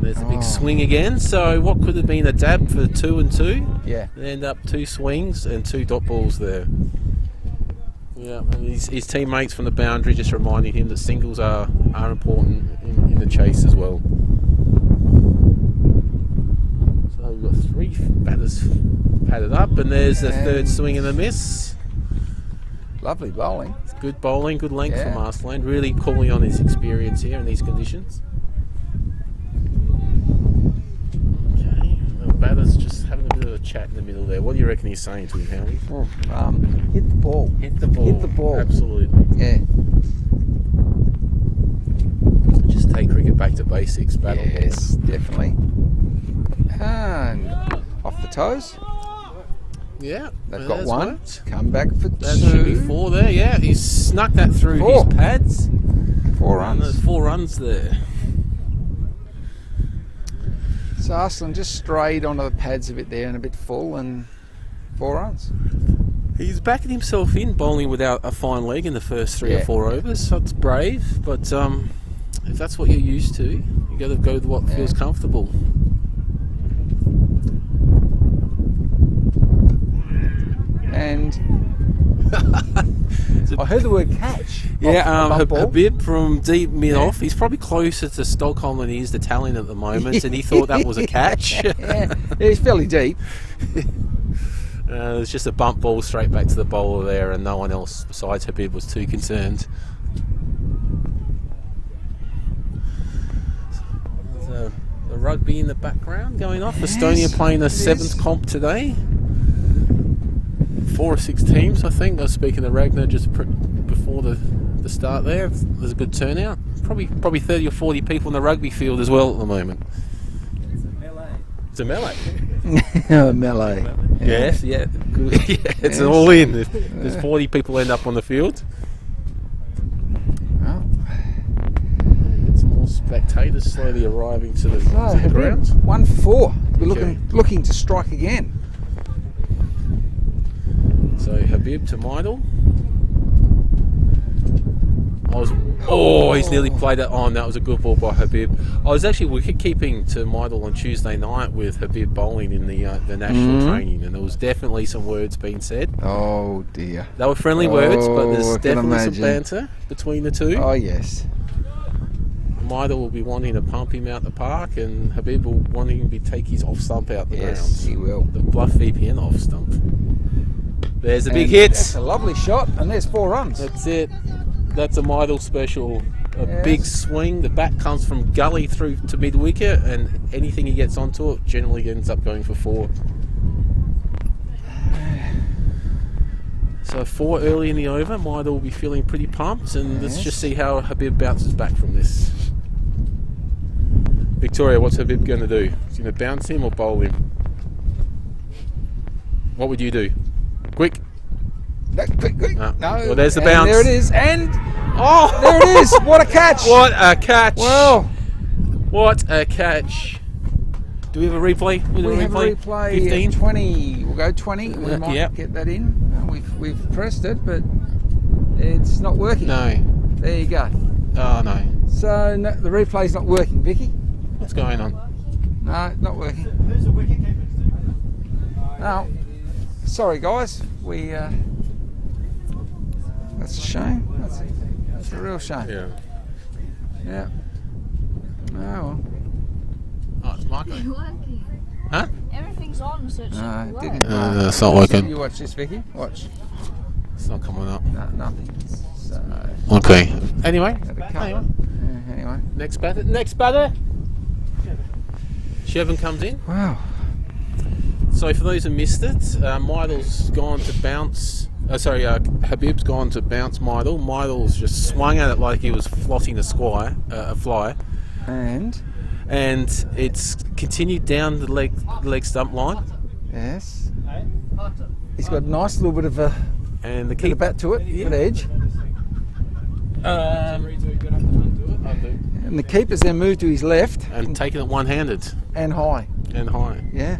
Speaker 8: There's a big swing again. So what could have been a dab for 2 and 2?
Speaker 2: Yeah.
Speaker 8: They end up 2 swings and 2 dot balls there. Yeah, and his teammates from the boundary just reminding him that singles are important in the chase as well. So we've got 3 batters padded up, and there's the third swing and a miss.
Speaker 2: Lovely bowling.
Speaker 8: It's good bowling, good length
Speaker 2: Yeah.
Speaker 8: from Arslan, really calling on his experience here in these conditions. Okay, the batter's just having a bit of a chat in the middle there. What do you reckon he's saying to him, Howie?
Speaker 2: Hit the ball.
Speaker 8: Hit the ball.
Speaker 2: Hit the ball.
Speaker 8: Absolutely.
Speaker 2: Yeah.
Speaker 8: back to basics. Battle ball.
Speaker 2: Yes, definitely. And off the toes.
Speaker 8: Yeah,
Speaker 2: They've got
Speaker 8: that's
Speaker 2: one.
Speaker 8: worked.
Speaker 2: Come back for
Speaker 8: That
Speaker 2: two.
Speaker 8: should be 4 there. Yeah, he's snuck that through
Speaker 2: Four.
Speaker 8: his pads.
Speaker 2: 4
Speaker 8: And there's
Speaker 2: runs.
Speaker 8: 4 runs there.
Speaker 2: So Arslan just strayed onto the pads a bit there and a bit full, and 4 runs.
Speaker 8: He's backing himself in, bowling without a fine leg in the first 3 or
Speaker 2: Yeah.
Speaker 8: 4 overs. So it's brave, but if that's what you're used to, you got to go with what feels comfortable.
Speaker 2: And I heard the word catch.
Speaker 8: Yeah,
Speaker 2: off the bump ball.
Speaker 8: Habib from deep mid-off. He's probably closer to Stockholm than he is to Tallinn at the moment, and he thought that was a catch.
Speaker 2: Yeah, he's fairly deep.
Speaker 8: It's just a bump ball straight back to the bowler there, and no one else besides Habib was too concerned. So, the rugby in the background going off. Estonia playing the 7th comp today. 4 or 6 teams, I think. I was speaking to Ragnar just before the start there. There's a good turnout. Probably 30 or 40 people in the rugby field as well at the moment. It's a melee.
Speaker 2: Melee.
Speaker 8: Yes, yeah. Good. Yeah, it's all in. There's 40 people end up on the field.
Speaker 2: Well,
Speaker 8: Some more spectators slowly arriving to the,
Speaker 2: so
Speaker 8: to the
Speaker 2: Habib,
Speaker 8: ground.
Speaker 2: 1 for 4. We're
Speaker 8: Okay.
Speaker 2: looking to strike again.
Speaker 8: So Habib to Midel. He's nearly played it on. That was a good ball by Habib. I was actually wicket keeping to Midel on Tuesday night with Habib bowling in the national training, and there was definitely some words being said.
Speaker 2: Oh dear.
Speaker 8: They were friendly words, but
Speaker 2: I
Speaker 8: there's
Speaker 2: can
Speaker 8: definitely some
Speaker 2: imagine.
Speaker 8: banter between the two.
Speaker 2: Oh yes.
Speaker 8: Midel will be wanting to pump him out the park, and Habib will wanting to take his off stump out the
Speaker 2: Yes,
Speaker 8: grounds.
Speaker 2: he will.
Speaker 8: The BlufVPN off stump. There's the big
Speaker 2: And
Speaker 8: hits.
Speaker 2: That's a lovely shot, and there's 4 runs.
Speaker 8: That's it. That's a Midel special. A
Speaker 2: Yes.
Speaker 8: big swing. The bat comes from gully through to mid wicket, and anything he gets onto it generally ends up going for 4. So 4 early in the over. Midel will be feeling pretty pumped, and let's
Speaker 2: Yes.
Speaker 8: just see how Habib bounces back from this. Victoria, what's Habib going to do? He's going to bounce him or bowl him? What would you do? Quick.
Speaker 2: Quick.
Speaker 8: No.
Speaker 2: No.
Speaker 8: Well, there's the
Speaker 2: And
Speaker 8: bounce.
Speaker 2: there it is. And
Speaker 8: Oh!
Speaker 2: there it is. What a catch.
Speaker 8: What a catch!
Speaker 2: Well,
Speaker 8: What a catch! Do we have a replay?
Speaker 2: we have a replay
Speaker 8: 15?
Speaker 2: at 20. We'll go 20. We might
Speaker 8: Yep.
Speaker 2: get that in. We've pressed it, but it's not working.
Speaker 8: No.
Speaker 2: There you go.
Speaker 8: Oh no.
Speaker 2: So no, the replay's not working, Vicky.
Speaker 8: What's going on?
Speaker 2: No, not working. No. Sorry, guys. That's a shame. That's a real shame.
Speaker 8: Yeah.
Speaker 2: Yeah. Oh well.
Speaker 8: Oh, it's Marco.
Speaker 3: Working.
Speaker 8: Huh?
Speaker 3: Everything's on, so it should
Speaker 2: No, it
Speaker 3: work.
Speaker 2: didn't.
Speaker 8: No, it's not working.
Speaker 2: You watch this, Vicky. Watch.
Speaker 8: It's not coming up.
Speaker 2: No, nothing. So,
Speaker 8: Okay. Anyway.
Speaker 2: had a cut.
Speaker 8: Anyway.
Speaker 2: Anyway.
Speaker 8: Next batter. Next batter. Shevin comes in.
Speaker 2: Wow.
Speaker 8: So for those who missed it, Midel's gone to bounce. Habib's gone to bounce Midel. Midel's just swung at it like he was flossing a fly,
Speaker 2: And
Speaker 8: and it's continued down the leg stump line.
Speaker 2: yes, he's got a nice little bit of a
Speaker 8: And the
Speaker 2: bit of
Speaker 8: keeper.
Speaker 2: bat to it, bit of edge. And the keeper's then moved to his left
Speaker 8: And taking it one-handed
Speaker 2: and high.
Speaker 8: and high.
Speaker 2: Yeah.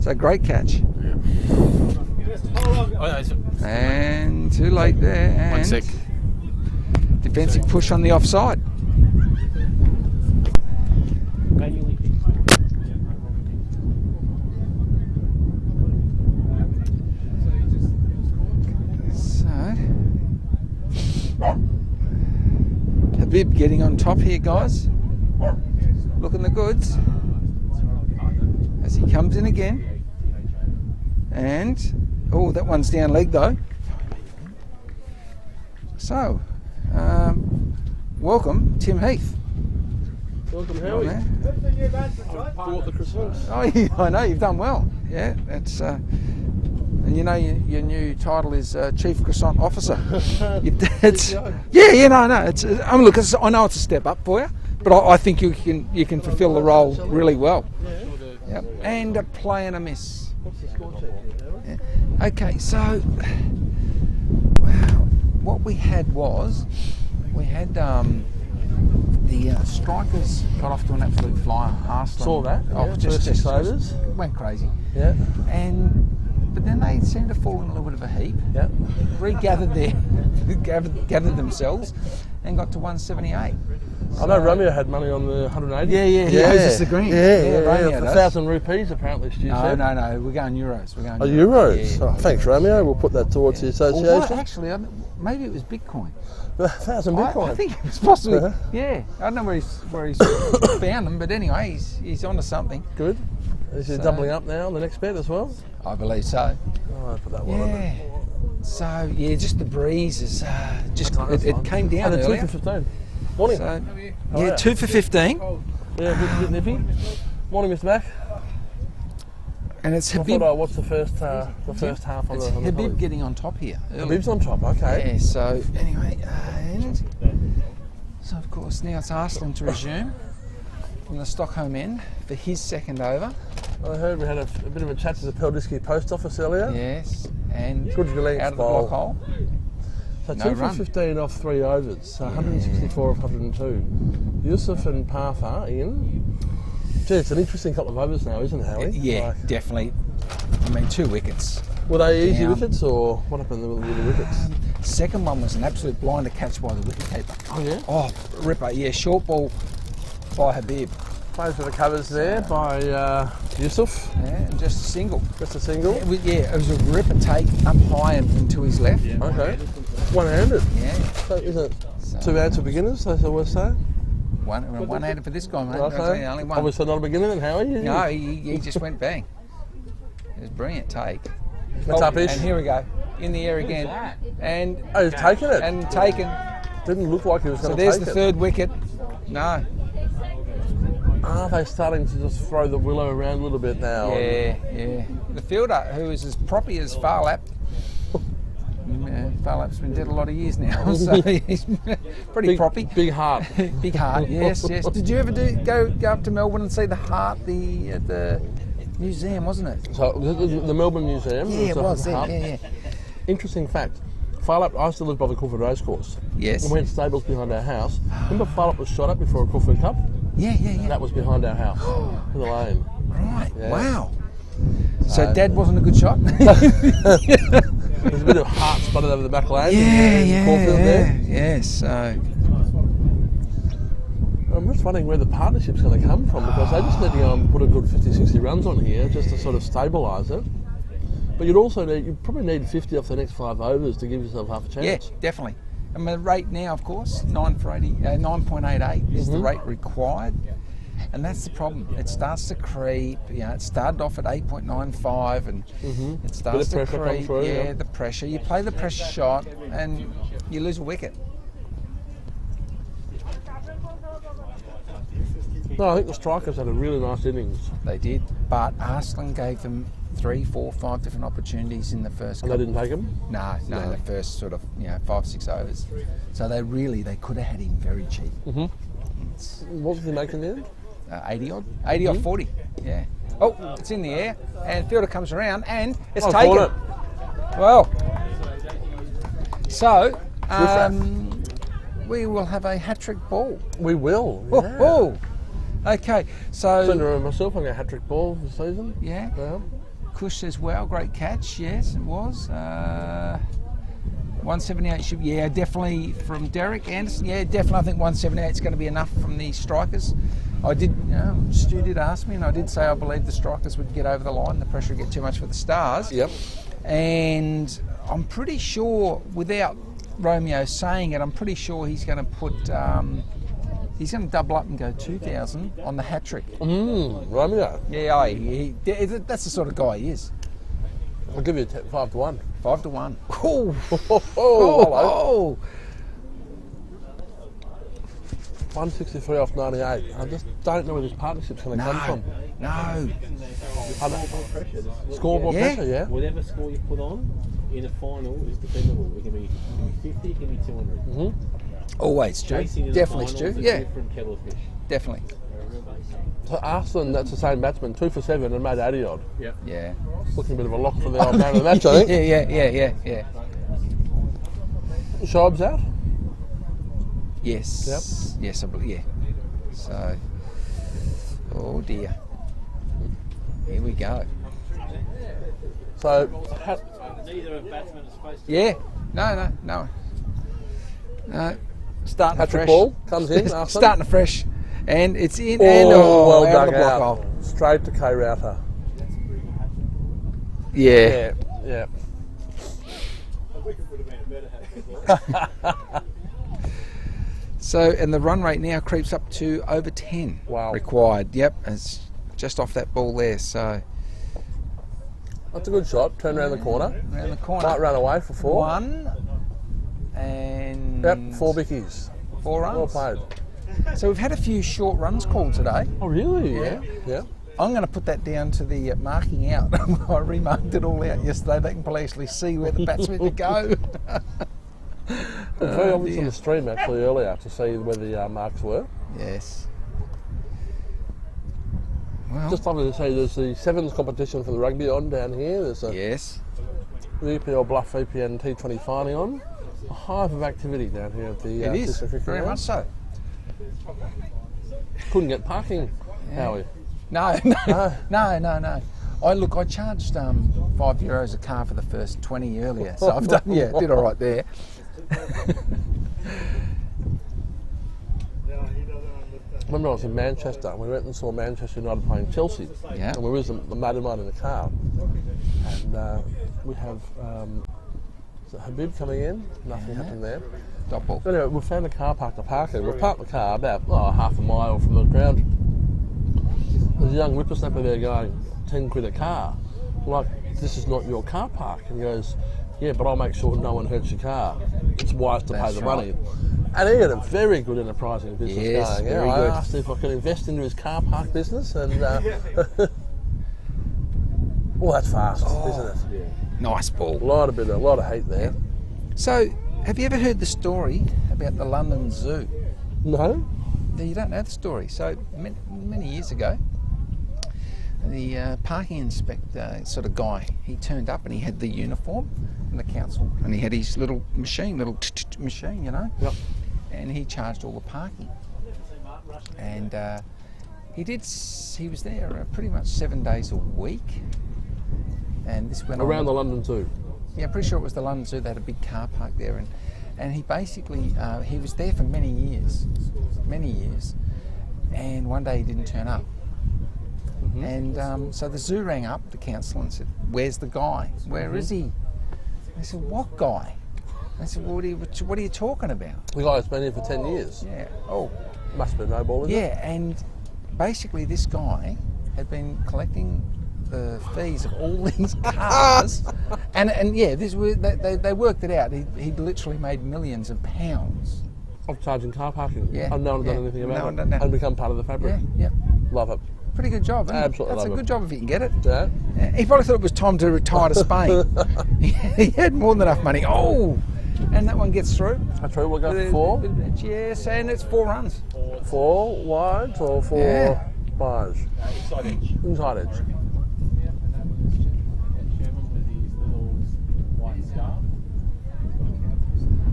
Speaker 2: So great catch.
Speaker 8: Oh, no,
Speaker 2: And too late there. And
Speaker 8: 1 sec.
Speaker 2: defensive push on the offside. So Habib getting on top here, guys. Looking the goods as he comes in again. And oh, that one's down leg though. So, welcome, Tim Heath.
Speaker 8: Welcome,
Speaker 2: Oh,
Speaker 8: Howie. Bought the croissants.
Speaker 2: Oh, I know you've done well. Yeah, that's. And you know your new title is Chief Croissant Officer. No. It's, yeah, no. It's. I mean, look, I know it's a step up for you, but I think you can fulfil the role really well. Yep. And a play and a miss.
Speaker 9: What's the score check here?
Speaker 2: Yeah. Okay, so what we had was the strikers got off to an absolute flyer. Arslan,
Speaker 9: Saw that.
Speaker 2: Oh,
Speaker 9: Yeah,
Speaker 2: just
Speaker 9: 6 overs.
Speaker 2: went crazy.
Speaker 9: Yeah.
Speaker 2: But then they seemed to fall in a little bit of a heap.
Speaker 9: Yeah.
Speaker 2: Regathered gathered themselves, and got to 178.
Speaker 9: I know Romeo had money on the 180.
Speaker 2: Yeah, he owes us the green. Romeo does.
Speaker 9: 1,000 rupees apparently, Stu
Speaker 2: No,
Speaker 9: said.
Speaker 2: no, we're going euros. We're going
Speaker 9: Euros.
Speaker 2: Yeah.
Speaker 9: Oh, thanks, Romeo. We'll put that towards the
Speaker 2: Well,
Speaker 9: association.
Speaker 2: what, actually, maybe it was Bitcoin.
Speaker 9: 1,000 Bitcoin.
Speaker 2: I think it was possibly.
Speaker 9: Uh-huh.
Speaker 2: Yeah, I don't know where he's found them, but anyway, he's onto something.
Speaker 9: Good. Is he doubling up now on the next bet as well?
Speaker 2: I believe so.
Speaker 9: Oh, I put that one on
Speaker 2: Yeah.
Speaker 9: there.
Speaker 2: So yeah, just the breeze is it came down
Speaker 9: And the 2
Speaker 2: earlier.
Speaker 9: for 15. Morning.
Speaker 2: So,
Speaker 9: Oh,
Speaker 2: yeah, 2 for 15,
Speaker 9: Yeah, bit nippy. Morning, Mr. Mac.
Speaker 2: and it's
Speaker 9: I thought
Speaker 2: Habib.
Speaker 9: I'd watch the first half on
Speaker 2: It's
Speaker 9: the
Speaker 2: Habib
Speaker 9: telly.
Speaker 2: getting on top here. early.
Speaker 9: Habib's on top, okay.
Speaker 2: Yeah. So anyway, and so of course now it's Arslan to resume from the Stockholm end for his second over.
Speaker 9: I heard we had a bit of a chat to the Peldiski post office earlier.
Speaker 2: Yes, and
Speaker 9: Good length
Speaker 2: out of the
Speaker 9: bowl.
Speaker 2: block hole.
Speaker 9: So
Speaker 2: No
Speaker 9: 2 for
Speaker 2: run.
Speaker 9: 15 off 3 overs, so 164 of 102. Yusuf and Partha in. Gee, it's an interesting couple of overs now, isn't it, Howie?
Speaker 2: Yeah,
Speaker 9: Like,
Speaker 2: definitely. I mean, 2 wickets.
Speaker 9: were they easy
Speaker 2: Down.
Speaker 9: wickets or what happened with the wickets?
Speaker 2: Second one was an absolute blinder catch by the wicketkeeper.
Speaker 9: Oh, yeah?
Speaker 2: Oh, ripper, yeah, short ball by Habib.
Speaker 9: Plays for the covers there by Yusuf.
Speaker 2: Yeah, and just a single.
Speaker 9: Just a single.
Speaker 2: It was a ripper take up high and to his left. Yeah.
Speaker 9: Okay. One-handed.
Speaker 2: Yeah.
Speaker 9: So isn't it
Speaker 2: So-
Speaker 9: 2 hands for beginners, as I always say?
Speaker 2: One-handed for this guy, mate.
Speaker 9: Okay.
Speaker 2: Only one.
Speaker 9: Obviously not a beginner then, Howie.
Speaker 2: No, he just went bang. It was a brilliant take.
Speaker 9: What's up, Ish?
Speaker 2: And here we go. In the air again. And
Speaker 9: Oh, he's taken it.
Speaker 2: and taken.
Speaker 9: Didn't look like he was
Speaker 2: So
Speaker 9: going to
Speaker 2: there's
Speaker 9: take
Speaker 2: the
Speaker 9: it.
Speaker 2: third wicket. No.
Speaker 9: Are they starting to just throw the willow around a little bit now?
Speaker 2: Yeah. The fielder, who is as proppy as Farlap. Farlap's been dead a lot of years now, so he's pretty proppy.
Speaker 9: Big heart.
Speaker 2: Big heart, yes. Did you ever go up to Melbourne and see the heart at the museum, wasn't it?
Speaker 9: So the Melbourne Museum.
Speaker 2: Yeah, it
Speaker 9: a
Speaker 2: was.
Speaker 9: heart.
Speaker 2: Yeah.
Speaker 9: Interesting fact. Farlap, I used to live by the Crawford Racecourse.
Speaker 2: Yes.
Speaker 9: And we had stables behind our house. Remember Farlap was shot up before a Crawford Cup?
Speaker 2: Yeah.
Speaker 9: That was behind our house, in the lane.
Speaker 2: Right.
Speaker 9: Yeah.
Speaker 2: Wow. So Dad wasn't a good shot.
Speaker 9: There's a bit of heart spotted over the back lane. in Caulfield there.
Speaker 2: Yes. So
Speaker 9: I'm just wondering where the partnership's going to come from, because they just need to go and put a good 50, 60 runs on here just to sort of stabilise it. But you'd probably need 50 off the next 5 overs to give yourself half a chance.
Speaker 2: yeah, definitely. And the rate now, of course, 9.88 is the rate required. And that's the problem. It starts to creep. It started off at 8.95, and it starts
Speaker 9: Bit of
Speaker 2: to
Speaker 9: pressure come
Speaker 2: creep.
Speaker 9: through,
Speaker 2: Yeah,
Speaker 9: yeah.
Speaker 2: the pressure. You play the pressure shot, and you lose a wicket.
Speaker 9: No, I think the strikers had a really nice innings.
Speaker 2: They did, but Arslan gave them 3, 4, 5 different opportunities in the first.
Speaker 9: And they didn't take them?
Speaker 2: No, in the first sort of 5, 6 overs. So they could have had him very cheap.
Speaker 9: What was he making then?
Speaker 2: 80 odd 40. Yeah. Oh, it's in the air, and fielder comes around, and it's
Speaker 9: Oh,
Speaker 2: taken.
Speaker 9: caught it.
Speaker 2: Well, so we will have a hat-trick ball.
Speaker 9: We will.
Speaker 2: Oh,
Speaker 9: Yeah.
Speaker 2: oh. Okay, so
Speaker 9: Sender myself on a hat-trick ball this season.
Speaker 2: yeah.
Speaker 9: Yeah.
Speaker 2: Kush as well, great catch. Yes, it was. 178 should, definitely from Derek Anderson. Yeah, definitely. I think 178 is going to be enough from the strikers. I did. Stu did ask me, and I did say I believe the strikers would get over the line. The pressure would get too much for the Stars.
Speaker 9: Yep.
Speaker 2: And I'm pretty sure, without Romeo saying it, I'm pretty sure he's going to put. He's going to double up and go 2,000 on the hat trick.
Speaker 9: Romeo.
Speaker 2: Yeah, that's the sort of guy he is.
Speaker 9: I'll give you 5 to 1.
Speaker 2: 5 to 1. Oh,
Speaker 9: Hello. 163 off 98. I just don't know where this partnership's going to come from.
Speaker 2: No.
Speaker 9: Scoreboard
Speaker 2: Yeah.
Speaker 9: pressure, yeah?
Speaker 4: Whatever score you put on in a final is dependable. It can be 50, it can be 200.
Speaker 2: Always, Stu.
Speaker 4: Chasing in
Speaker 2: Definitely,
Speaker 4: the
Speaker 2: Stu.
Speaker 4: finals, a
Speaker 2: Yeah,
Speaker 4: different kettle of fish.
Speaker 2: definitely.
Speaker 9: So Arslan, that's the same batsman, 2 for 7 and made 80 odd.
Speaker 4: Yep.
Speaker 2: Yeah.
Speaker 9: Looking a bit of a lock for the old man of the match, I think.
Speaker 2: Yeah.
Speaker 9: Shibe's out.
Speaker 2: Yes.
Speaker 9: Yep.
Speaker 2: Yes, I believe. Yeah. So, oh dear. Here we go.
Speaker 9: So,
Speaker 4: Neither of batsmen are supposed to.
Speaker 2: Yeah. No. Starting
Speaker 9: Patrick
Speaker 2: fresh.
Speaker 9: Ball comes in. Arslan.
Speaker 2: Starting fresh, and it's in.
Speaker 9: Oh,
Speaker 2: and
Speaker 9: well
Speaker 2: out
Speaker 9: dug
Speaker 2: of the block
Speaker 9: out.
Speaker 2: hole.
Speaker 9: Straight to K-Router.
Speaker 2: Yeah.
Speaker 9: Yeah.
Speaker 2: So, and the run rate now creeps up to over 10
Speaker 9: Wow.
Speaker 2: required. Yep, it's just off that ball there. So,
Speaker 9: That's a good shot. Turn around the corner.
Speaker 2: around the corner.
Speaker 9: Might run away for 4.
Speaker 2: 1 and
Speaker 9: Yep, 4 bickies.
Speaker 2: 4 runs.
Speaker 9: Well played.
Speaker 2: So we've had a few short runs called today.
Speaker 9: Oh, really?
Speaker 2: Yeah.
Speaker 9: Yeah.
Speaker 2: I'm going to put that down to the marking out. I remarked it all out yesterday. They can actually see where the batsmen to go.
Speaker 9: It was very obvious on the stream actually earlier to see where the marks were.
Speaker 2: Yes. Well,
Speaker 9: Just lovely to say there's the sevens competition for the rugby on down here. There's a
Speaker 2: yes.
Speaker 9: the EPL BlufVPN T20 finally on. A hive of activity down here at the
Speaker 2: It is,
Speaker 9: District Cricket
Speaker 2: very
Speaker 9: Ground.
Speaker 2: much so.
Speaker 9: Couldn't get parking, Howie.
Speaker 2: No. I charged €5 a car for the first 20 earlier, so I've done, did all right there.
Speaker 9: Remember I was in Manchester and we went and saw Manchester United playing Chelsea.
Speaker 2: Yeah.
Speaker 9: And we were with the mate of mine in the car. And we have Habib coming in, nothing happening there.
Speaker 2: Dot ball.
Speaker 9: So anyway, we found a car park to park in. We parked the car about half a mile from the ground. There's a young whippersnapper there going, 10 quid a car. I'm like, this is not your car park. And he goes, yeah, but I'll make sure no one hurts your car. It's wise to
Speaker 2: That's
Speaker 9: pay the
Speaker 2: right.
Speaker 9: money. And he had a very good enterprising business
Speaker 2: Yes,
Speaker 9: going.
Speaker 2: very
Speaker 9: I
Speaker 2: good.
Speaker 9: asked if I could invest into his car park business and well, that's fast, isn't it?
Speaker 2: Nice ball.
Speaker 9: A lot of hate there.
Speaker 2: So, have you ever heard the story about the London Zoo?
Speaker 9: No?
Speaker 2: No, you don't know the story. So, many years ago, the parking inspector sort of guy, he turned up and he had the uniform from the council and he had his little machine, machine, you know?
Speaker 9: Yep.
Speaker 2: And he charged all the parking. And he was there pretty much 7 days a week. And this went
Speaker 9: Around the
Speaker 2: on.
Speaker 9: London Zoo.
Speaker 2: Yeah, I'm pretty sure it was the London Zoo. They had a big car park there, and he basically he was there for many years, and one day he didn't turn up, and so the zoo rang up the council and said, "Where's the guy? Where is he?" They said, "What guy?" They said, "Well, what are you talking about?"
Speaker 9: The guy that's been here for 10 years.
Speaker 2: Yeah. Oh.
Speaker 9: Must have been no ball, isn't it?
Speaker 2: Yeah, and basically this guy had been collecting the fees of all these cars, and yeah, they worked it out. He'd literally made millions of pounds.
Speaker 9: Of charging car parking.
Speaker 2: Yeah,
Speaker 9: And no one
Speaker 2: yeah.
Speaker 9: done anything
Speaker 2: No
Speaker 9: about
Speaker 2: one
Speaker 9: it.
Speaker 2: done that.
Speaker 9: And become part of the fabric.
Speaker 2: Yeah.
Speaker 9: Love it.
Speaker 2: Pretty good job, isn't it?
Speaker 9: Absolutely
Speaker 2: That's a
Speaker 9: love
Speaker 2: good
Speaker 9: it.
Speaker 2: job if he can get it.
Speaker 9: Yeah.
Speaker 2: Yeah, he probably thought it was time to retire to Spain. He had more than enough money. Oh, and that one gets through.
Speaker 9: That's true. We'll go for 4.
Speaker 2: Yes, and it's 4 runs.
Speaker 9: 4 wides or 4
Speaker 2: Yeah.
Speaker 9: byes? Inside edge.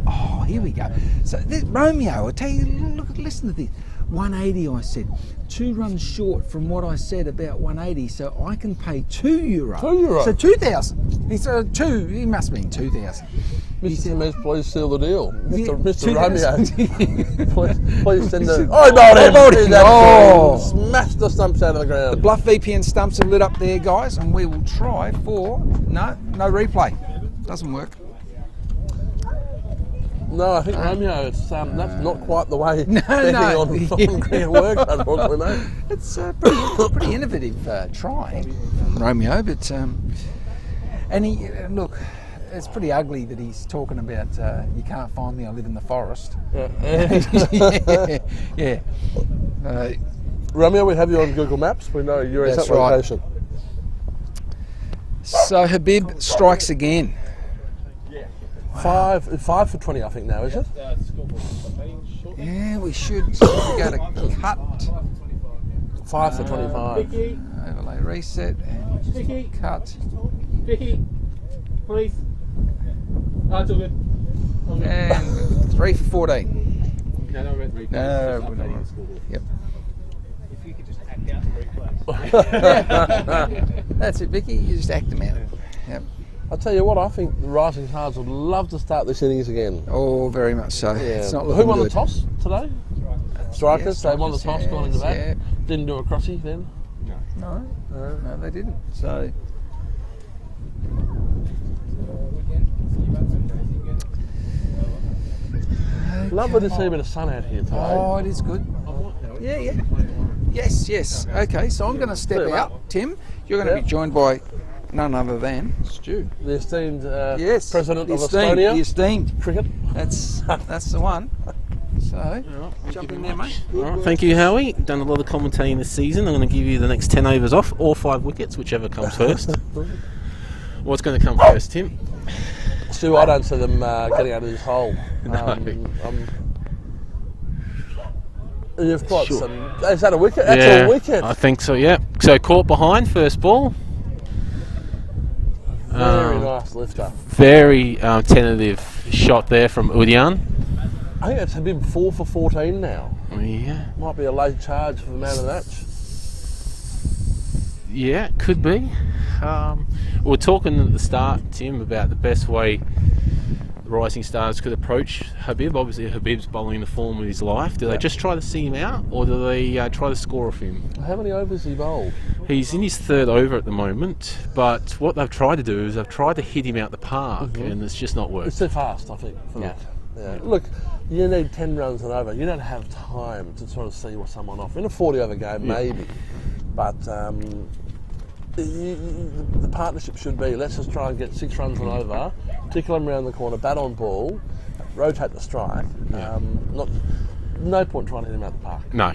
Speaker 2: Oh, here we go. So this, Romeo, I tell you, look, listen to this. 180, I said. 2 runs short from what I said about 180, so I can pay €2.
Speaker 9: €2?
Speaker 2: So 2,000. He said 2. He must mean 2,000.
Speaker 9: Mr. Timmins, please seal the deal. Mr.
Speaker 2: 2,000.
Speaker 9: Romeo, please send
Speaker 2: Mr.
Speaker 9: the... Oh, not him!
Speaker 2: bought him. Oh.
Speaker 9: Smash the stumps out of the ground.
Speaker 2: BlufVPN stumps are lit up there, guys, and we will try for... No replay. Doesn't work.
Speaker 9: No, I think Romeo, it's, that's not quite the way
Speaker 2: No.
Speaker 9: on cricket works, unfortunately, mate.
Speaker 2: It's a pretty innovative try from Romeo, but and he look, it's pretty ugly that he's talking about you can't find me, I live in the forest. Yeah.
Speaker 9: Romeo, we have you on Google Maps. We know your
Speaker 2: That's
Speaker 9: exact
Speaker 2: right.
Speaker 9: location.
Speaker 2: So Habib strikes again.
Speaker 9: 5 for 20, I think now, is it?
Speaker 2: Yeah, we should. So we go to cut,
Speaker 9: 5 for 25.
Speaker 2: overlay reset, and cut.
Speaker 7: Vicky, please. Oh, it's all good.
Speaker 2: And 3 for 14.
Speaker 7: No, no, replay.
Speaker 2: No, we're not. Yep.
Speaker 7: If you could just act out the replay.
Speaker 2: That's it, Vicky. You just act them out. Yep.
Speaker 9: I'll tell you what, I think the Rising Stars would love to start this innings again.
Speaker 2: Oh, very much so.
Speaker 9: Yeah.
Speaker 2: It's not
Speaker 9: Who
Speaker 2: looking
Speaker 9: won
Speaker 2: good.
Speaker 9: the toss today? Strikers.
Speaker 2: Yeah,
Speaker 9: They won the toss,
Speaker 2: Strikers,
Speaker 9: gone into bat.
Speaker 2: yeah.
Speaker 9: Didn't do a crossy then.
Speaker 2: No, they didn't. So.
Speaker 9: Lovely to see a bit of sun out here today.
Speaker 2: Oh, it is good. Yeah, yeah. Yes, yes. Okay, so I'm going to step out. Tim, you're going to be joined by none other than Stu.
Speaker 9: The esteemed
Speaker 2: Yes,
Speaker 9: President
Speaker 2: the
Speaker 9: of
Speaker 2: esteemed,
Speaker 9: Estonia.
Speaker 2: The esteemed.
Speaker 9: Cricket.
Speaker 2: That's the one. So, jump in there, mate.
Speaker 7: All right, thank you, Howie. Done a lot of commentating this season. I'm going to give you the next 10 overs off, or 5 wickets, whichever comes first. What's going to come first, Tim?
Speaker 9: Stu, I don't see them getting out of this hole.
Speaker 7: No.
Speaker 9: You've got
Speaker 7: Sure.
Speaker 9: some. Is that a wicket? That's a wicket.
Speaker 7: I think so, yeah. So caught behind, first ball.
Speaker 9: Very nice lifter.
Speaker 7: Very tentative shot there from Udian.
Speaker 9: I think it's been 4 for 14 now.
Speaker 7: Yeah.
Speaker 9: Might be a late charge for the man of the match.
Speaker 7: Yeah, could be. We were talking at the start, Tim, about the best way the Rising Stars could approach Habib. Obviously, Habib's bowling the form of his life. Do they just try to see him out, or do they try to score off him?
Speaker 9: How many overs he bowled?
Speaker 7: He's in his 3rd over at the moment, but what they've tried to do is they've tried to hit him out the park, and it's just not worked.
Speaker 9: It's too fast, I think, for that. Yeah. Look, you need 10 runs and over. You don't have time to sort of see what someone off. In a 40-over game, maybe. But the partnership should be, let's just try and get 6 runs and over, tickle them around the corner, bat on ball, rotate the strike. No point trying to hit him out the park.
Speaker 7: No,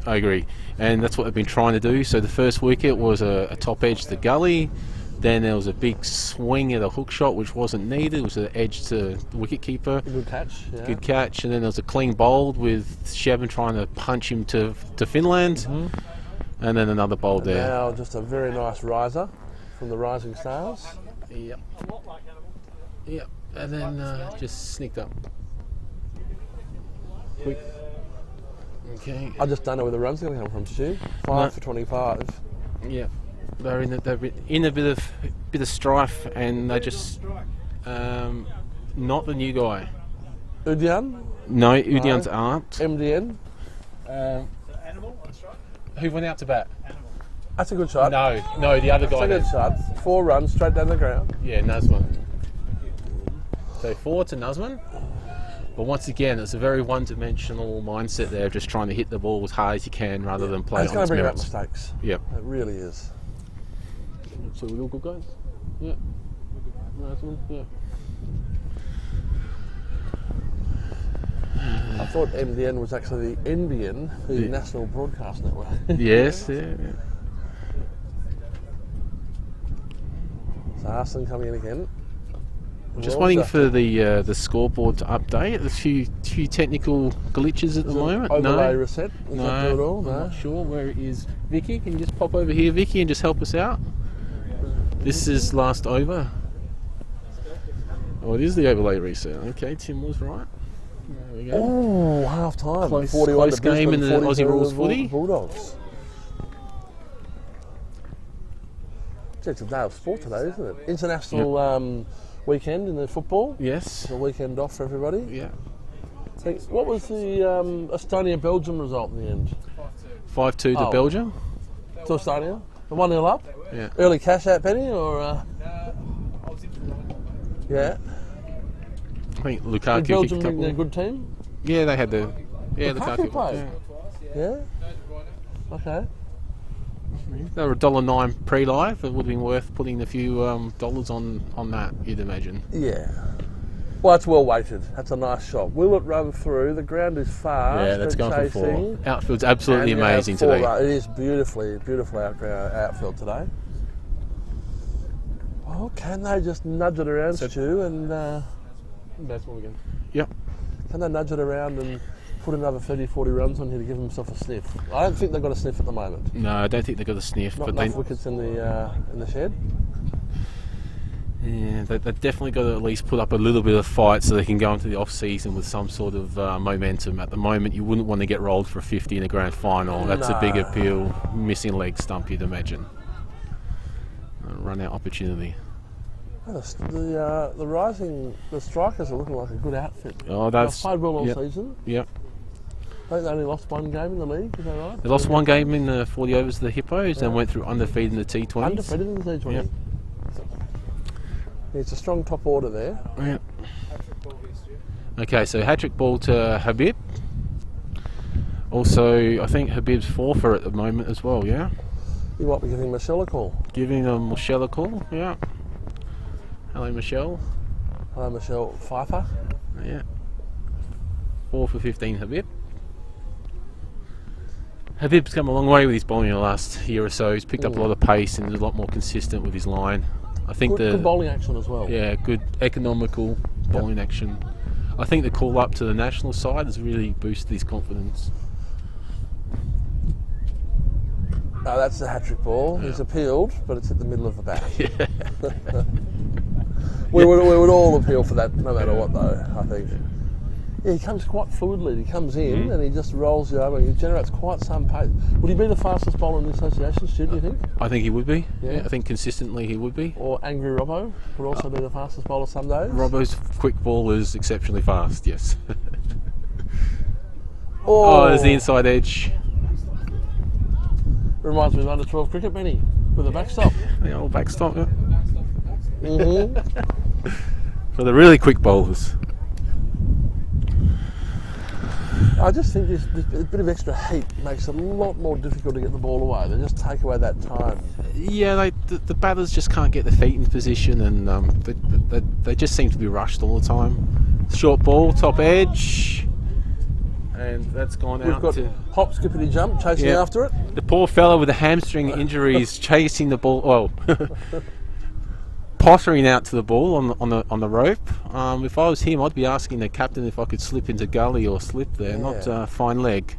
Speaker 7: I agree. And that's what they've been trying to do. So the first wicket was a top edge to the gully. Then there was a big swing at a hook shot, which wasn't needed. It was an edge to the wicket keeper.
Speaker 9: Good catch. Yeah.
Speaker 7: Good catch. And then there was a clean bowled with Shevin trying to punch him to Finland. And then another bowl there.
Speaker 9: Now just a very nice riser from the Rising Stars.
Speaker 7: Yep. Yep. And then just sneaked up. Quick. Okay.
Speaker 9: I just don't know where the run's going to come from, Stu. 5 for 25.
Speaker 7: Yeah. They're in a bit of strife, and they just not the new guy.
Speaker 9: Udian?
Speaker 7: No, Udian's aunt.
Speaker 9: MDN?
Speaker 7: Who went out to bat?
Speaker 9: That's a good shot.
Speaker 7: No, the other
Speaker 9: That's
Speaker 7: guy.
Speaker 9: a good shot. 4 runs straight down the ground.
Speaker 7: Yeah, Nazman. So 4 to Nazman. But once again, it's a very one-dimensional mindset there, just trying to hit the ball as hard as you can rather than play
Speaker 9: It's
Speaker 7: on
Speaker 9: going
Speaker 7: its
Speaker 9: to bring about
Speaker 7: merits.
Speaker 9: mistakes.
Speaker 7: Yep.
Speaker 9: It really is.
Speaker 7: So we all good guys? Yeah. Nazman, yeah.
Speaker 9: I thought MDN was actually the NBN, the National Broadcast Network.
Speaker 7: Yes, yeah.
Speaker 9: So Arsene coming in again.
Speaker 7: Just waiting for the scoreboard to update. There's a few technical glitches at the moment.
Speaker 9: Overlay reset? Is
Speaker 7: No,
Speaker 9: that do it all?
Speaker 7: I'm
Speaker 9: No.
Speaker 7: not sure. Where is Vicky? Can you just pop over here, Vicky, and just help us out? This is last over. Oh, it is the overlay reset. Okay, Tim was right. There we go.
Speaker 9: Oh, half time.
Speaker 7: Close
Speaker 9: 41 to
Speaker 7: game in
Speaker 9: Brisbane,
Speaker 7: the Aussie
Speaker 9: 42
Speaker 7: rules
Speaker 9: to
Speaker 7: footy.
Speaker 9: Bulldogs. It's a day of sport today, isn't it? International weekend in the football.
Speaker 7: Yes.
Speaker 9: It's a weekend off for everybody.
Speaker 7: Yeah.
Speaker 9: What was the Estonia-Belgium result in the end?
Speaker 7: 5-2 to Belgium.
Speaker 9: To Estonia? The 1-0 up?
Speaker 7: Yeah.
Speaker 9: Early cash out, Benny, or? Yeah.
Speaker 7: I think
Speaker 9: Did
Speaker 7: Lukaku
Speaker 9: Belgium
Speaker 7: kicked a
Speaker 9: bring a
Speaker 7: couple.
Speaker 9: good team?
Speaker 7: Yeah, they had the. Yeah,
Speaker 9: Lukaku
Speaker 7: Lukaku.
Speaker 9: played?
Speaker 7: Yeah.
Speaker 9: Yeah? Okay.
Speaker 7: They were $1.09 pre-live. It would have been worth putting a few dollars on that, you'd imagine.
Speaker 9: Yeah. Well, it's well weighted. That's a nice shot. Will it run through? The ground is fast.
Speaker 7: Yeah, that's
Speaker 9: they're
Speaker 7: going for 4.
Speaker 9: chasing.
Speaker 7: Outfield's absolutely
Speaker 9: And you have
Speaker 7: amazing
Speaker 9: 4
Speaker 7: today.
Speaker 9: It is beautiful outfield today. Oh, can they just nudge it around, Stu, and
Speaker 8: Batsball again. Yep.
Speaker 9: can they nudge it around and put another 30, 40 runs on here to give themselves a sniff? I don't think they've got a sniff at the moment.
Speaker 7: No, I don't think they've got a sniff.
Speaker 9: Not
Speaker 7: but
Speaker 9: enough wickets in the shed.
Speaker 7: Yeah, they've definitely got to at least put up a little bit of fight so they can go into the off-season with some sort of momentum. At the moment, you wouldn't want to get rolled for a 50 in a grand final. That's a big appeal. Missing leg stump, you'd imagine. Run out opportunity.
Speaker 9: Oh, the strikers are looking like a good outfit.
Speaker 7: Oh, that's...
Speaker 9: They've played well all season.
Speaker 7: Yep.
Speaker 9: I think they only lost one game in the league, is that right?
Speaker 7: They lost one game in the 40 overs of the Hippos and went through undefeated in the T20s.
Speaker 9: Undefeated in the T20.
Speaker 7: Yep.
Speaker 9: Yeah, it's a strong top order there.
Speaker 7: Yep. Okay, so hat-trick ball to Habib. Also, I think Habib's fourfer at the moment as well, yeah?
Speaker 9: You might be giving Michelle a call.
Speaker 7: Giving Michelle a call, yeah. Hello, Michelle.
Speaker 9: Hello, Michelle Pfeiffer.
Speaker 7: Yeah. 4 for 15, Habib. Habib's come a long way with his bowling in the last year or so. He's picked up a lot of pace and is a lot more consistent with his line. I think
Speaker 9: good bowling action as well.
Speaker 7: Yeah, good economical bowling action. I think the call up to the national side has really boosted his confidence.
Speaker 9: Oh, that's the hat-trick ball. He's appealed, but it's at the middle of the bat. we would all appeal for that, no matter what, though, I think. Yeah, he comes quite fluidly. He comes in and he just rolls you over and he generates quite some pace. Would he be the fastest bowler in the association, Stu, do you think?
Speaker 7: I think he would be.
Speaker 9: Yeah.
Speaker 7: I think consistently he would be.
Speaker 9: Or Angry Robbo would also be the fastest bowler some days.
Speaker 7: Robbo's quick ball is exceptionally fast, yes. Oh, there's the inside edge.
Speaker 9: Reminds me of under 12 cricket, Benny, with a backstop.
Speaker 7: The old backstop, yeah. For the really quick bowlers.
Speaker 9: I just think this bit of extra heat makes it a lot more difficult to get the ball away. They just take away that time.
Speaker 7: Yeah, the batters just can't get their feet in position, and they just seem to be rushed all the time. Short ball, top edge, and that's gone out.
Speaker 9: We've got hop, skippity jump, chasing after it.
Speaker 7: The poor fella with the hamstring injuries chasing the ball. Well, pottering out to the ball on the rope. If I was him, I'd be asking the captain if I could slip into gully or slip there, not fine leg.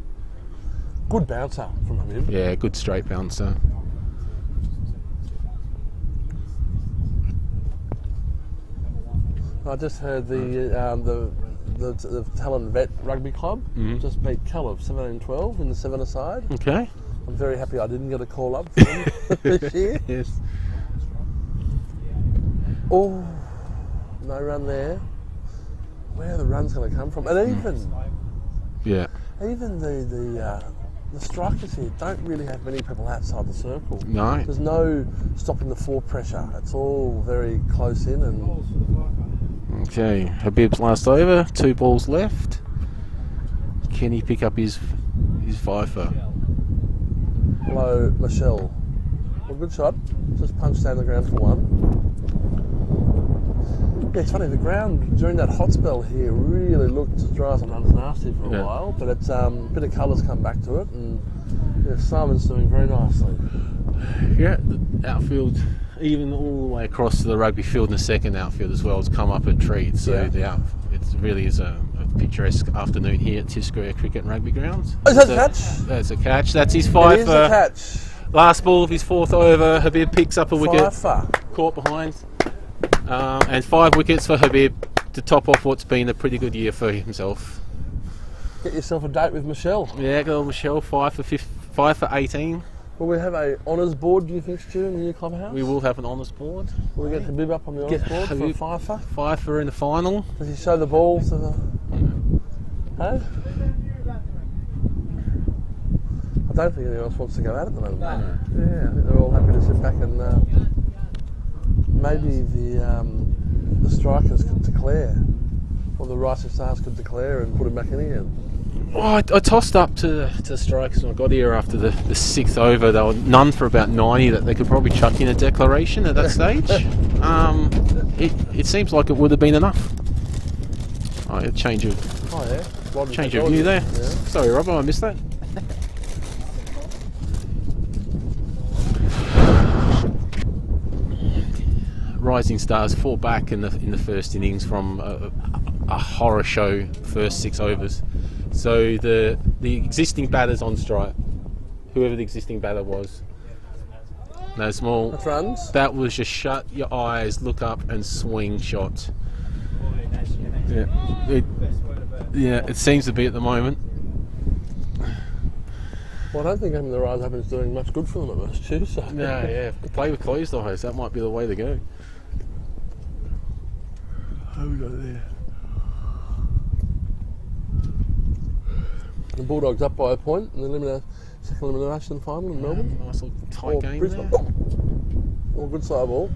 Speaker 9: Good bouncer from him.
Speaker 7: Yeah, good straight bouncer.
Speaker 9: I just heard the Talon Vet Rugby Club just beat Caleb 17-12 in the 7-a-side.
Speaker 7: Okay.
Speaker 9: I'm very happy I didn't get a call up from this year.
Speaker 7: Yes.
Speaker 9: Oh, no run there. Where are the runs going to come from? And even the strikers here don't really have many people outside the circle.
Speaker 7: No.
Speaker 9: There's no stopping the fore pressure. It's all very close in and.
Speaker 7: Okay, Habib's last over. 2 balls left. Can he pick up his fifer?
Speaker 9: Hello, Michelle. Well, good shot. Just punched down the ground for 1. Yeah, it's funny, the ground during that hot spell here really looked as dry as an onion nasty for a while, but it's a bit of colour's come back to it, and Simon's doing very nicely.
Speaker 7: Yeah, the outfield, even all the way across to the rugby field, and the second outfield as well, has come up a treat. So it really is a picturesque afternoon here at Tiscaya Cricket and Rugby Grounds.
Speaker 9: Is that a catch?
Speaker 7: That's a catch. That's his fifer.
Speaker 9: It is a catch.
Speaker 7: Last ball of his 4th over. Habib picks up a wicket.
Speaker 9: Fifer.
Speaker 7: Caught behind. And 5 wickets for Habib to top off what's been a pretty good year for himself.
Speaker 9: Get yourself a date with Michelle.
Speaker 7: Yeah, go Michelle. 5 for 18.
Speaker 9: Will we have a honours board, do you think, Stu, in the new clubhouse?
Speaker 7: We will have an honours board.
Speaker 9: Will we get Habib up on the honours board for a fifer?
Speaker 7: Fifer in the final.
Speaker 9: Does he show the ball to the... Hey? I don't think anyone else wants to go out at the moment. No. Yeah, I think they're all happy to sit back and maybe the strikers could declare, or the Rising Stars could declare and put him back in again.
Speaker 7: Oh, I tossed up to the strikers when I got here after the 6th over. They were none for about 90 that they could probably chuck in a declaration at that stage. It seems like it would have been enough. Oh, a change of view there. Yeah. Sorry, Robbo, I missed that. Rising Stars fought back in the first innings from a horror show first 6 overs. So the existing batters on strike, whoever the existing batter was, no small.
Speaker 9: That's runs.
Speaker 7: That was just shut your eyes, look up, and swing shot. Yeah, it seems to be at the moment.
Speaker 9: Well, I don't think having the rise up is doing much good for them at most, too. So.
Speaker 7: No, yeah, play with closed eyes. That might be the way to go. How we got there?
Speaker 9: The Bulldogs up by a point in the second elimination final in Melbourne.
Speaker 7: Nice little tight game
Speaker 9: Brisbane.
Speaker 7: there.
Speaker 9: All good side ball.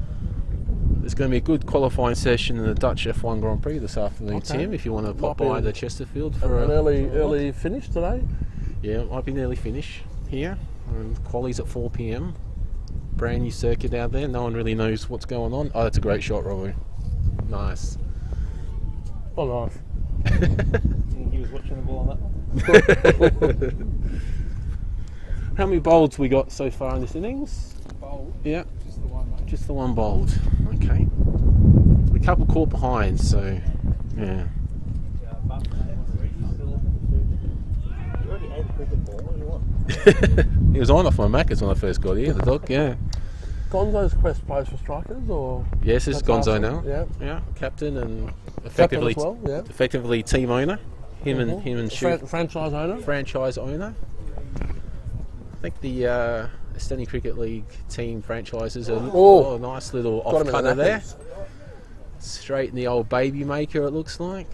Speaker 7: There's going to be a good qualifying session in the Dutch F1 Grand Prix this afternoon,
Speaker 9: Okay.
Speaker 7: Tim, if you want to pop
Speaker 9: Might be
Speaker 7: by the Chesterfield for
Speaker 9: An early finish today.
Speaker 7: Yeah, it might be an early finish here. Quali's at 4 p.m. Brand new circuit out there. No one really knows what's going on. Oh, that's a great shot, Robbo. Nice.
Speaker 9: Oh, nice.
Speaker 4: He was watching the ball on that one.
Speaker 7: How many bowls we got so far in this innings?
Speaker 5: Bold.
Speaker 7: Yeah,
Speaker 5: Just the one, mate.
Speaker 7: just the one bowled. Okay. A couple caught behind, so yeah.
Speaker 4: You already ate a cricket ball. What do you want?
Speaker 7: He was on off my Macca's when I first got here, the dog, yeah.
Speaker 9: Gonzo's quest plays for strikers, or
Speaker 7: Yes, this is
Speaker 9: That's
Speaker 7: Gonzo
Speaker 9: awesome.
Speaker 7: now.
Speaker 9: Yeah.
Speaker 7: Yeah, captain and
Speaker 9: captain
Speaker 7: effectively
Speaker 9: as well. Yeah.
Speaker 7: effectively team owner. Him and Shiv,
Speaker 9: Franchise owner.
Speaker 7: franchise owner. I think the Standing Cricket League team franchises are
Speaker 9: Oh.
Speaker 7: a nice little
Speaker 9: Got him in the
Speaker 7: off-cutter there.
Speaker 9: knackers.
Speaker 7: Straight in the old baby maker, it looks like.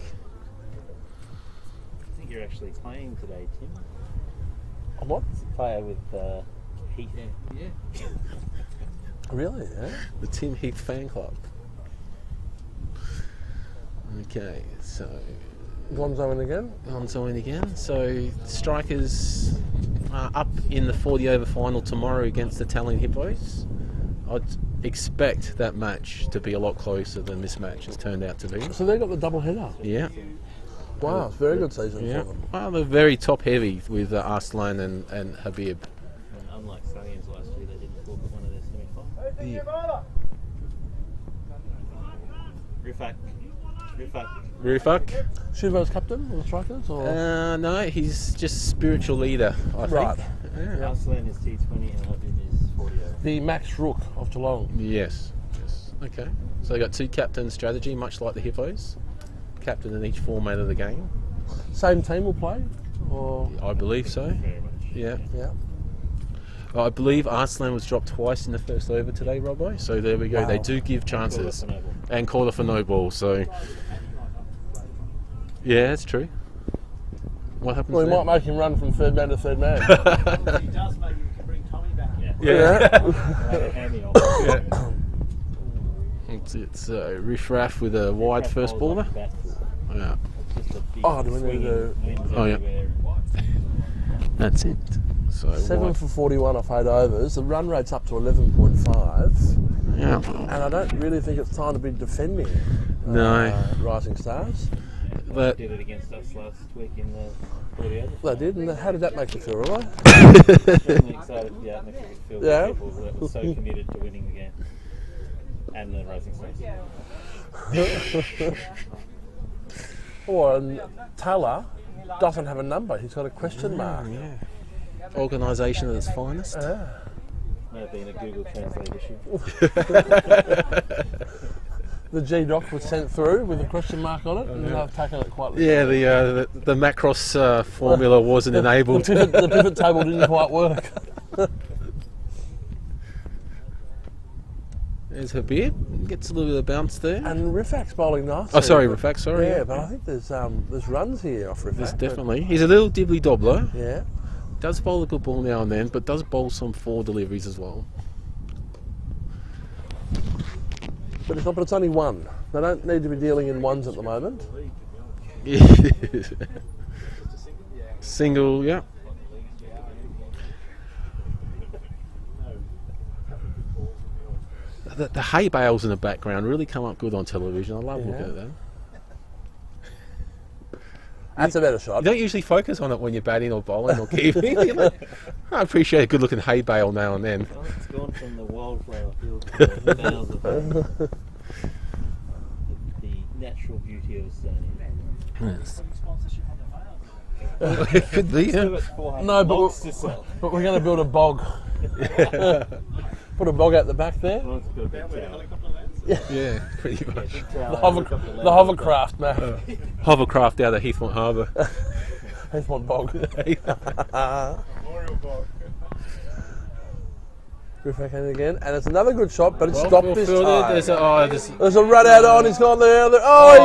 Speaker 4: I think you're actually playing today, Tim.
Speaker 9: What?
Speaker 4: Player with Heath.
Speaker 5: Yeah.
Speaker 9: Really? Yeah.
Speaker 7: The Tim Heath fan club. Okay, so
Speaker 9: Gonzo in again.
Speaker 7: Gonzo in again. So strikers up in the 40 over final tomorrow against the Italian Hippos. I'd expect that match to be a lot closer than this match has turned out to be.
Speaker 9: So they got the double header.
Speaker 7: Yeah,
Speaker 9: Wow, it's a very good season
Speaker 7: yeah.
Speaker 9: for them.
Speaker 7: Well, they're very top heavy with Arslan and Habib.
Speaker 4: And unlike Stallions last year, they didn't talk at one of their semi-finals. Rifak.
Speaker 7: Rufak?
Speaker 9: Shivo's captain of the strikers, or
Speaker 7: No, he's just spiritual leader, I think.
Speaker 9: Right.
Speaker 7: Yeah.
Speaker 4: Arslan is T20 and Habib is 40 over.
Speaker 9: the Max Rook of Geelong.
Speaker 7: Yes. Okay. So they got two captain strategy, much like the Hippos. Captain in each format of the game.
Speaker 9: Same team will play, or
Speaker 7: I believe so.
Speaker 4: Very much.
Speaker 7: Yeah.
Speaker 9: yeah.
Speaker 7: I believe Arslan was dropped twice in the first over today, Robbo. So there we go.
Speaker 9: Wow.
Speaker 7: They do give chances.
Speaker 4: Quarter for no ball.
Speaker 7: And quarter for no ball. So yeah, that's true. What happens
Speaker 9: Well, he
Speaker 7: there?
Speaker 9: might make him run from third man to third man.
Speaker 5: He does, maybe we can bring Tommy back.
Speaker 7: Yeah.
Speaker 4: Right, hand me off.
Speaker 7: Yeah. It's Riff Raff with a wide
Speaker 4: Rifak
Speaker 7: first
Speaker 4: bowls
Speaker 7: baller.
Speaker 4: like a bat foot.
Speaker 7: Yeah.
Speaker 4: It's just a big
Speaker 9: Oh, do we need
Speaker 4: swinging
Speaker 9: to-
Speaker 4: wind
Speaker 7: Oh, yeah.
Speaker 4: everywhere.
Speaker 7: That's it. So
Speaker 9: 7
Speaker 7: wide.
Speaker 9: for 41 off 8 overs. The run rate's up to 11.5.
Speaker 7: Yeah.
Speaker 9: And I don't really think it's time to be defending
Speaker 7: No.
Speaker 9: Rising Stars.
Speaker 7: But
Speaker 4: Did it against us last week in the 40 over.
Speaker 9: They did, and how did that make you feel, Roy?
Speaker 4: Extremely excited for the atmosphere it feels
Speaker 9: Yeah.
Speaker 4: like people that were so committed to winning the game. And the Rising Stars.
Speaker 9: Oh, and Taylor doesn't have a number. He's got a question mark.
Speaker 7: yeah. Organisation at its finest.
Speaker 9: Yeah.
Speaker 4: May have been a Google Translate issue.
Speaker 9: The G-Doc was sent through with a question mark on it, and they've taken it quite literally.
Speaker 7: Yeah, the Macross formula wasn't enabled.
Speaker 9: The pivot table didn't quite work.
Speaker 7: There's Habib. Gets a little bit of bounce there.
Speaker 9: And Rifak's bowling nice.
Speaker 7: Oh, sorry, Rifak, sorry.
Speaker 9: Yeah, but I think there's runs here off Rifak.
Speaker 7: There's
Speaker 9: but-
Speaker 7: definitely. He's a little dibbly dobbler.
Speaker 9: Yeah.
Speaker 7: Does bowl a good ball now and then, but does bowl some 4 deliveries as well.
Speaker 9: But it's only one. They don't need to be dealing in ones at the moment.
Speaker 7: Single, yeah. The hay bales in the background really come up good on television. I love looking at them.
Speaker 9: That's a better
Speaker 7: You
Speaker 9: shot.
Speaker 7: don't usually focus on it when you're batting or bowling or keeping. You're like, I appreciate a good looking hay bale now and then.
Speaker 4: Well, it's gone from the wildflower field to the bales of the natural beauty of Estonia.
Speaker 7: Yes. It could be, yeah.
Speaker 9: No,
Speaker 4: Bogs to sell.
Speaker 9: but we're going to build a bog. Put a bog out the back there.
Speaker 4: Well, it's got a big tower.
Speaker 7: Yeah, pretty much.
Speaker 4: Big tower,
Speaker 9: The hovercraft, man.
Speaker 7: Hovercraft out of Heathmont Harbour.
Speaker 9: Here's one bog. Reflecting again, and it's another good shot, but it's stopped this time. There's a run out on. He's gone there.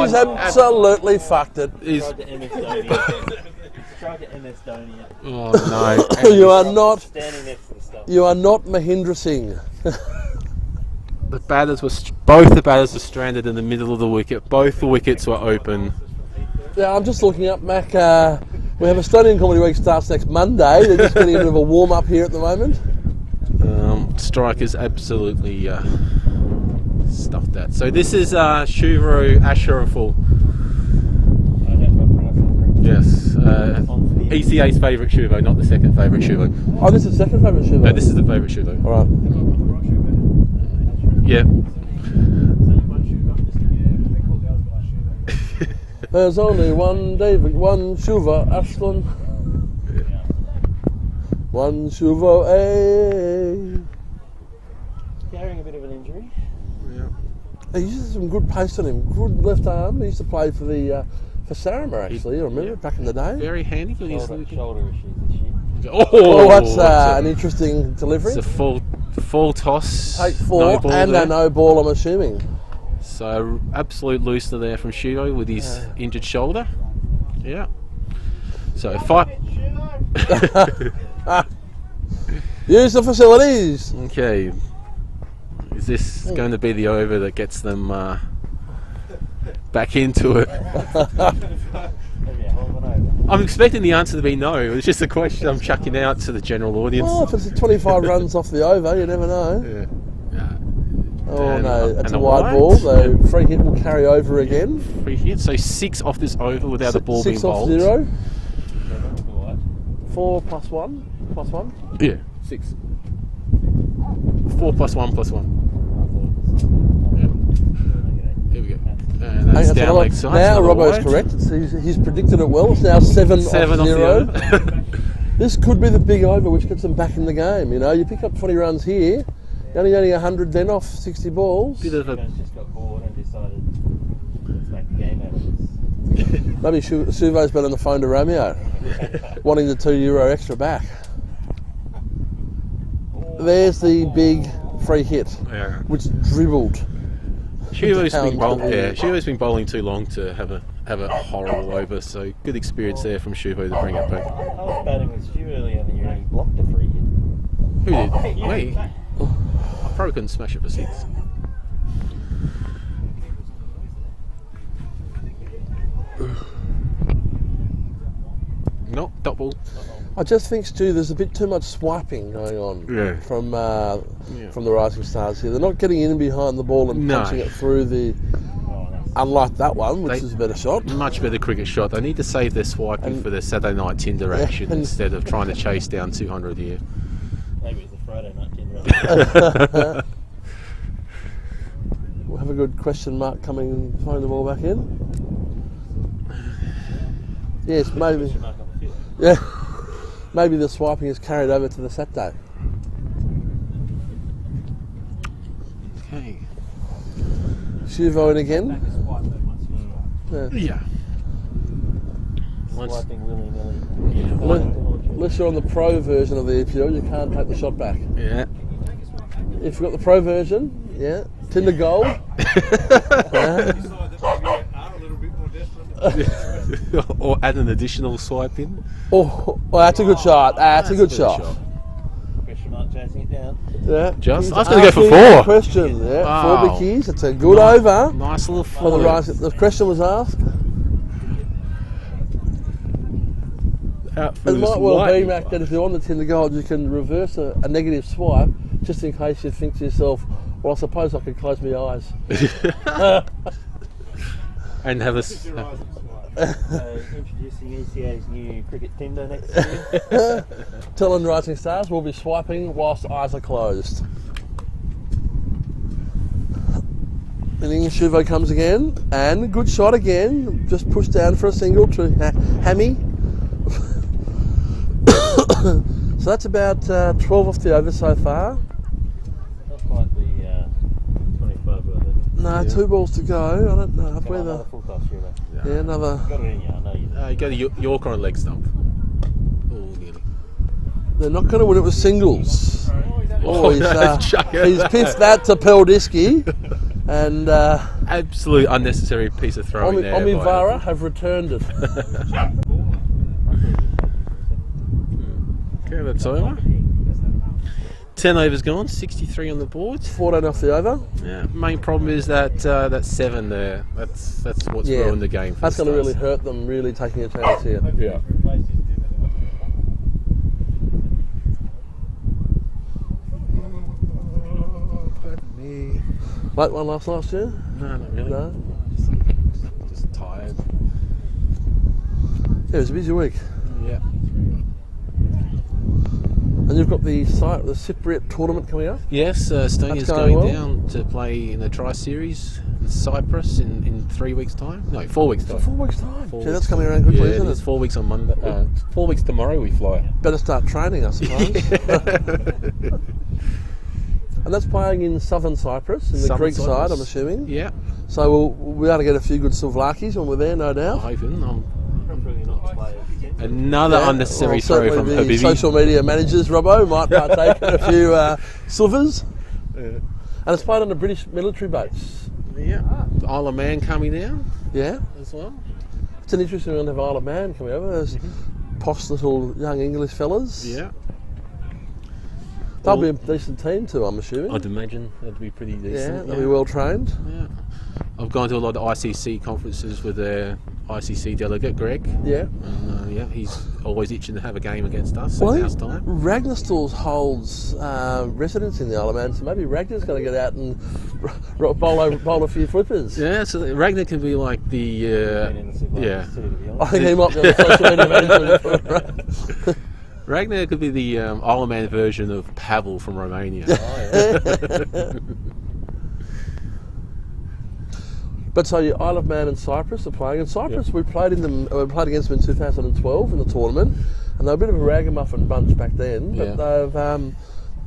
Speaker 9: He's absolutely fucked it.
Speaker 7: He's
Speaker 4: tried to MS Dhoni. Tried to MS Dhoni.
Speaker 7: Oh no!
Speaker 9: You are not.
Speaker 4: Standing next to the stuff.
Speaker 9: You are not Mahindra Singh.
Speaker 7: The batters were both the batters were stranded in the middle of the wicket. Both the wickets were open.
Speaker 9: Yeah, I'm just looking up, Mac. We have Estonian Comedy Week starts next Monday. They're just getting a bit of a warm up here at the moment.
Speaker 7: Strikers absolutely stuffed that. So this is Shuvro Ashraful. Yes, ECA's favourite Shuvo, not the second favourite Shuvo.
Speaker 9: Oh, this is the second favourite Shuvo.
Speaker 7: No, this is the favourite Shuvo.
Speaker 9: All right.
Speaker 7: Yeah.
Speaker 9: There's only one David, one Shuva, Aslan. One Shuvo,
Speaker 4: Carrying a bit of an injury.
Speaker 9: He used to have some good pace on him. Good left arm. He used to play for the for Sarima, actually. I remember back in the day.
Speaker 7: Very handy.
Speaker 4: Shoulder issues this year.
Speaker 9: Oh, that's an interesting delivery.
Speaker 7: It's a full toss.
Speaker 9: Take four
Speaker 7: no ball
Speaker 9: and
Speaker 7: there.
Speaker 9: a no ball, I'm assuming.
Speaker 7: So absolute looser there from Shuvo with his injured shoulder. Yeah. So
Speaker 9: Use the facilities.
Speaker 7: Okay. Is this going to be the over that gets them back into it? I'm expecting the answer to be no. It's just a question I'm chucking out to the general audience.
Speaker 9: Oh, if it's 25 runs off the over, you never know.
Speaker 7: Yeah.
Speaker 9: Oh no, that's
Speaker 7: and
Speaker 9: a wide ball. The
Speaker 7: So
Speaker 9: free hit will carry over again.
Speaker 7: free hit. So 6 off this over without the ball being
Speaker 9: 6 off
Speaker 7: bowled.
Speaker 9: 0. 4 plus 1. Plus 1.
Speaker 7: Yeah, 6. 4 plus 1 plus 1. Yeah. Here we go. And that's
Speaker 9: That's
Speaker 7: down leg side.
Speaker 9: now
Speaker 7: another
Speaker 9: Robbo's
Speaker 7: wide.
Speaker 9: correct. He's predicted it well. It's now 7
Speaker 7: 7
Speaker 9: off
Speaker 7: off
Speaker 9: 0.
Speaker 7: the over.
Speaker 9: This could be the big over which gets them back in the game. You know, you pick up 20 runs here, you're only 100 then off 60 balls.
Speaker 7: Bit of a
Speaker 4: Just got bored and decided let's make a game out of this.
Speaker 9: Maybe Suvo's been on the phone to Romeo, wanting the €2 extra back. There's the big free hit,
Speaker 7: Yeah.
Speaker 9: which dribbled.
Speaker 7: Shuvo's been
Speaker 9: Down
Speaker 7: bowling.
Speaker 9: to-
Speaker 7: Yeah, Shuvo's been bowling too long to have a horrible over. So good experience there from Shuvo to bring it back.
Speaker 4: I was batting with Stu earlier and you only blocked a free hit.
Speaker 7: Who did? Me. I probably couldn't smash it for 6. Nope, dot ball.
Speaker 9: I just think, Stu, there's a bit too much swiping going on from the Rising Stars here. They're not getting in behind the ball and punching it through the... Unlike that one, which is a better shot.
Speaker 7: Much better cricket shot. They need to save their swiping for their Saturday night Tinder action instead of trying to chase down 200 here.
Speaker 4: Maybe it's a Friday night Tinder.
Speaker 9: We'll have a good question mark coming and throwing the ball back in. Yes, maybe. Yeah, maybe the swiping is carried over to the Saturday.
Speaker 7: Okay.
Speaker 9: Shuvo in again.
Speaker 7: Yeah.
Speaker 4: Swiping willy-nilly.
Speaker 9: Unless you're on the pro version of the EPL, you can't take the shot back.
Speaker 7: Yeah.
Speaker 9: If you've got the pro version, yeah, Tinder Gold.
Speaker 7: Or add an additional swipe in.
Speaker 9: Oh, well, that's a good shot. That's a good shot.
Speaker 4: Question mark chasing it down.
Speaker 9: Yeah.
Speaker 7: Just,
Speaker 9: He's
Speaker 7: I was going to go for
Speaker 9: asking
Speaker 7: 4.
Speaker 9: a question. Yeah,
Speaker 7: Wow.
Speaker 9: 4 bickies. It's a good over.
Speaker 7: Nice little
Speaker 9: For the
Speaker 7: 4.
Speaker 9: Rising. The question was asked. It might well be, Mac, that if you're on the Tinder Gold, you can reverse a negative swipe, just in case you think to yourself, well, I suppose I could close my eyes.
Speaker 7: And have a
Speaker 4: Introducing ECA's new cricket Tinder next year.
Speaker 9: Telling Rising Stars will be swiping whilst eyes are closed. Innings Shuvo comes again, and a good shot again. Just pushed down for a single to Hammy. So that's about 12 off the over so far.
Speaker 4: Not quite the 25 worth,
Speaker 9: No,
Speaker 7: Yeah.
Speaker 9: 2 balls to go. I don't know
Speaker 4: Come on,
Speaker 9: whether.
Speaker 4: another full toss, Shiro.
Speaker 9: Yeah, another.
Speaker 4: Got it in you, I know you do.
Speaker 7: you go to Yorker on leg stump. Oh, nearly.
Speaker 9: They're not going to win it with singles.
Speaker 7: Oh,
Speaker 9: he's
Speaker 7: chuck it.
Speaker 9: he's pitched that to Peldiski, and
Speaker 7: Absolute unnecessary piece of throwing there. by-
Speaker 9: Omivara have returned it.
Speaker 7: Okay, that's over. 10 overs gone, 63 on the board.
Speaker 9: 14 off the over.
Speaker 7: Yeah. Main problem is that that 7 there. That's what's ruined the game. For
Speaker 9: That's
Speaker 7: the
Speaker 9: going to really
Speaker 7: Stars.
Speaker 9: hurt them. Really taking a chance here.
Speaker 7: Yeah.
Speaker 9: Late one last year.
Speaker 7: No, not really.
Speaker 9: No.
Speaker 7: Just tired.
Speaker 9: Yeah, it was a busy week.
Speaker 7: Yeah.
Speaker 9: And you've got the Cypriot tournament coming up.
Speaker 7: Yes, Estonia's
Speaker 9: going
Speaker 7: going
Speaker 9: well.
Speaker 7: down to play in the Tri-Series in Cyprus in 3 weeks' time. No, 4 weeks' time.
Speaker 9: 4 weeks time.
Speaker 7: Four
Speaker 9: Gee,
Speaker 7: weeks
Speaker 9: that's coming
Speaker 7: time.
Speaker 9: around quickly,
Speaker 7: Yeah,
Speaker 9: isn't
Speaker 7: it's
Speaker 9: it?
Speaker 7: 4 weeks on Monday. 4 weeks tomorrow we fly.
Speaker 9: Better start training, I suppose. And that's playing in southern Cyprus, in the
Speaker 7: Southern
Speaker 9: Greek side,
Speaker 7: Cyprus.
Speaker 9: I'm assuming.
Speaker 7: Yeah.
Speaker 9: So we'll be able to get a few good Souvlakis when we're there, no doubt.
Speaker 7: Hoping.
Speaker 4: Preferably not to play again.
Speaker 7: Another unnecessary throw
Speaker 9: certainly
Speaker 7: from
Speaker 9: the
Speaker 7: Habibi.
Speaker 9: social media managers, Robbo, might partake in a few silvers. And it's played on a British military base.
Speaker 7: Yeah. Isle of Man coming down
Speaker 9: Yeah.
Speaker 7: as well.
Speaker 9: It's an interesting one to have Isle of Man coming over. There's posh little young English fellas.
Speaker 7: Yeah.
Speaker 9: They'll be a decent team too, I'm assuming.
Speaker 7: I'd imagine that'd be pretty
Speaker 9: Yeah,
Speaker 7: decent.
Speaker 9: they'll be well trained.
Speaker 7: Yeah. I've gone to a lot of ICC conferences with their ICC delegate, Greg.
Speaker 9: Yeah.
Speaker 7: And yeah, he's always itching to have a game against us
Speaker 9: Well,
Speaker 7: at
Speaker 9: I
Speaker 7: house
Speaker 9: think
Speaker 7: time.
Speaker 9: Ragnarstals holds residence in the Isle of Man, so maybe Ragnar's going to get out and bowl a few flippers.
Speaker 7: Yeah, so Ragnar can be like the
Speaker 4: Been in the Super
Speaker 7: yeah.
Speaker 4: League too, to be
Speaker 9: I
Speaker 4: honest.
Speaker 9: think he might be on the social media manager.
Speaker 7: Ragnar could be the Isle of Man version of Pavel from Romania.
Speaker 9: But so your Isle of Man and Cyprus are playing. In Cyprus, we played against them in 2012 in the tournament, and they're a bit of a ragamuffin bunch back then. But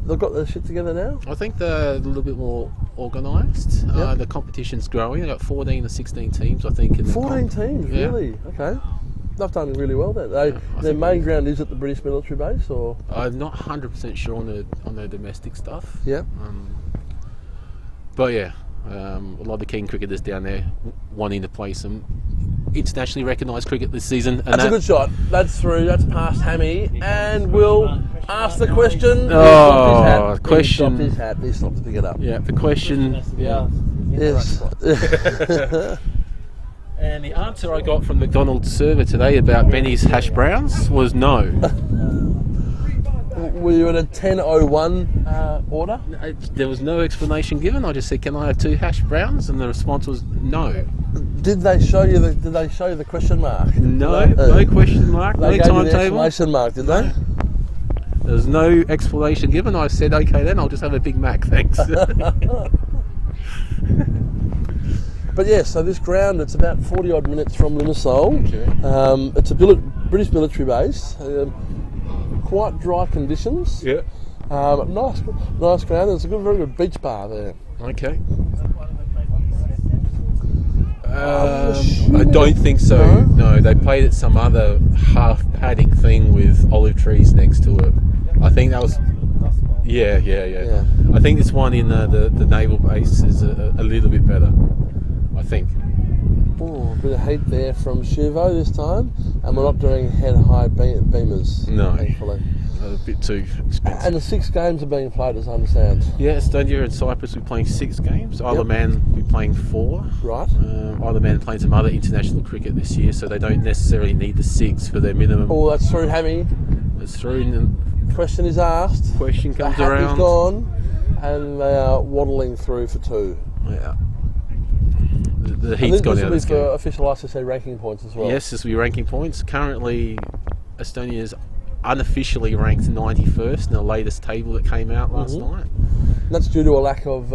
Speaker 9: they've got their shit together now.
Speaker 7: I think they're a little bit more organised. The competition's growing. They've got 14 to 16 teams, I think. In the
Speaker 9: 14
Speaker 7: comp.
Speaker 9: teams,
Speaker 7: Yeah.
Speaker 9: really? Okay. They've done really well then.
Speaker 7: I
Speaker 9: Their
Speaker 7: think
Speaker 9: main ground is at the British military base, or
Speaker 7: I'm not 100% sure on their domestic stuff.
Speaker 9: yeah.
Speaker 7: But yeah, a lot of the keen cricketers down there wanting to play some internationally recognised cricket this season. And
Speaker 9: That's a good shot. That's through. That's past Hammy, and we'll ask the question.
Speaker 7: Oh, question.
Speaker 9: He stopped his hat. He stopped to pick it up.
Speaker 7: Yeah, the question.
Speaker 4: Yeah.
Speaker 9: Yes.
Speaker 7: And the answer I got from McDonald's server today about Benny's hash browns was no.
Speaker 9: Were you in a 10:01 order?
Speaker 7: There was no explanation given. I just said, "Can I have 2 hash browns?" And the response was no.
Speaker 9: Did they show you the question mark?
Speaker 7: No, no question mark, no
Speaker 9: They gave you the
Speaker 7: timetable.
Speaker 9: exclamation mark, did they?
Speaker 7: There was no explanation given. I said, "Okay, then I'll just have a Big Mac, thanks."
Speaker 9: But yeah, so this ground, it's about 40 odd minutes from Limassol.
Speaker 7: Okay.
Speaker 9: It's a British military base. Quite dry conditions.
Speaker 7: Yeah.
Speaker 9: Nice ground. There's a very good beach bar there.
Speaker 7: Okay. I don't think so. No, they played at some other half paddock thing with olive trees next to it. I think that was. Yeah. I think this one in the naval base is a little bit better. I think.
Speaker 9: Oh, a bit of heat there from Shuvo this time, and we're not doing head-high beamers.
Speaker 7: No.
Speaker 9: Thankfully.
Speaker 7: A bit too expensive.
Speaker 9: And the 6 games are being played, as I understand.
Speaker 7: Yeah, Estonia and Cyprus we're playing 6 games. Isle of Man we're playing 4.
Speaker 9: Right.
Speaker 7: Isle of Man playing some other international cricket this year, so they don't necessarily need the 6 for their minimum.
Speaker 9: Oh, that's through Hammy.
Speaker 7: It's through and
Speaker 9: Question is asked.
Speaker 7: question
Speaker 9: The
Speaker 7: comes
Speaker 9: hat is
Speaker 7: around.
Speaker 9: gone, and they are waddling through for 2.
Speaker 7: Yeah. the heat's gone out of this
Speaker 9: This will be
Speaker 7: game.
Speaker 9: for official ICC ranking points as well.
Speaker 7: Yes, this will be ranking points. Currently, Estonia is unofficially ranked 91st in the latest table that came out last night.
Speaker 9: And that's due to a lack of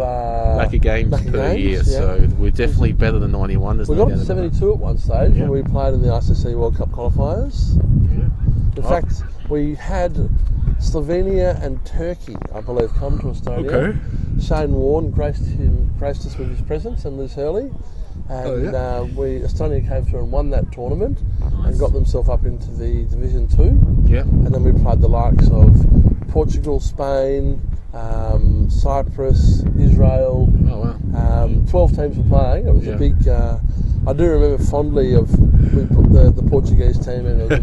Speaker 7: Games per year, so we're definitely better than 91.
Speaker 9: We got up to 72 at one stage when we played in the ICC World Cup qualifiers. In fact, we had Slovenia and Turkey, I believe, come to Estonia.
Speaker 7: Okay.
Speaker 9: Shane Warne graced us with his presence and Liz Hurley. And Estonia came through and won that tournament and got themselves up into the Division 2.
Speaker 7: Yeah.
Speaker 9: And then we played the likes of Portugal, Spain, Cyprus, Israel.
Speaker 7: Oh wow.
Speaker 9: 12 teams were playing. It was a big. I do remember fondly of we put the Portuguese team in. It was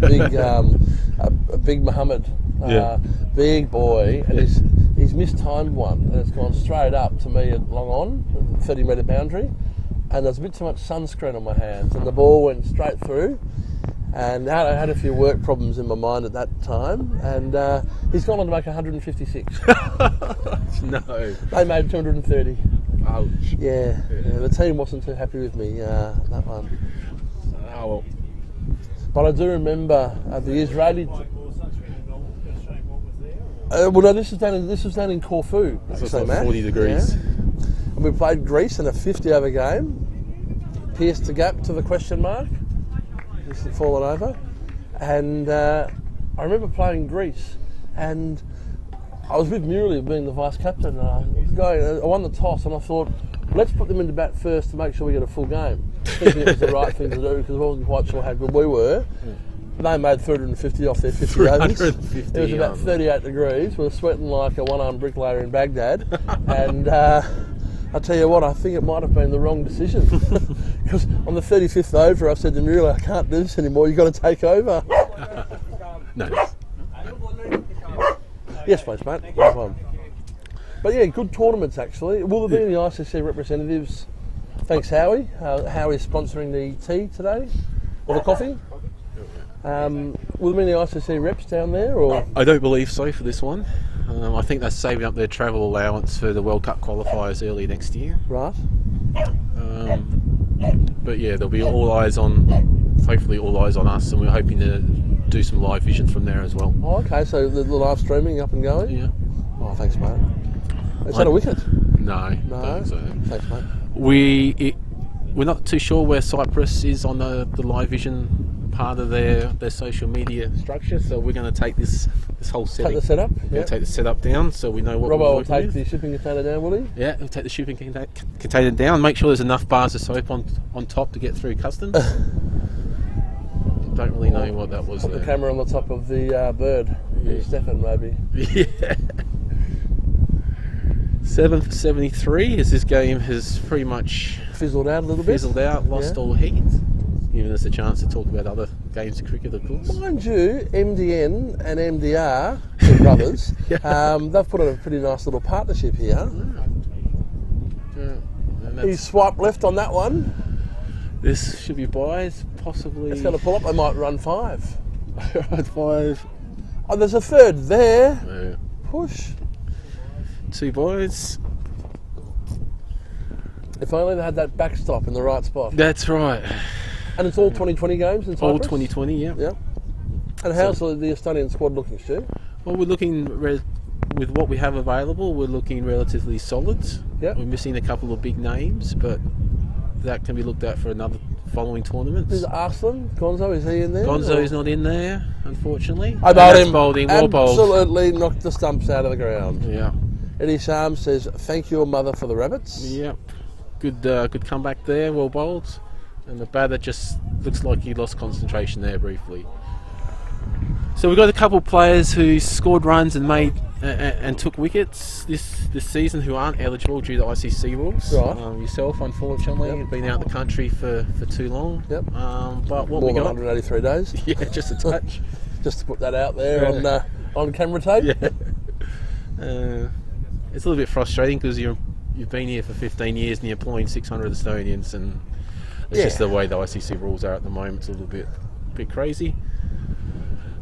Speaker 9: a big Mohammed, big boy, and he's mistimed one, and it's gone straight up to me at long on, 30-metre boundary, and there's a bit too much sunscreen on my hands, and the ball went straight through. And I had a few work problems in my mind at that time, and he's gone on to make 156.
Speaker 7: No.
Speaker 9: They made 230.
Speaker 7: Ouch.
Speaker 9: Yeah, the team wasn't too happy with me, that one.
Speaker 7: Oh well.
Speaker 9: But I do remember the Israeli... well, no, this was down in Corfu.
Speaker 7: So it's like 40 degrees.
Speaker 9: Yeah. And we played Greece in a 50-over game. Pierced the gap to the question mark. This had fallen over, and I remember playing Greece, and I was with Murley being the vice captain, and I won the toss, and I thought, let's put them into bat first to make sure we get a full game. Thinking it was the right thing to do because I wasn't quite sure how good we were. They made 350 off their 50 overs. It was about 38 degrees. We were sweating like a one-armed bricklayer in Baghdad, and I tell you what, I think it might have been the wrong decision. Because on the 35th over, I said to Muriel, I can't do this anymore, you've got to take over.
Speaker 7: No.
Speaker 9: Yes, please, mate. No problem. But yeah, good tournaments actually. Will there be any ICC representatives? Thanks, Howie. Howie's sponsoring the tea today, or the coffee. Will there be any ICC reps down there? Or
Speaker 7: I don't believe so for this one. I think they're saving up their travel allowance for the World Cup qualifiers early next year.
Speaker 9: Right.
Speaker 7: But yeah, there'll be hopefully all eyes on us, and we're hoping to do some live vision from there as well.
Speaker 9: Oh, okay, so the live streaming up and going?
Speaker 7: Yeah.
Speaker 9: Oh, thanks, mate. Is that a wicket?
Speaker 7: No.
Speaker 9: No?
Speaker 7: So.
Speaker 9: Thanks, mate.
Speaker 7: We're not too sure where Cyprus is on the live vision part of their social media structure, so we're going to take this whole setting.
Speaker 9: Take the setup?
Speaker 7: We're going to take the setup down so we know what
Speaker 9: Robbo
Speaker 7: we're
Speaker 9: will
Speaker 7: working
Speaker 9: take
Speaker 7: with.
Speaker 9: the shipping container down, will he?
Speaker 7: Yeah, we'll take the shipping container down, make sure there's enough bars of soap on top to get through customs. Don't really know what that was.
Speaker 9: Put
Speaker 7: there.
Speaker 9: the camera on the top of the bird.
Speaker 7: Yeah.
Speaker 9: Stefan, maybe.
Speaker 7: Yeah. 7th for 73 as this game has pretty much
Speaker 9: Fizzled out a little bit.
Speaker 7: fizzled out, lost all heat, giving us a chance to talk about other games of cricket, of course.
Speaker 9: Mind you, MDN and MDR, two brothers, they've put on a pretty nice little partnership here. He swiped left on that one.
Speaker 7: This should be buys, possibly.
Speaker 9: It's going to pull up. They might run 5.
Speaker 7: Run 5.
Speaker 9: Oh, there's a third there.
Speaker 7: Yeah.
Speaker 9: Push.
Speaker 7: 2 buys.
Speaker 9: If only they had that backstop in the right spot.
Speaker 7: That's right.
Speaker 9: And it's all 2020 games in Cyprus?
Speaker 7: All 2020, yeah.
Speaker 9: Yeah. And how's the Estonian squad looking, Stu?
Speaker 7: Well, we're looking, with what we have available, we're looking relatively solid.
Speaker 9: Yep.
Speaker 7: We're missing a couple of big names, but that can be looked at for another following tournaments.
Speaker 9: Is Arslan, Gonzo, is he in there?
Speaker 7: Gonzo is not in there, unfortunately.
Speaker 9: I bowled him.
Speaker 7: Bowled in, well bowled.
Speaker 9: Absolutely knocked the stumps out of the ground.
Speaker 7: Yeah.
Speaker 9: Eddie Sham says, thank your mother for the rabbits.
Speaker 7: Yeah. Good comeback there, well bowled. And the batter just looks like he lost concentration there briefly. So we've got a couple of players who scored runs and made and took wickets this season who aren't eligible due to ICC rules.
Speaker 9: Right.
Speaker 7: Yourself, unfortunately, you've been out of the country for too long.
Speaker 9: Yep.
Speaker 7: But what
Speaker 9: More
Speaker 7: we
Speaker 9: than
Speaker 7: got?
Speaker 9: 183 days.
Speaker 7: Yeah, just a touch.
Speaker 9: Just to put that out there on camera tape.
Speaker 7: Yeah. It's a little bit frustrating because you've been here for 15 years and you're employing 600 Estonians, and it's just the way the ICC rules are at the moment. It's a little bit crazy.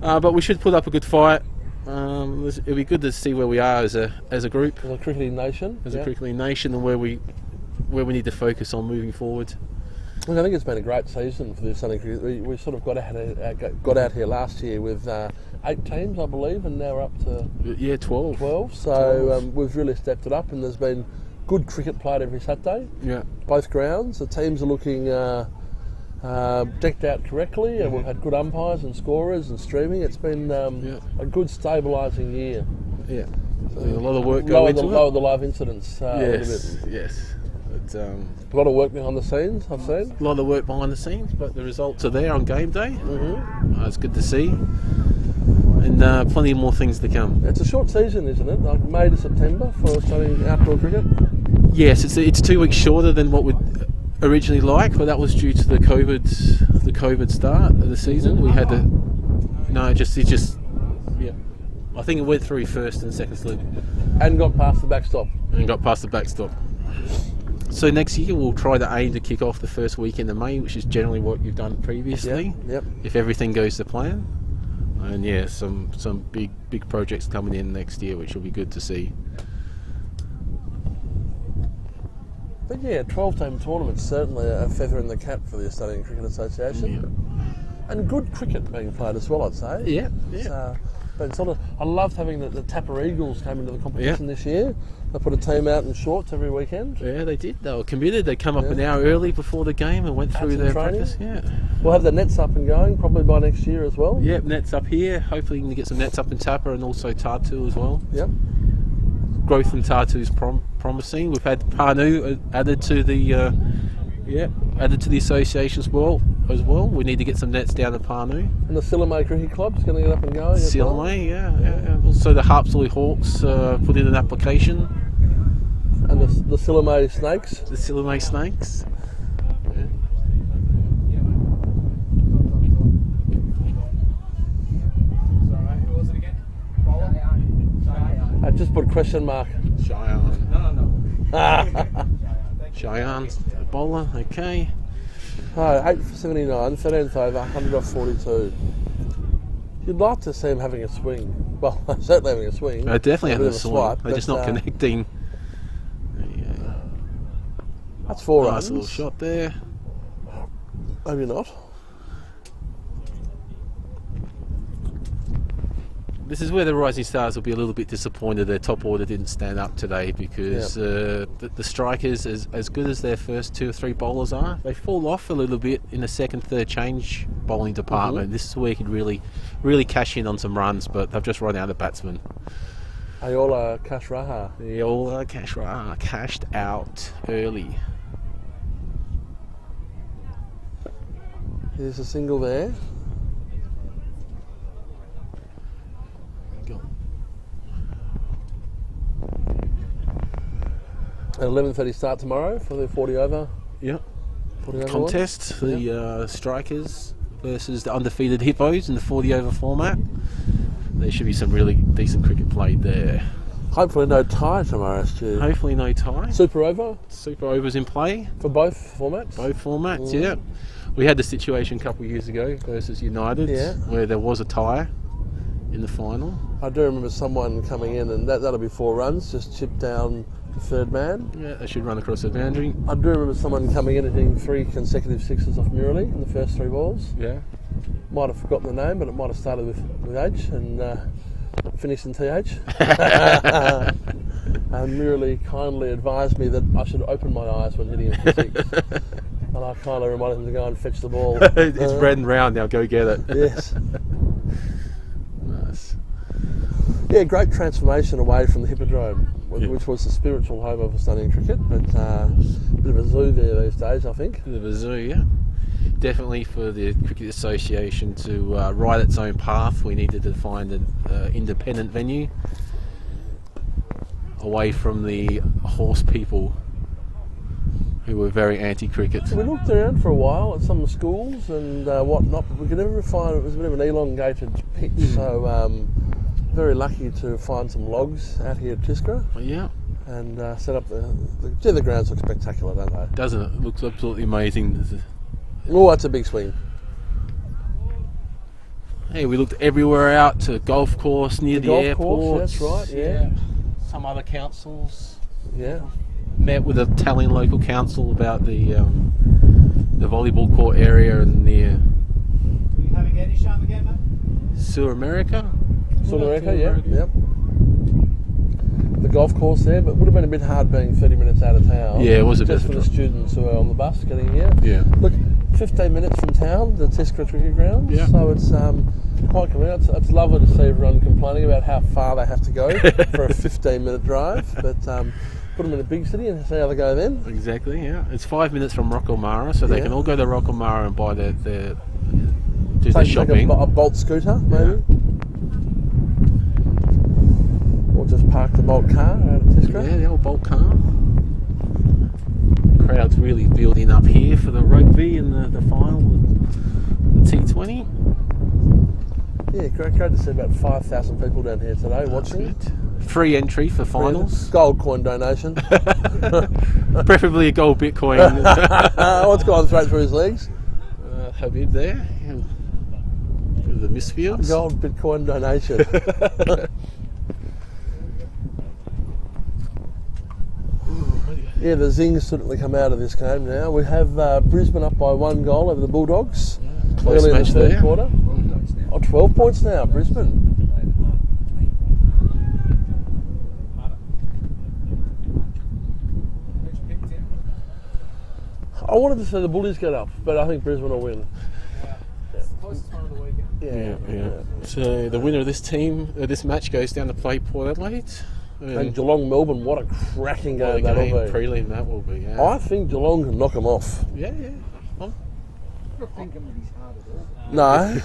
Speaker 7: But we should put up a good fight. It'll be good to see where we are as a group,
Speaker 9: As a cricketing nation.
Speaker 7: a cricketing nation, and where we need to focus on moving forward.
Speaker 9: Look, I think it's been a great season for the Australian cricket. We sort of got out here last year with 8 teams, I believe, and now we're up to
Speaker 7: 12.
Speaker 9: 12. So we've really stepped it up, and there's been good cricket played every Saturday.
Speaker 7: Yeah.
Speaker 9: Both grounds. The teams are looking decked out correctly, and we've had good umpires and scorers and streaming. It's been a good stabilising year.
Speaker 7: Yeah. So a lot of work going into it.
Speaker 9: Lower the live incidents a little bit.
Speaker 7: Yes. But,
Speaker 9: a lot of work behind the scenes, I've seen.
Speaker 7: a lot of work behind the scenes, but the results are there on game day. It's good to see. And plenty more things to come.
Speaker 9: It's a short season, isn't it? Like May to September for Australian outdoor cricket.
Speaker 7: Yes, it's 2 weeks shorter than what we'd originally like, but that was due to the COVID start of the season. We had I think it went through first and second slip.
Speaker 9: And got past the backstop.
Speaker 7: So next year we'll try to aim to kick off the first weekend of May, which is generally what you've done previously.
Speaker 9: Yep.
Speaker 7: If everything goes to plan. And some big projects coming in next year, which will be good to see.
Speaker 9: But 12-team tournament's certainly a feather in the cap for the Australian Cricket Association.
Speaker 7: Yeah.
Speaker 9: And good cricket being played as well, I'd say.
Speaker 7: Yeah.
Speaker 9: But I loved having the Tapper Eagles came into the competition this year. They put a team out in shorts every weekend.
Speaker 7: Yeah, they did. They were committed. They come up an hour early before the game and went through their practice. Yeah.
Speaker 9: We'll have the nets up and going probably by next year as well.
Speaker 7: Yep, nets up here. Hopefully, we can get some nets up in Tapper and also Tartu as well.
Speaker 9: Yep.
Speaker 7: Growth in Tartu is promising. We've had Parnu added to the association as well. We need to get some nets down at Parnu.
Speaker 9: And the Sillamay Cricket Club's going to get up and going.
Speaker 7: Sillamay, yeah. Also the Harpsley Hawks put in an application.
Speaker 9: And the Sillamay Snakes.
Speaker 7: The Sillamay Snakes.
Speaker 5: Who was it again?
Speaker 9: I just put question mark.
Speaker 7: Cheyenne.
Speaker 5: No.
Speaker 7: Cheyenne's bowler, okay.
Speaker 9: 8 for 79, 13th over, 100 off 42. You'd like to see him having a swing. Well, certainly having a swing.
Speaker 7: Definitely having a swing.
Speaker 9: Swipe,
Speaker 7: They're just not connecting.
Speaker 9: That's 4 runs.
Speaker 7: Nice little shot there.
Speaker 9: Maybe not.
Speaker 7: This is where the Rising Stars will be a little bit disappointed their top order didn't stand up today, because the strikers, as good as their first 2 or 3 bowlers are, they fall off a little bit in the second, third change bowling department. This is where you can really cash in on some runs, but they've just run out of batsmen.
Speaker 9: Ayola Kashraha.
Speaker 7: Ayola Kashraha cashed out early.
Speaker 9: Here's a single there. At 11:30 start tomorrow for the 40 over.
Speaker 7: Yep.
Speaker 9: 40 over
Speaker 7: contest. The strikers versus the undefeated Hippos in the 40 over format. There should be some really decent cricket played there.
Speaker 9: Hopefully no tie tomorrow, Stu.
Speaker 7: Hopefully no tie.
Speaker 9: Super over?
Speaker 7: Super overs in play.
Speaker 9: For both formats?
Speaker 7: Both formats, yeah. We had the situation a couple of years ago versus United where there was a tie in the final.
Speaker 9: I do remember someone coming in, and that'll be 4 runs, just chip down the third man.
Speaker 7: Yeah, they should run across the boundary.
Speaker 9: I do remember someone coming in and hitting 3 consecutive sixes off Murali in the first 3 balls.
Speaker 7: Yeah.
Speaker 9: Might have forgotten the name, but it might have started with H and finished in TH. And Murali kindly advised me that I should open my eyes when hitting him for 6. And I kind of reminded him to go and fetch the ball.
Speaker 7: It's red and round now, go get it.
Speaker 9: Yes.
Speaker 7: Nice.
Speaker 9: Yeah, great transformation away from the Hippodrome, which was the spiritual home of Australian cricket, but a bit of a zoo there these days, I think.
Speaker 7: Bit of a zoo, yeah. Definitely for the Cricket Association to ride its own path, we needed to find an independent venue away from the horse people who were very anti-cricket.
Speaker 9: So we looked around for a while at some schools and whatnot, but we could never find, it was a bit of an elongated pitch, so very lucky to find some logs out here at Tiskra.
Speaker 7: Yeah.
Speaker 9: And set up the grounds look spectacular, don't they?
Speaker 7: Doesn't it? It looks absolutely amazing.
Speaker 9: Oh, that's a big swing.
Speaker 7: Hey, we looked everywhere out to golf course near the airport.
Speaker 9: Course, that's right, yeah.
Speaker 7: Some other councils.
Speaker 9: Yeah.
Speaker 7: Met with a Italian local council about the the volleyball court area near Sur America.
Speaker 9: South America, yeah. Yep. The golf course there, but it would have been a bit hard being 30 minutes out of town.
Speaker 7: Yeah, it was a bit
Speaker 9: just for the students who are on the bus getting here.
Speaker 7: Yeah.
Speaker 9: Look, 15 minutes from town, the Test cricket ground.
Speaker 7: Yeah.
Speaker 9: So it's quite convenient. It's lovely to see everyone complaining about how far they have to go for a 15-minute drive. But put them in a big city and see how they go then.
Speaker 7: Exactly, yeah. It's 5 minutes from Rockamara, so they can all go to Rockamara and buy their do their shopping.
Speaker 9: Like a Bolt scooter, maybe. Or just park the Bolt car out of Tesco.
Speaker 7: Yeah, the old Bolt car. Crowd's really building up here for the rugby and the final, the T20.
Speaker 9: Yeah, great to see about 5,000 people down here today watching.
Speaker 7: Free entry for finals.
Speaker 9: Gold coin donation.
Speaker 7: Preferably a gold Bitcoin.
Speaker 9: What's gone straight through his legs?
Speaker 7: Habib there. The misfields.
Speaker 9: Gold Bitcoin donation. Yeah, the zings certainly come out of this game now. We have Brisbane up by 1 goal over the Bulldogs.
Speaker 7: Close
Speaker 9: early
Speaker 7: match
Speaker 9: in the third
Speaker 7: there.
Speaker 9: quarter. 12 points now, Brisbane. I wanted to see the Bullies get up, but I think Brisbane will win.
Speaker 5: It's the closest one of the weekend.
Speaker 7: Yeah. So the winner of this match goes down to play Port Adelaide.
Speaker 9: And Geelong Melbourne, what a cracking
Speaker 7: What a
Speaker 9: game that'll
Speaker 7: game,
Speaker 9: be.
Speaker 7: prelim that will be. Yeah.
Speaker 9: I think Geelong can knock them off.
Speaker 7: Yeah.
Speaker 5: Not thinking that he's hard at all.
Speaker 9: No.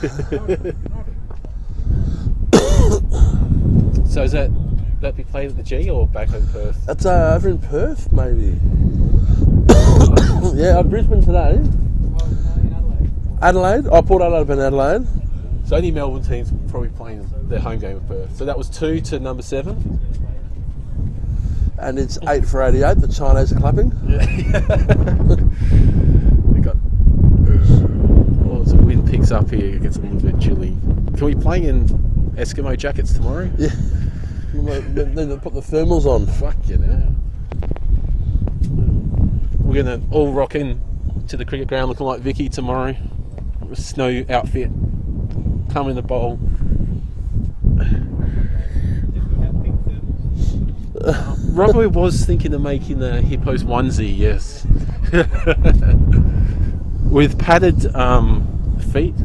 Speaker 7: So is that be played at the G or back in Perth?
Speaker 9: That's over in Perth, maybe. Yeah, Brisbane today.
Speaker 5: Well, no, in Adelaide.
Speaker 9: Adelaide? Oh, Port Adelaide and Adelaide.
Speaker 7: So only Melbourne teams probably playing their home game at Perth. So that was 2 to number 7.
Speaker 9: And it's 8 for 88. The Chinese are clapping.
Speaker 7: We got. Oh, so the wind picks up here. It gets a little bit chilly. Can we play in Eskimo jackets tomorrow?
Speaker 9: Yeah. Then they put the thermals on.
Speaker 7: Fuck you know. We're gonna all rock in to the cricket ground looking like Vicky tomorrow. With a snow outfit. Come in the bowl. Robert was thinking of making the Hippos onesie, yes. With padded feet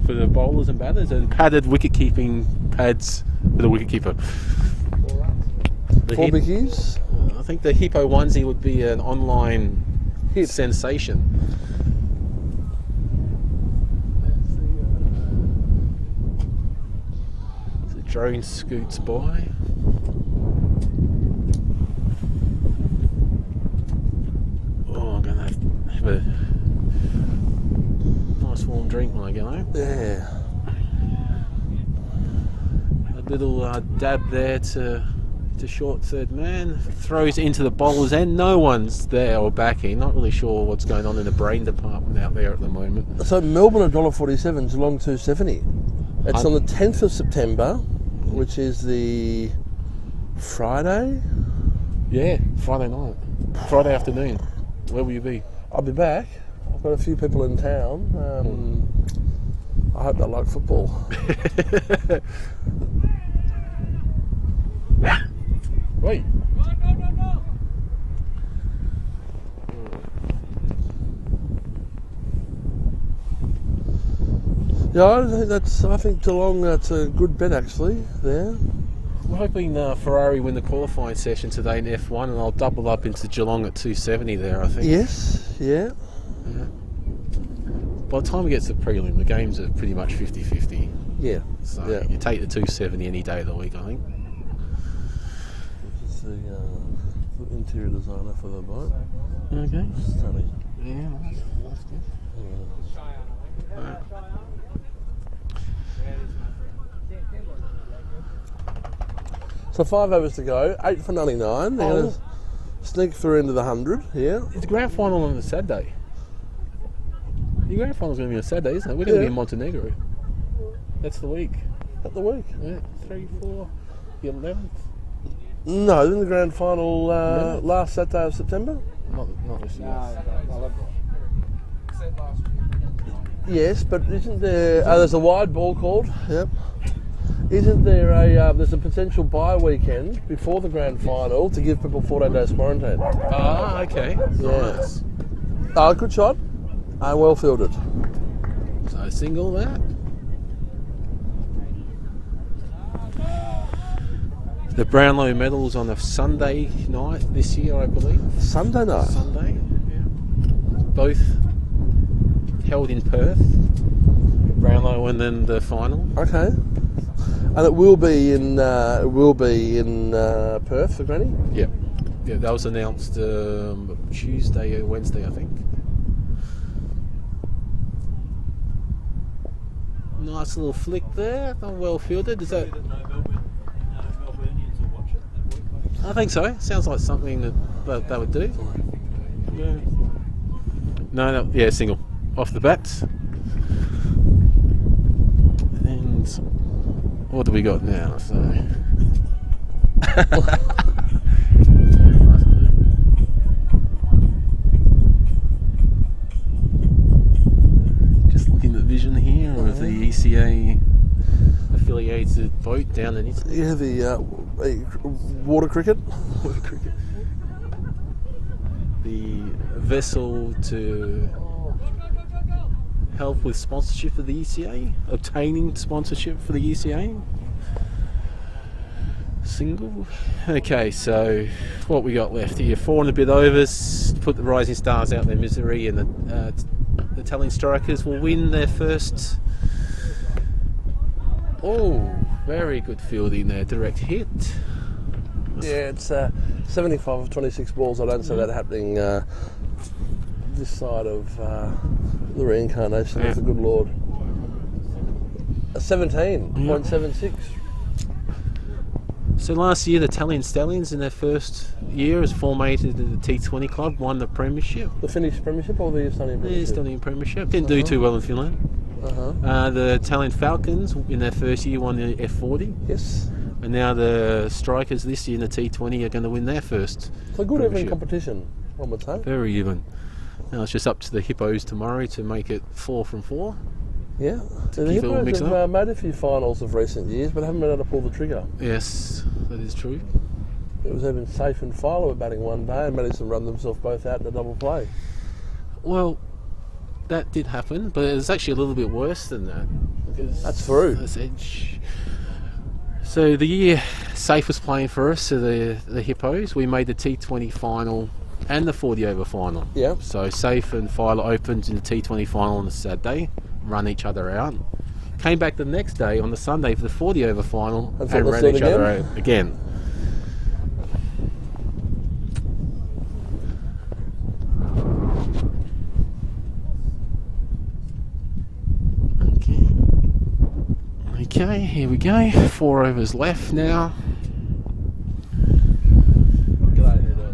Speaker 7: for the bowlers and batters and padded wicket keeping pads for the wicket keeper.
Speaker 9: 4 bickies.
Speaker 7: I think the Hippo onesie would be an online
Speaker 9: Hit.
Speaker 7: sensation. The drone scoots by. Oh, I'm gonna have a nice warm drink when I get home.
Speaker 9: Yeah.
Speaker 7: A little dab there to short third man, throws into the bowlers and no one's there or backing. Not really sure what's going on in the brain department out there at the moment.
Speaker 9: So Melbourne $1.47, Geelong $2.70. It's on the 10th of September, which is the Friday.
Speaker 7: Yeah, Friday night, Friday afternoon. Where will you be?
Speaker 9: I'll be back. I've got a few people in town. I hope they like football.
Speaker 7: Wait.
Speaker 9: Yeah, I think Geelong. That's a good bet actually. There.
Speaker 7: We're hoping Ferrari win the qualifying session today in F1, and I'll double up into Geelong at 270 there. I think.
Speaker 9: Yes. Yeah.
Speaker 7: By the time we get to the prelim, the games are pretty much 50-50.
Speaker 9: Yeah.
Speaker 7: So
Speaker 9: Yeah.
Speaker 7: you take the 270 any day of the week, I think.
Speaker 9: This is the interior designer for the boat.
Speaker 7: Okay.
Speaker 9: Stunning.
Speaker 7: Yeah, that's good.
Speaker 9: So 5 overs to go. 8 for 99. They're going to sneak through into the 100 here.
Speaker 7: It's a grand final on a Saturday. The grand final's going to be on Saturday, isn't it? We're going to be in Montenegro. That's the week.
Speaker 9: At the week.
Speaker 7: Yeah, 3, 4, the 11th.
Speaker 9: No, then the grand final last Saturday of September.
Speaker 7: Not this year.
Speaker 5: said last year.
Speaker 9: Yes, but isn't there? There's a wide ball called. Yep. Isn't there a? There's a potential bye weekend before the grand final to give people 14 days quarantine.
Speaker 7: Ah, okay.
Speaker 9: Yes. Good shot. Well fielded.
Speaker 7: So single that. The Brownlow medals on a Sunday night this year, I believe.
Speaker 9: Sunday night.
Speaker 7: Sunday, yeah. Both held in Perth. Brownlow and then the final.
Speaker 9: Okay. And it will be in Perth for Granny.
Speaker 7: Yeah. Yeah, that was announced Tuesday or Wednesday, I think. Nice little flick there. Well fielded. Is that? I think so. Sounds like something that they would do. Yeah. No, yeah, single off the bat. And what do we got now? So. Just looking at vision here of the ECA affiliated boat down in Italy.
Speaker 9: Yeah, the water cricket.
Speaker 7: Water cricket. The vessel to help with sponsorship for the ECA, obtaining sponsorship for the ECA. Single. Okay, so what we got left here? 4 and a bit overs. Put the Rising Stars out their misery, and the Telling Strikers will win their first. Oh, very good fielding there. Direct hit.
Speaker 9: Yeah, it's 75 of 26 balls. I don't see that happening this side of the reincarnation of the good Lord. 17.76.
Speaker 7: So last year, the Italian Stallions in their first year as formated in the T20 club won the premiership.
Speaker 9: The Finnish premiership or the Estonian premiership?
Speaker 7: The Estonian premiership. Didn't do too well in Finland. The Italian Falcons in their first year won the F40.
Speaker 9: Yes.
Speaker 7: And now the Strikers this year in the T20 are going to win their first.
Speaker 9: So good even competition, one would say.
Speaker 7: Very even. Now it's just up to the Hippos tomorrow to make it 4 from 4.
Speaker 9: Yeah. So the Hippos have made a few finals of recent years, but haven't been able to pull the trigger.
Speaker 7: Yes, that is true.
Speaker 9: It was even Safe and Fowler were batting one day and managed to run themselves both out in a double play.
Speaker 7: Well, that did happen, but it was actually a little bit worse than that.
Speaker 9: That's true.
Speaker 7: So the year Safe was playing for us, so the Hippos, we made the T20 final and the 40 over final.
Speaker 9: Yeah.
Speaker 7: So Safe and Fowler opened in the T20 final on the Saturday, run each other out. Came back the next day on the Sunday for the 40 over final and ran each other out again. Okay, here we go. 4 overs left now.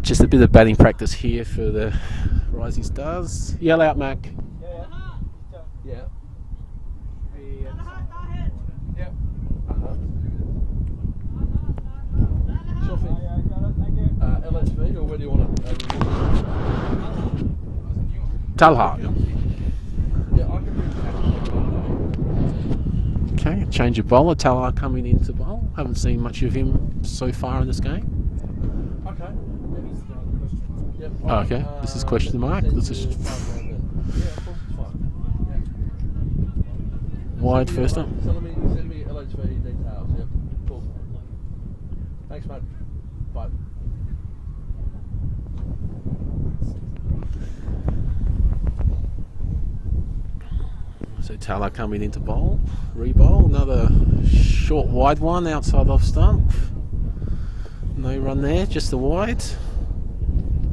Speaker 7: Just a bit of batting practice here for the Rising Stars. Yell out, Mac.
Speaker 9: Yeah. LSV, or where do you want it?
Speaker 7: Talha.
Speaker 9: Yeah, I can
Speaker 7: Okay, change of bowler. Talha coming into bowl. Haven't seen much of him so far in this game.
Speaker 9: Okay. Yep.
Speaker 7: Oh, okay, this is question mark. This is wide first up.
Speaker 9: Send me LHV details. Yep. Cool. Thanks, mate. Bye.
Speaker 7: So Talha coming into bowl, re-bowl, another short wide one outside off stump. No run there, just the wide.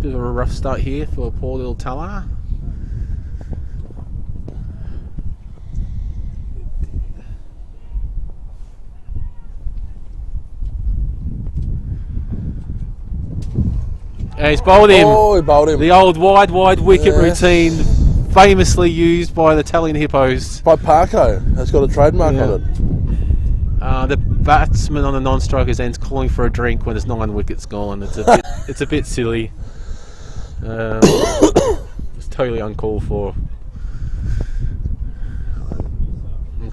Speaker 7: Bit of a rough start here for poor little Talha. Yeah, he's bowled him.
Speaker 9: Oh, he bowled him.
Speaker 7: The old wide wicket routine, famously used by the Italian Hippos.
Speaker 9: By Parco, has got a trademark on it.
Speaker 7: The batsman on the non-striker's end's calling for a drink when there's 9 wickets gone. It's a bit silly. It's totally uncalled for.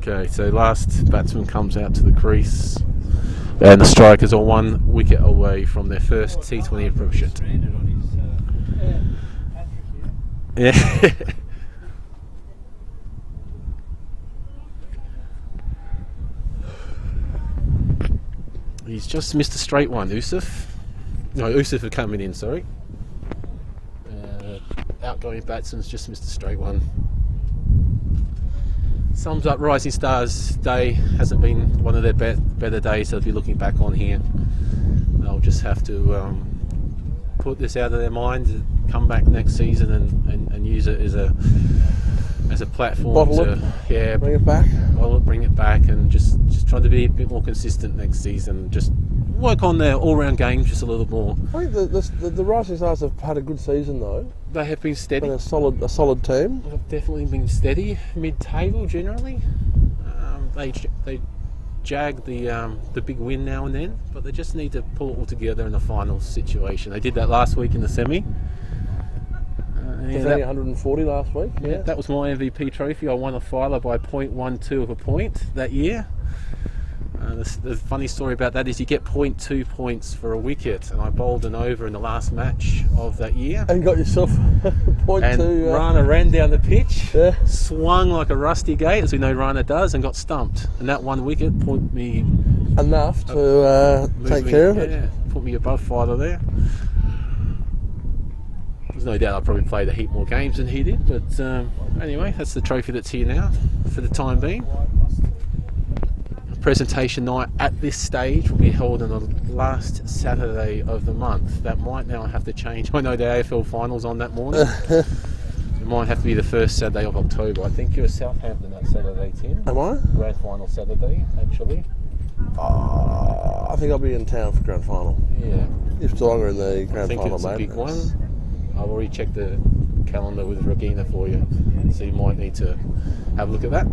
Speaker 7: Okay, so last batsman comes out to the crease, and the Strikers are 1 wicket away from their first T20 approach. Yeah. He's just missed a straight one, Usuf. No, Usuf are coming in, sorry. Outgoing batsman's just missed a straight one. Sums up Rising Stars' day. Hasn't been one of their better days they'll be looking back on here. They'll just have to put this out of their minds, come back next season and use it as a platform
Speaker 9: Bottle it, bring it back.
Speaker 7: Bring it back, and just try to be a bit more consistent next season. Just work on their all-round game just a little more.
Speaker 9: I think the Rising Stars have had a good season though.
Speaker 7: They have been steady.
Speaker 9: Been a solid team.
Speaker 7: They've definitely been steady, mid-table generally. They jag the big win now and then, but they just need to pull it all together in the final situation. They did that last week in the semi.
Speaker 9: Defending 140 last week.
Speaker 7: Yeah, that was my MVP trophy. I won a filer by 0.12 of a point that year. The funny story about that is you get 0.2 points for a wicket, and I bowled an over in the last match of that year.
Speaker 9: And got yourself 0.2.
Speaker 7: And Rana ran down the pitch, swung like a rusty gate, as we know Rana does, and got stumped. And that one wicket put me
Speaker 9: enough to take care of it.
Speaker 7: Yeah, put me above filer there. There's no doubt I probably played a heap more games than he did, but anyway, that's the trophy that's here now for the time being. Presentation night at this stage will be held on the last Saturday of the month. That might now have to change. I know the AFL finals on that morning. It might have to be the first Saturday of October. I think you're at Southampton that Saturday, Tim.
Speaker 9: Am I?
Speaker 7: Grand final Saturday, actually.
Speaker 9: I think I'll be in town for grand final.
Speaker 7: Yeah.
Speaker 9: If Geelong are in the grand final,
Speaker 7: I think it's a big one. I've already checked the calendar with Regina for you, so you might need to have a look at that.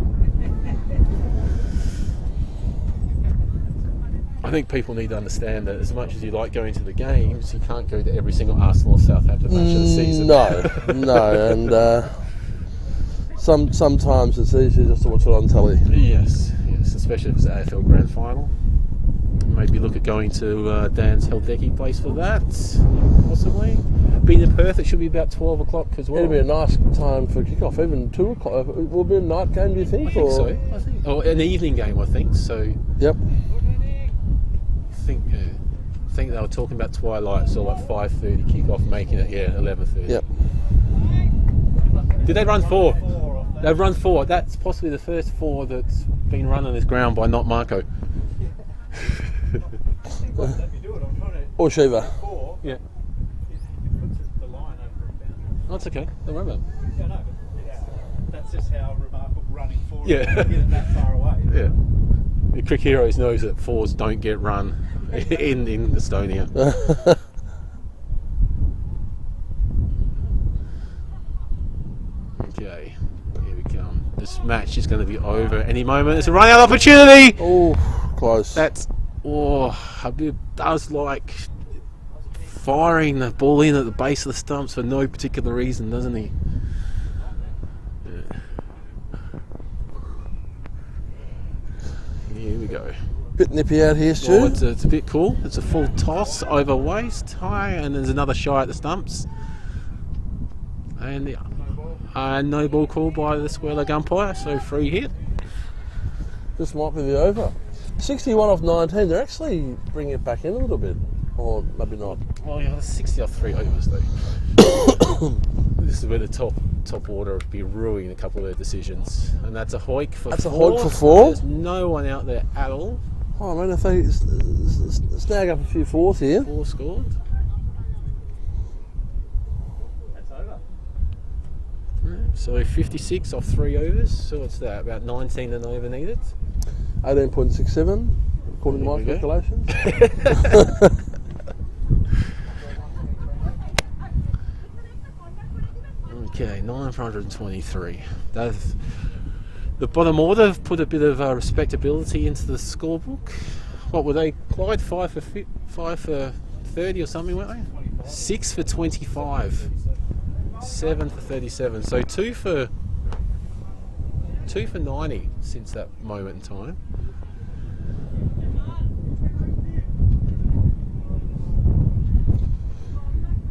Speaker 7: I think people need to understand that as much as you like going to the games, you can't go to every single Arsenal or Southampton match of the season.
Speaker 9: No, and sometimes it's easier just to watch it on telly.
Speaker 7: Yes, especially if it's the AFL Grand Final. Maybe look at going to Dan's Haldecki place for that, possibly. Being in Perth, it should be about 12 o'clock as well.
Speaker 9: It'll be a nice time for kick-off, even 2 o'clock. Will it be a night game, do you think?
Speaker 7: I think so. Or an evening game, I think. So.
Speaker 9: Yep.
Speaker 7: I think they were talking about twilight, so like 5:30 kick-off, making it 11:30.
Speaker 9: Yep.
Speaker 7: Did they run 4? They've run 4. That's possibly the first 4 that's been run on this ground by not Marco.
Speaker 9: Or Shiva.
Speaker 7: Yeah. Oh, it's okay. Don't worry about it.
Speaker 10: Yeah, no, but that's just how remarkable running forward
Speaker 7: Yeah.
Speaker 10: is getting that far away.
Speaker 7: Yeah. The Crick Heroes knows that 4s don't get run in Estonia. Okay, here we come. This match is going to be over any moment. It's a run-out opportunity!
Speaker 9: Oh, close.
Speaker 7: Habib does like firing the ball in at the base of the stumps for no particular reason, doesn't he? Here we go.
Speaker 9: Bit nippy out here, Stu.
Speaker 7: Well, it's a bit cool. It's a full toss over waist high, and there's another shy at the stumps. And no ball called by the square leg umpire, so free hit.
Speaker 9: This might be the over. 61 off 19. They're actually bringing it back in a little bit, or maybe not.
Speaker 7: Well, yeah, 60 off 3 overs though. This is where the top order would be ruining a couple of their decisions, and that's a hoik for 4.
Speaker 9: That's a hoik for 4.
Speaker 7: There's no one out there at all.
Speaker 9: Oh man, if they snag up a few 4s here.
Speaker 7: 4 scored.
Speaker 10: That's over.
Speaker 7: So 56 off 3 overs. So what's that? About 19 and over needed.
Speaker 9: 18.67 according to my calculations.
Speaker 7: Okay, 923. The bottom order have put a bit of respectability into the scorebook. What were they, Clyde? 5 for 30 or something, weren't they? 6 for 25. 7 for 37. So 2 for 2 for 90 since that moment in time.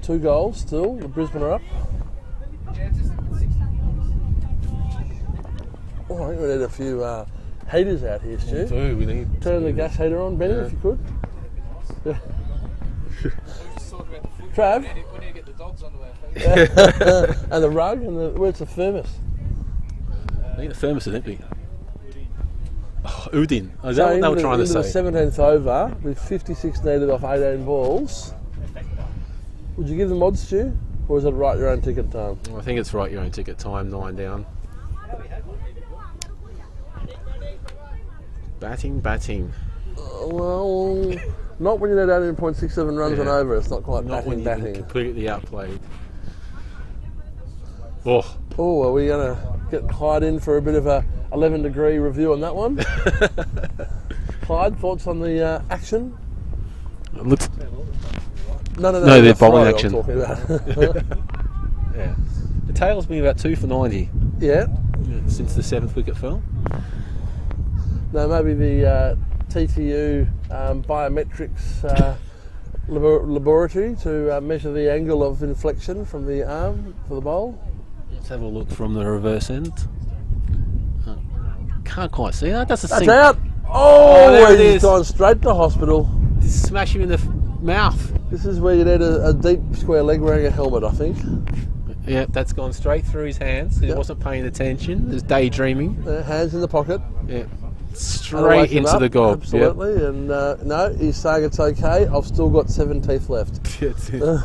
Speaker 9: Two goals still. The Brisbane are up. Oh, I think we need a few heaters out here, Stu.
Speaker 7: We need
Speaker 9: Turn the gas heater on, Benny, if you could. Yeah. Trav?
Speaker 5: We need to get the dogs onto our feet.
Speaker 9: And the rug, and where's the thermos?
Speaker 7: I think the thermos is empty. Oh, Udin. Is that what they were trying to say?
Speaker 9: The 17th over with 56 needed off 18 balls. Would you give them odds, Stu? Or is it write your own ticket time?
Speaker 7: I think it's write your own ticket time, 9 down. Batting.
Speaker 9: Well, not when you need 18.67 runs and over. It's not quite
Speaker 7: Not when
Speaker 9: batting.
Speaker 7: you're completely outplayed. Oh,
Speaker 9: are we going to get Clyde in for a bit of a 11-degree review on that one? Clyde, thoughts on the action?
Speaker 7: looks.
Speaker 9: No,
Speaker 7: they're bowling action.
Speaker 9: I'm talking about.
Speaker 7: Yeah. The tail's been about 2 for 90.
Speaker 9: Yeah.
Speaker 7: Since the 7th wicket fell.
Speaker 9: No, maybe the TTU biometrics laboratory to measure the angle of inflection from the arm for the bowl.
Speaker 7: Let's have a look from the reverse end. Can't quite see that. That's
Speaker 9: out. Oh,
Speaker 7: there it
Speaker 9: he's
Speaker 7: is.
Speaker 9: gone straight to hospital.
Speaker 7: Just smash him in the mouth.
Speaker 9: This is where you need a deep square leg wearing a helmet, I think.
Speaker 7: Yeah, that's gone straight through his hands. He wasn't paying attention. He's daydreaming.
Speaker 9: Hands in the pocket.
Speaker 7: Yeah. Straight into the gob.
Speaker 9: Absolutely. Yep. And no, he's saying it's okay. I've still got 7 teeth left.
Speaker 7: That's it.
Speaker 10: I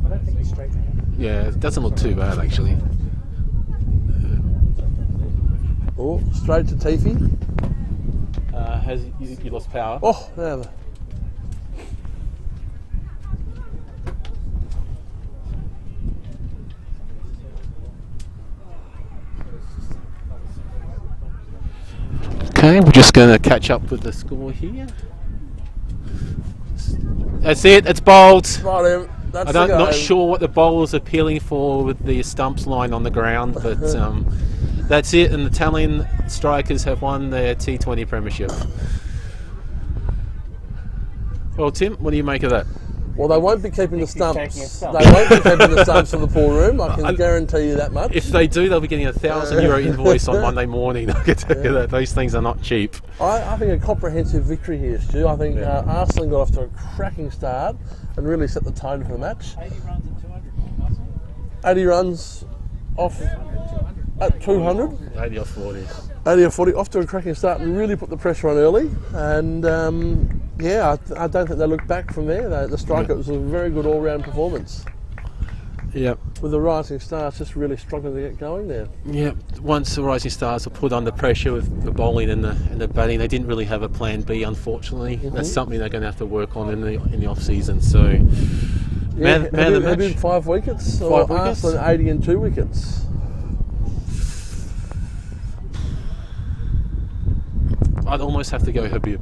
Speaker 10: don't think he's straight now.
Speaker 7: Yeah, it doesn't look too bad actually.
Speaker 9: Oh, straight to Teefy.
Speaker 7: Has you lost power?
Speaker 9: Oh, now the...
Speaker 7: Okay, we're just going to catch up with the score here. That's it, it's bowled.
Speaker 9: Right, that's
Speaker 7: I'm not sure what the bowler's appealing for with the stumps lying on the ground, but that's it, and the Italian strikers have won their T20 premiership. Well, Tim, what do you make of that?
Speaker 9: Well, they won't be keeping the stumps. They won't be keeping the stumps for the pool room. I can guarantee you that much.
Speaker 7: If they do, they'll be getting €1,000 invoice on Monday morning. I can tell you that those things are not cheap.
Speaker 9: I think a comprehensive victory here, Stu. I think Arsenal got off to a cracking start and really set the tone for the match.
Speaker 10: 80 runs and 200.
Speaker 9: 80 runs off at 200.
Speaker 7: 80 off 40.
Speaker 9: 80 or 40, off to a cracking start and really put the pressure on early. And I don't think they looked back from there. The striker, it was a very good all-round performance.
Speaker 7: Yep.
Speaker 9: With the Rising Stars just really struggling to get going there.
Speaker 7: Yep. Once the Rising Stars were put under pressure with the bowling and the batting, they didn't really have a plan B, unfortunately. That's something they're going to have to work on in the off season. So, man of the match.
Speaker 9: Maybe 5 wickets, or
Speaker 7: 5 wickets?
Speaker 9: Arsenal 80 and 2 wickets.
Speaker 7: I'd almost have to go Habib.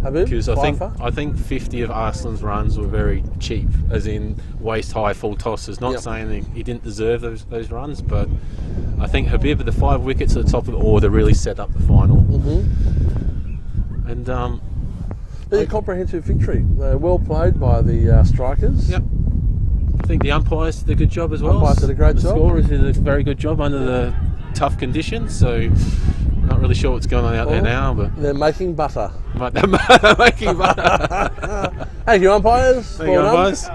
Speaker 7: Because I think 50 of Arsenal's runs were very cheap, as in waist high full tosses. Not saying he didn't deserve those runs, but I think Habib with the 5 wickets at the top of the order really set up the final. And
Speaker 9: a comprehensive victory. Well played by the strikers.
Speaker 7: Yep. I think the umpires did a good job as well.
Speaker 9: Umpires did a great job.
Speaker 7: The scorers did a very good job under the tough conditions. So. Not really sure what's going on out there now, but
Speaker 9: they're making butter.
Speaker 7: They're making butter.
Speaker 9: Thank you, umpires.
Speaker 7: Thank you, umpires.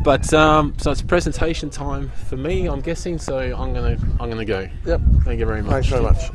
Speaker 7: But so it's presentation time for me, I'm guessing. So I'm gonna go.
Speaker 9: Yep.
Speaker 7: Thank you very much.
Speaker 9: Thanks very much.